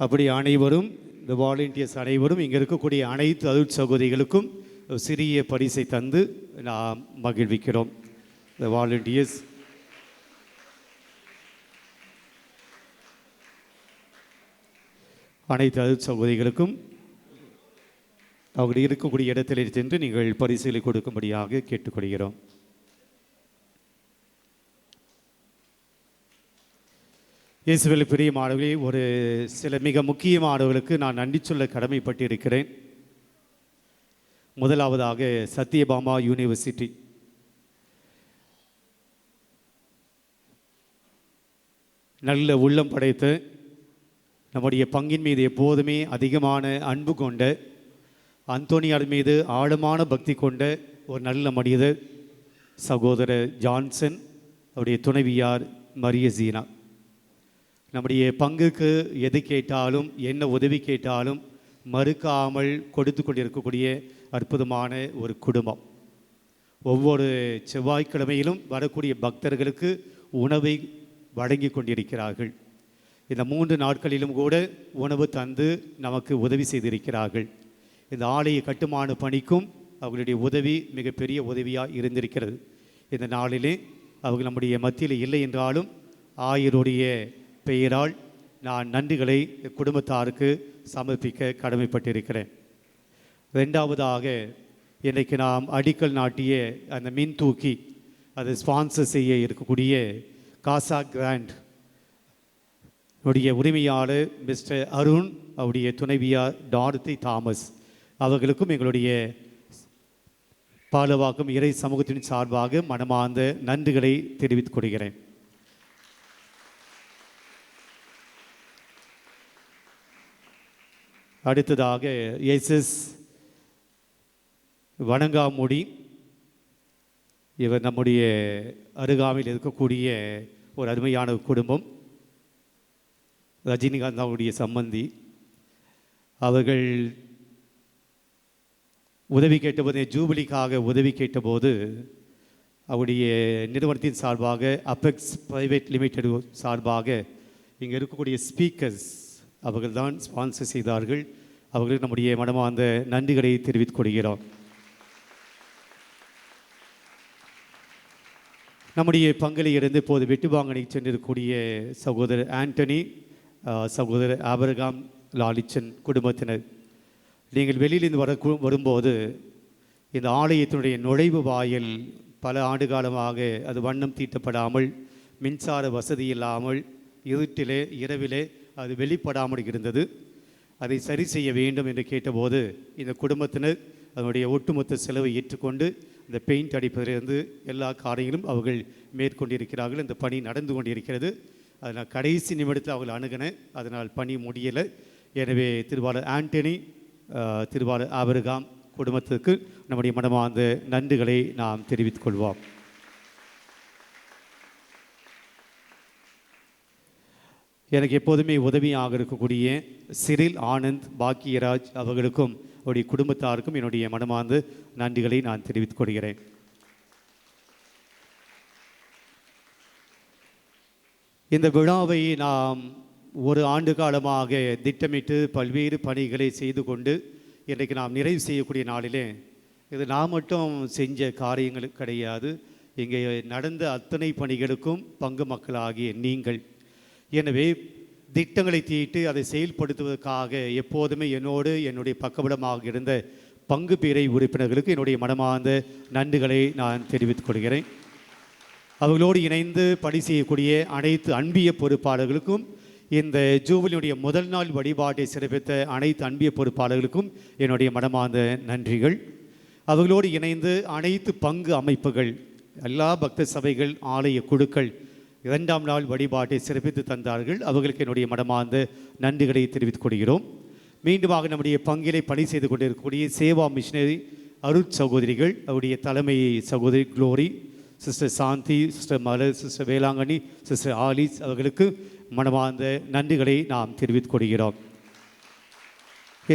அப்படி அனைவரும் இந்த வாலண்டியர்ஸ் அனைவரும் இங்கே இருக்கக்கூடிய அனைத்து அருள் சகோதரிகளுக்கும் சிறிய பரிசை தந்து நாம் மகிழ்விக்கிறோம். இந்த வாலண்டியர்ஸ் அனைத்து அருள் சகோதரிகளுக்கும் அவர்கள் இருக்கக்கூடிய இடத்தில் சென்று நீங்கள் பரிசுகளை கொடுக்கும்படியாக கேட்டுக்கொள்கிறோம். இயேசுவில் பிரியமானவர்களே, ஒரு சில மிக முக்கியமானவர்களுக்கு நான் நன்றி சொல்ல கடமைப்பட்டிருக்கிறேன். முதலாவதாக சத்யபாமா யூனிவர்சிட்டி. நல்ல உள்ளம் படைத்த, நம்முடைய பங்கின் மீது எப்போதுமே அதிகமான அன்பு கொண்ட, அந்தோனியார் மீது ஆழமான பக்தி கொண்ட ஒரு நல்ல மனிதர் சகோதரர் ஜான்சன், அவருடைய துணைவியார் மரியசீனா. நம்முடைய பங்குக்கு எது கேட்டாலும் என்ன உதவி கேட்டாலும் மறுக்காமல் கொடுத்து கொண்டிருக்கக்கூடிய அற்புதமான ஒரு குடும்பம். ஒவ்வொரு செவ்வாய்க்கிழமையிலும் வரக்கூடிய பக்தர்களுக்கு உணவை வழங்கி கொண்டிருக்கிறார்கள். இந்த 3 நாட்களிலும் கூட உணவு தந்து நமக்கு உதவி செய்திருக்கிறார்கள். இந்த ஆலய கட்டுமான பணிக்கும் அவர்களுடைய உதவி மிகப்பெரிய உதவியாக இருந்திருக்கிறது. இந்த நாளிலே அவர்கள் நம்முடைய மத்தியில் இல்லை என்றாலும் ஆயருடைய பெயரால் நான் நன்றிகளை குடும்பத்தாருக்கு சமர்ப்பிக்க கடமைப்பட்டிருக்கிறேன். ரெண்டாவதாக, இன்றைக்கு நாம் அடிக்கல் நாட்டிய அந்த மின் தூக்கி அதை ஸ்பான்சர் செய்ய இருக்கக்கூடிய காசா கிராண்ட் உடைய உரிமையாளர் மிஸ்டர் அருண், அவருடைய துணைவியார் டார்த்தி தாமஸ் அவர்களுக்கும் எங்களுடைய பாலவாக்கம் இறை சமூகத்தின் சார்பாக மனமார்ந்த நன்றிகளை தெரிவித்துக் கொள்கிறேன். அடுத்ததாக எஸ்எஸ் வணங்காமுடி. இவர் நம்முடைய அருகாமையில் இருக்கக்கூடிய ஒரு அருமையான குடும்பம். ரஜினிகாந்த் அவருடைய சம்பந்தி. அவர்கள் உதவி கேட்டபோது, ஜூபிலிக்காக உதவி கேட்டபோது அவருடைய நிறுவனத்தின் சார்பாக அப்பெக்ஸ் பிரைவேட் லிமிடெட் சார்பாக இங்கே இருக்கக்கூடிய ஸ்பீக்கர்ஸ் அவர்கள் தான் ஸ்பான்சர் செய்தார்கள். அவர்களுக்கு நம்முடைய மனமார்ந்த நன்றிகளை தெரிவித்துக் கொள்கிறோம். நம்முடைய பங்கிலே இருந்து இப்போது வெட்டுவாங்கனை சென்றிருக்கக்கூடிய சகோதரர் ஆண்டனி, சகோதரர் ஆபரகாம் லாலிச்சன் குடும்பத்தினர், நீங்கள் வெளியிலிருந்து வரும்போது இந்த ஆலயத்தினுடைய நுழைவு வாயில் பல ஆண்டு காலமாக அது வண்ணம் தீட்டப்படாமல் மின்சார வசதி இல்லாமல் இருட்டிலே இரவிலே அது வெளிப்படாமல் இருந்தது. அதை சரி செய்ய வேண்டும் என்று கேட்டபோது இந்த குடும்பத்தினர் அதனுடைய ஒட்டுமொத்த செலவை ஏற்றுக்கொண்டு இந்த பெயிண்ட் அடிப்பதிலிருந்து எல்லா காரியங்களும் அவர்கள் மேற்கொண்டிருக்கிறார்கள். இந்த பணி நடந்து கொண்டிருக்கிறது. அதனால் கடைசி நிமிடத்தில் அவர்கள் அணுகின, அதனால் பணி முடியலை. எனவே திருவாளர் ஆண்டனி, திருவாளர் ஆபிரகாம் குடும்பத்திற்கு நம்முடைய மனமார்ந்த நன்றிகளை நாம் தெரிவித்துக் கொள்வோம். எனக்கு எப்போதுமே உதவியாக இருக்கக்கூடிய சிறில் ஆனந்த் பாக்கியராஜ் அவர்களுக்கும் அவருடைய குடும்பத்தாருக்கும் என்னுடைய மனமார்ந்த நன்றிகளை நான் தெரிவித்துக் கொள்கிறேன். இந்த விழாவை நாம் ஒரு ஆண்டு காலமாக திட்டமிட்டு பல்வேறு பணிகளை செய்து கொண்டு இன்றைக்கு நாம் நிறைவு செய்யக்கூடிய நாளிலே இது நான் மட்டும் செஞ்ச காரியங்கள் கிடையாது. இங்கே நடந்த அத்தனை பணிகளுக்கும் பங்கு மக்களாகிய நீங்கள். எனவே திட்டங்களை தீட்டி அதை செயல்படுத்துவதற்காக எப்போதுமே என்னோடு என்னுடைய பக்கபலமாக இருந்த பங்கு பேரை உறுப்பினர்களுக்கு என்னுடைய மனமார்ந்த நன்றிகளை நான் தெரிவித்துக் கொள்கிறேன். அவர்களோடு இணைந்து பணி செய்யக்கூடிய அனைத்து அன்பிய பொறுப்பாளர்களுக்கும், இந்த ஜூபிலியுடைய முதல் நாள் வழிபாட்டை சிறப்பித்த அனைத்து அன்பிய பொறுப்பாளர்களுக்கும் என்னுடைய மனமார்ந்த நன்றிகள். அவர்களோடு இணைந்து அனைத்து பங்கு அமைப்புகள், எல்லா பக்த சபைகள், ஆலய குழுக்கள் 2ஆம் நாள் வழிபாட்டை சிறப்பித்து தந்தார்கள். அவர்களுக்கு என்னுடைய மனமார்ந்த நன்றிகளை தெரிவித்துக் கொள்கிறோம். மீண்டுமாக நம்முடைய பங்கிலை பணி செய்து கொண்டிருக்கக்கூடிய சேவா மிஷினரி அருட் சகோதரிகள், அவருடைய தலைமை சகோதரி குளோரி, சிஸ்டர் சாந்தி, சிஸ்டர் மலர், சிஸ்டர் வேளாங்கண்ணி, சிஸ்டர் ஆலிஸ் அவர்களுக்கு மனமார்ந்த நன்றிகளை நாம் தெரிவித்துக் கொள்கிறோம்.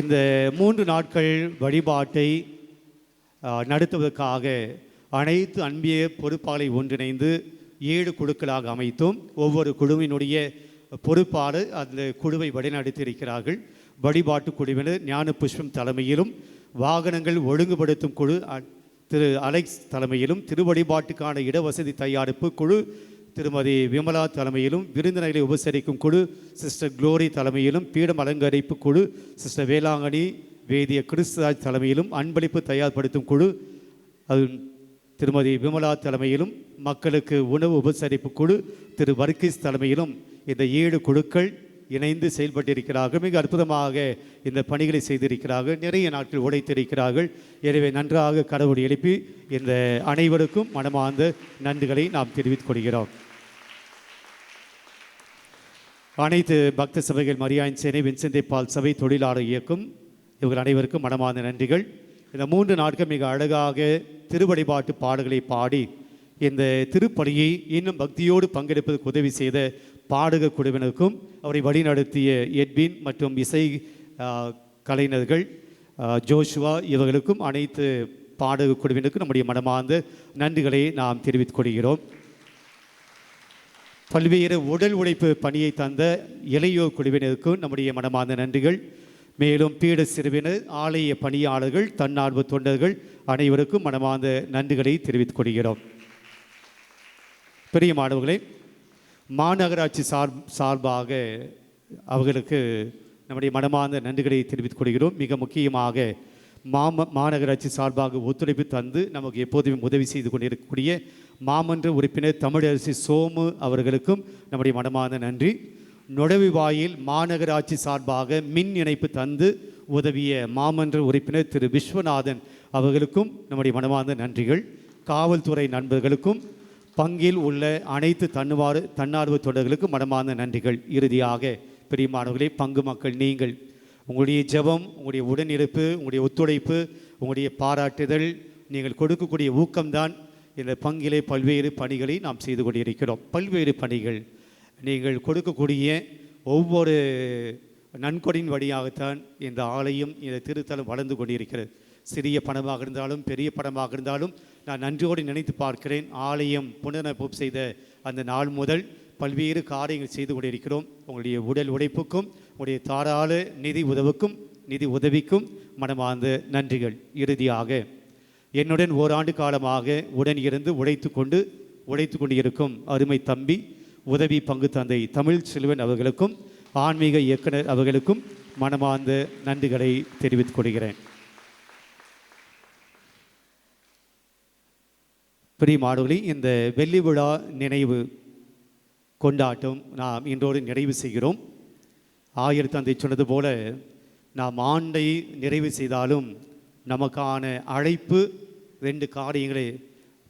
இந்த 3 நாட்கள் வழிபாட்டை நடத்துவதற்காக அனைத்து அன்பிய பொறுப்பாளரை ஒன்றிணைந்து 7 குழுக்களாக அமைத்தோம். ஒவ்வொரு குழுவினுடைய பொறுப்பாளர் அந்த குழுவை வழிநடத்தியிருக்கிறார்கள். வழிபாட்டு குழுவினர் ஞான புஷ்பம் தலைமையிலும், வாகனங்கள் ஒழுங்குபடுத்தும் குழு திரு அலெக்ஸ் தலைமையிலும், திருவழிபாட்டுக்கான இடவசதி தயாரிப்பு குழு திருமதி விமலா தலைமையிலும், விருந்தினர்களை உபசரிக்கும் குழு சிஸ்டர் குளோரி தலைமையிலும், பீடம் அலங்கரிப்பு குழு சிஸ்டர் வேளாங்கண்ணி வேதிய கிறிஸ்துராஜ் தலைமையிலும், அன்பளிப்பு தயார்படுத்தும் குழு அது திருமதி விமலா தலைமையிலும், மக்களுக்கு உணவு உபசரிப்பு குழு திரு வர்கீஸ் தலைமையிலும் இந்த 7 குழுக்கள் இணைந்து செயல்பட்டிருக்கிறார்கள். மிக அற்புதமாக இந்த பணிகளை செய்திருக்கிறார்கள். நிறைய நாட்கள் உழைத்திருக்கிறார்கள். எனவே நன்றாக கடவுளை எழுப்பி இந்த அனைவருக்கும் மனமார்ந்த நன்றிகளை நாம் தெரிவித்துக் கொள்கிறோம். அனைத்து பக்த சபைகள், மரியாயின் சேனை, வின்சென்ட் பால் சபை, தொழிலாளர் இயக்கம், இவர்கள் அனைவருக்கும் மனமார்ந்த நன்றிகள். இந்த 3 நாட்கள் மிக அழகாக திருவழிபாட்டு பாடல்களை பாடி இந்த திருப்பலியை இன்னும் பக்தியோடு பங்கெடுப்பதற்கு உதவி செய்த பாடக குழுவினருக்கும், அவரை வழிநடத்திய எட்வின் மற்றும் இசை கலைஞர்கள் ஜோஷுவா இவர்களுக்கும், அனைத்து பாடக குழுவினருக்கும் நம்முடைய மனமார்ந்த நன்றிகளை நாம் தெரிவித்துக் கொள்கிறோம். பல்வேறு உடல் உழைப்பு பணியை தந்த இளையோர் குழுவினருக்கும் நம்முடைய மனமார்ந்த நன்றிகள். மேலும் பீட சிறுவினர், ஆலய பணியாளர்கள், தன்னார்வ தொண்டர்கள் அனைவருக்கும் மனமார்ந்த நன்றிகளை தெரிவித்துக் கொள்கிறோம். பெரிய மாணவர்களே, மாநகராட்சி சார்பாக அவர்களுக்கு நம்முடைய மனமார்ந்த நன்றிகளை தெரிவித்துக் கொள்கிறோம். மிக முக்கியமாக மாநகராட்சி சார்பாக ஒத்துழைப்பு தந்து நமக்கு எப்போதுமே உதவி செய்து கொண்டிருக்கக்கூடிய மாமன்ற உறுப்பினர் தமிழரசி சோமு அவர்களுக்கும் நம்முடைய மனமார்ந்த நன்றி. நுழைவாயில் மாநகராட்சி சார்பாக மின் இணைப்பு தந்து உதவிய மாமன்ற உறுப்பினர் திரு விஸ்வநாதன் அவர்களுக்கும் நம்முடைய மனமார்ந்த நன்றிகள். காவல்துறை நண்பர்களுக்கும், பங்கில் உள்ள அனைத்து தன்னார்வ தொண்டர்களுக்கும் மனமார்ந்த நன்றிகள். இறுதியாக பெரியமானவர்களே, பங்கு மக்கள் நீங்கள், உங்களுடைய ஜெபம், உங்களுடைய உடனிருப்பு, உங்களுடைய ஒத்துழைப்பு, உங்களுடைய பாராட்டுதல், நீங்கள் கொடுக்கக்கூடிய ஊக்கம்தான் இந்த பங்கிலே பல்வேறு பணிகளை நாம் செய்து கொண்டிருக்கிறோம். பல்வேறு பணிகள் நீங்கள் கொடுக்கக்கூடிய ஒவ்வொரு நன்கொடையின் வழியாகத்தான் இந்த ஆலயம், இந்த திருத்தலம் வளர்ந்து கொண்டிருக்கிறது. சிறிய பணமாக இருந்தாலும் பெரிய பணமாக இருந்தாலும் நான் நன்றியோடு நினைத்து பார்க்கிறேன். ஆலயம் புனரமைப்பு செய்த அந்த நாள் முதல் பல்வேறு காரியங்கள் செய்து கொண்டிருக்கிறோம். உங்களுடைய உடல் உழைப்புக்கும், உங்களுடைய தாராள நிதி உதவிக்கும் மனமார்ந்த நன்றிகள். இறுதியாக என்னுடன் ஓராண்டு காலமாக உடன் இருந்து உழைத்து கொண்டு இருக்கும் அருமை தம்பி, உதவி பங்கு தந்தை தமிழ் செல்வன் அவர்களுக்கும், ஆன்மீக இயக்குனர் அவர்களுக்கும் மனமார்ந்த நன்றிகளை தெரிவித்துக் கொள்கிறேன். பிரியமானவர்களே, இந்த வெள்ளி விழா நினைவு கொண்டாட்டம் நாம் இன்றோடு நிறைவு செய்கிறோம். ஆயர் தந்தை சொன்னது போல நாம் ஆண்டை நிறைவு செய்தாலும் நமக்கான அழைப்பு 2 காரியங்களை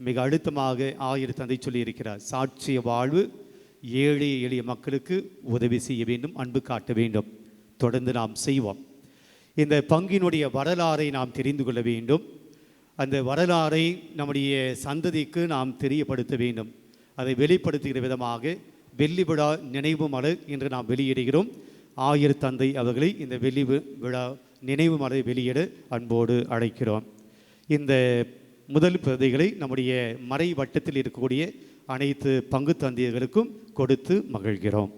மிக அழுத்தமாக ஆயர் தந்தை சொல்லியிருக்கிறார். சாட்சிய வாழ்வு, ஏழை எளிய மக்களுக்கு உதவி செய்ய வேண்டும், அன்பு காட்ட வேண்டும். தொடர்ந்து நாம் செய்வோம். இந்த பங்கினுடைய வரலாறை நாம் தெரிந்து கொள்ள வேண்டும். அந்த வரலாறை நம்முடைய சந்ததிக்கு நாம் தெரியப்படுத்த வேண்டும். அதை வெளிப்படுத்துகிற விதமாக வெள்ளி விழா நினைவு மலர் இன்று நாம் வெளியிடுகிறோம். ஆயர் தந்தை அவர்களை இந்த வெள்ளி விழா நினைவு மலரை வெளியிட அன்போடு அழைக்கிறோம். இந்த முதல் பிரதிகளை நம்முடைய மறை வட்டத்தில் இருக்கக்கூடிய அனைத்து பங்கு தந்தையர்களுக்கும் கொடுத்து மகிழ்கிறோம்.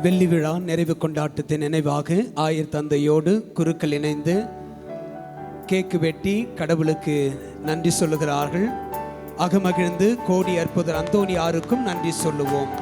வெள்ளி விழா நிறைவு கொண்டாட்டத்தின் நினைவாக ஆயர் தந்தையோடு குருக்கள் இணைந்து கேக்கு வெட்டி கடவுளுக்கு நன்றி சொல்லுகிறார்கள். அகமகிழ்ந்து கோடி அற்புதர் அந்தோணியாருக்கும் நன்றி சொல்லுவோம்.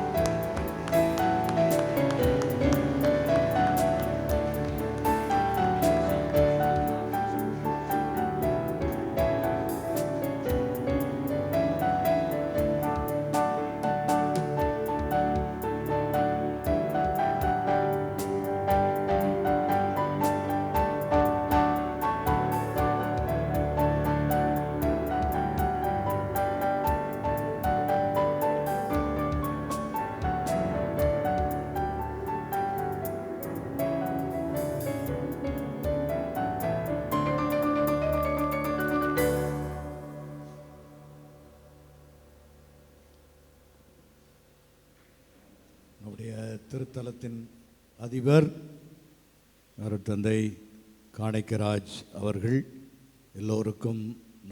திருத்தலத்தின் அதிபர் அருட்தந்தை காணிக்கராஜ் அவர்கள் எல்லோருக்கும்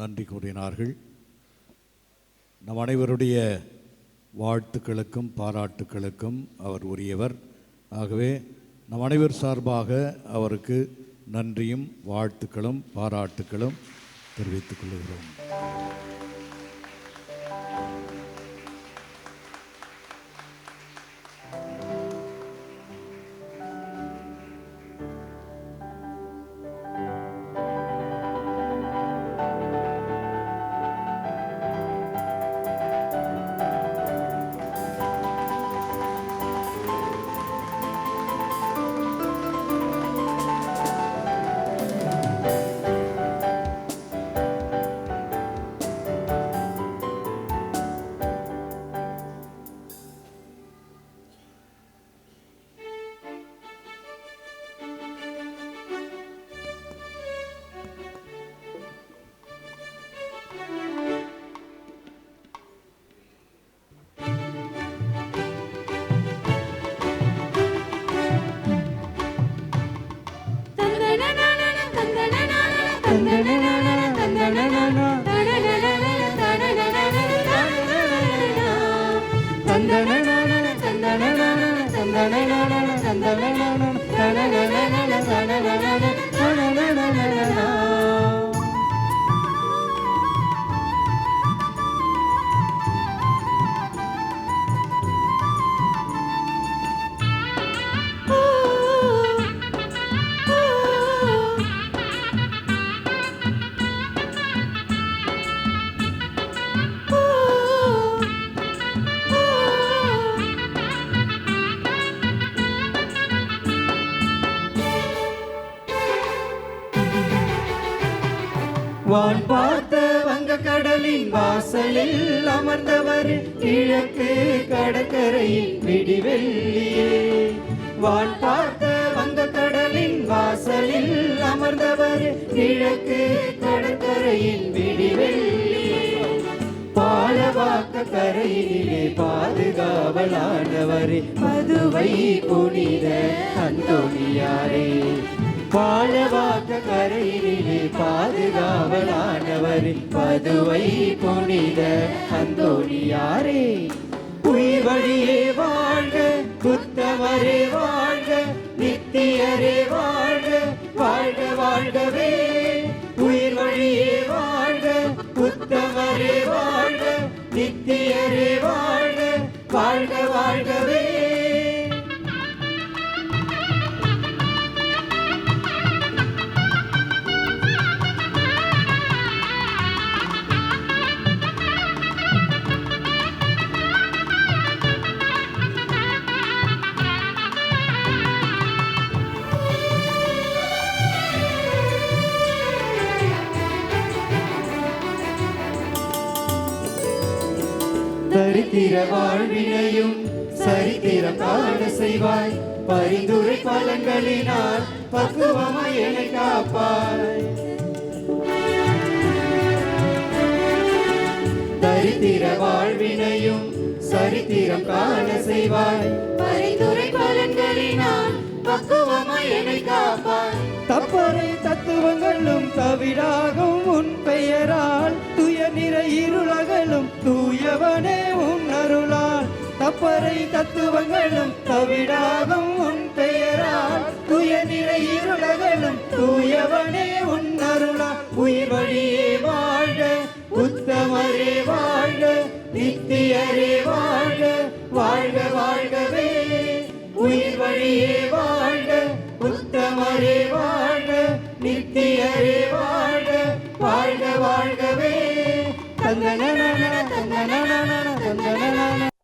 நன்றி கூறினார்கள். நம் அனைவருடைய வாழ்த்துக்களுக்கும் பாராட்டுக்களுக்கும் அவர் உரியவர். ஆகவே நம் அனைவர் சார்பாக அவருக்கு நன்றியும் வாழ்த்துக்களும் பாராட்டுக்களும் தெரிவித்துக் கொள்கிறோம். வான் பார்த்த வங்க கடலின் வாசலில் அமர்ந்தவர் கிழக்கு கடற்கரையில் விடிவெள்ளியே. வான் பார்த்த வங்க கடலின் வாசலில் அமர்ந்தவர் கிழக்கு கடற்கரையில் விடிவெள்ளியே. பாலவாக்க கரையிலே பாதுகாவலானவரே மதுவை புனித அந்தோணியாரே. பாலவாக்க கரையிலே பாதுகாவலானவரே மதுவை புனித அந்தோணியாரே. உயிர் வழியே வாழ்க புத்தமரே வாழ்க நித்தியரே வாழ்க வாழ்க வாழ்கவே. உயிர் வழியே வாழ்க புத்தமரே வாழ்க நித்தியரே வாழ்க வாழ்க வாழ்கவே. தரித்திர வாழ்வினையும் சரித்திரம் காண செய்வாய். பரிந்துரை பலன்களினால் பக்குவமாய் என்னை காப்பாய். தரித்திர வாழ்வினையும் சரித்திரம் காண செய்வாய். பரிந்துரை பலன்களினால் பக்குவமாய் என்னை காப்பாய். தப்பறை தத்துவங்களும் தவிடாகும் உன் பெயரால் துய நிறை இருளகளும் தூயவனே உன் அருளால். தப்பறை தத்துவங்களும் தவிடாகும் உன் பெயரால் துய நிறை இருளகளும் தூயவனே உன் அருளால். உயிர் வழியே வாழ்க உத்தமரே வாழ்க நித்தியரே வாழ்க வாழ்க வாழ்க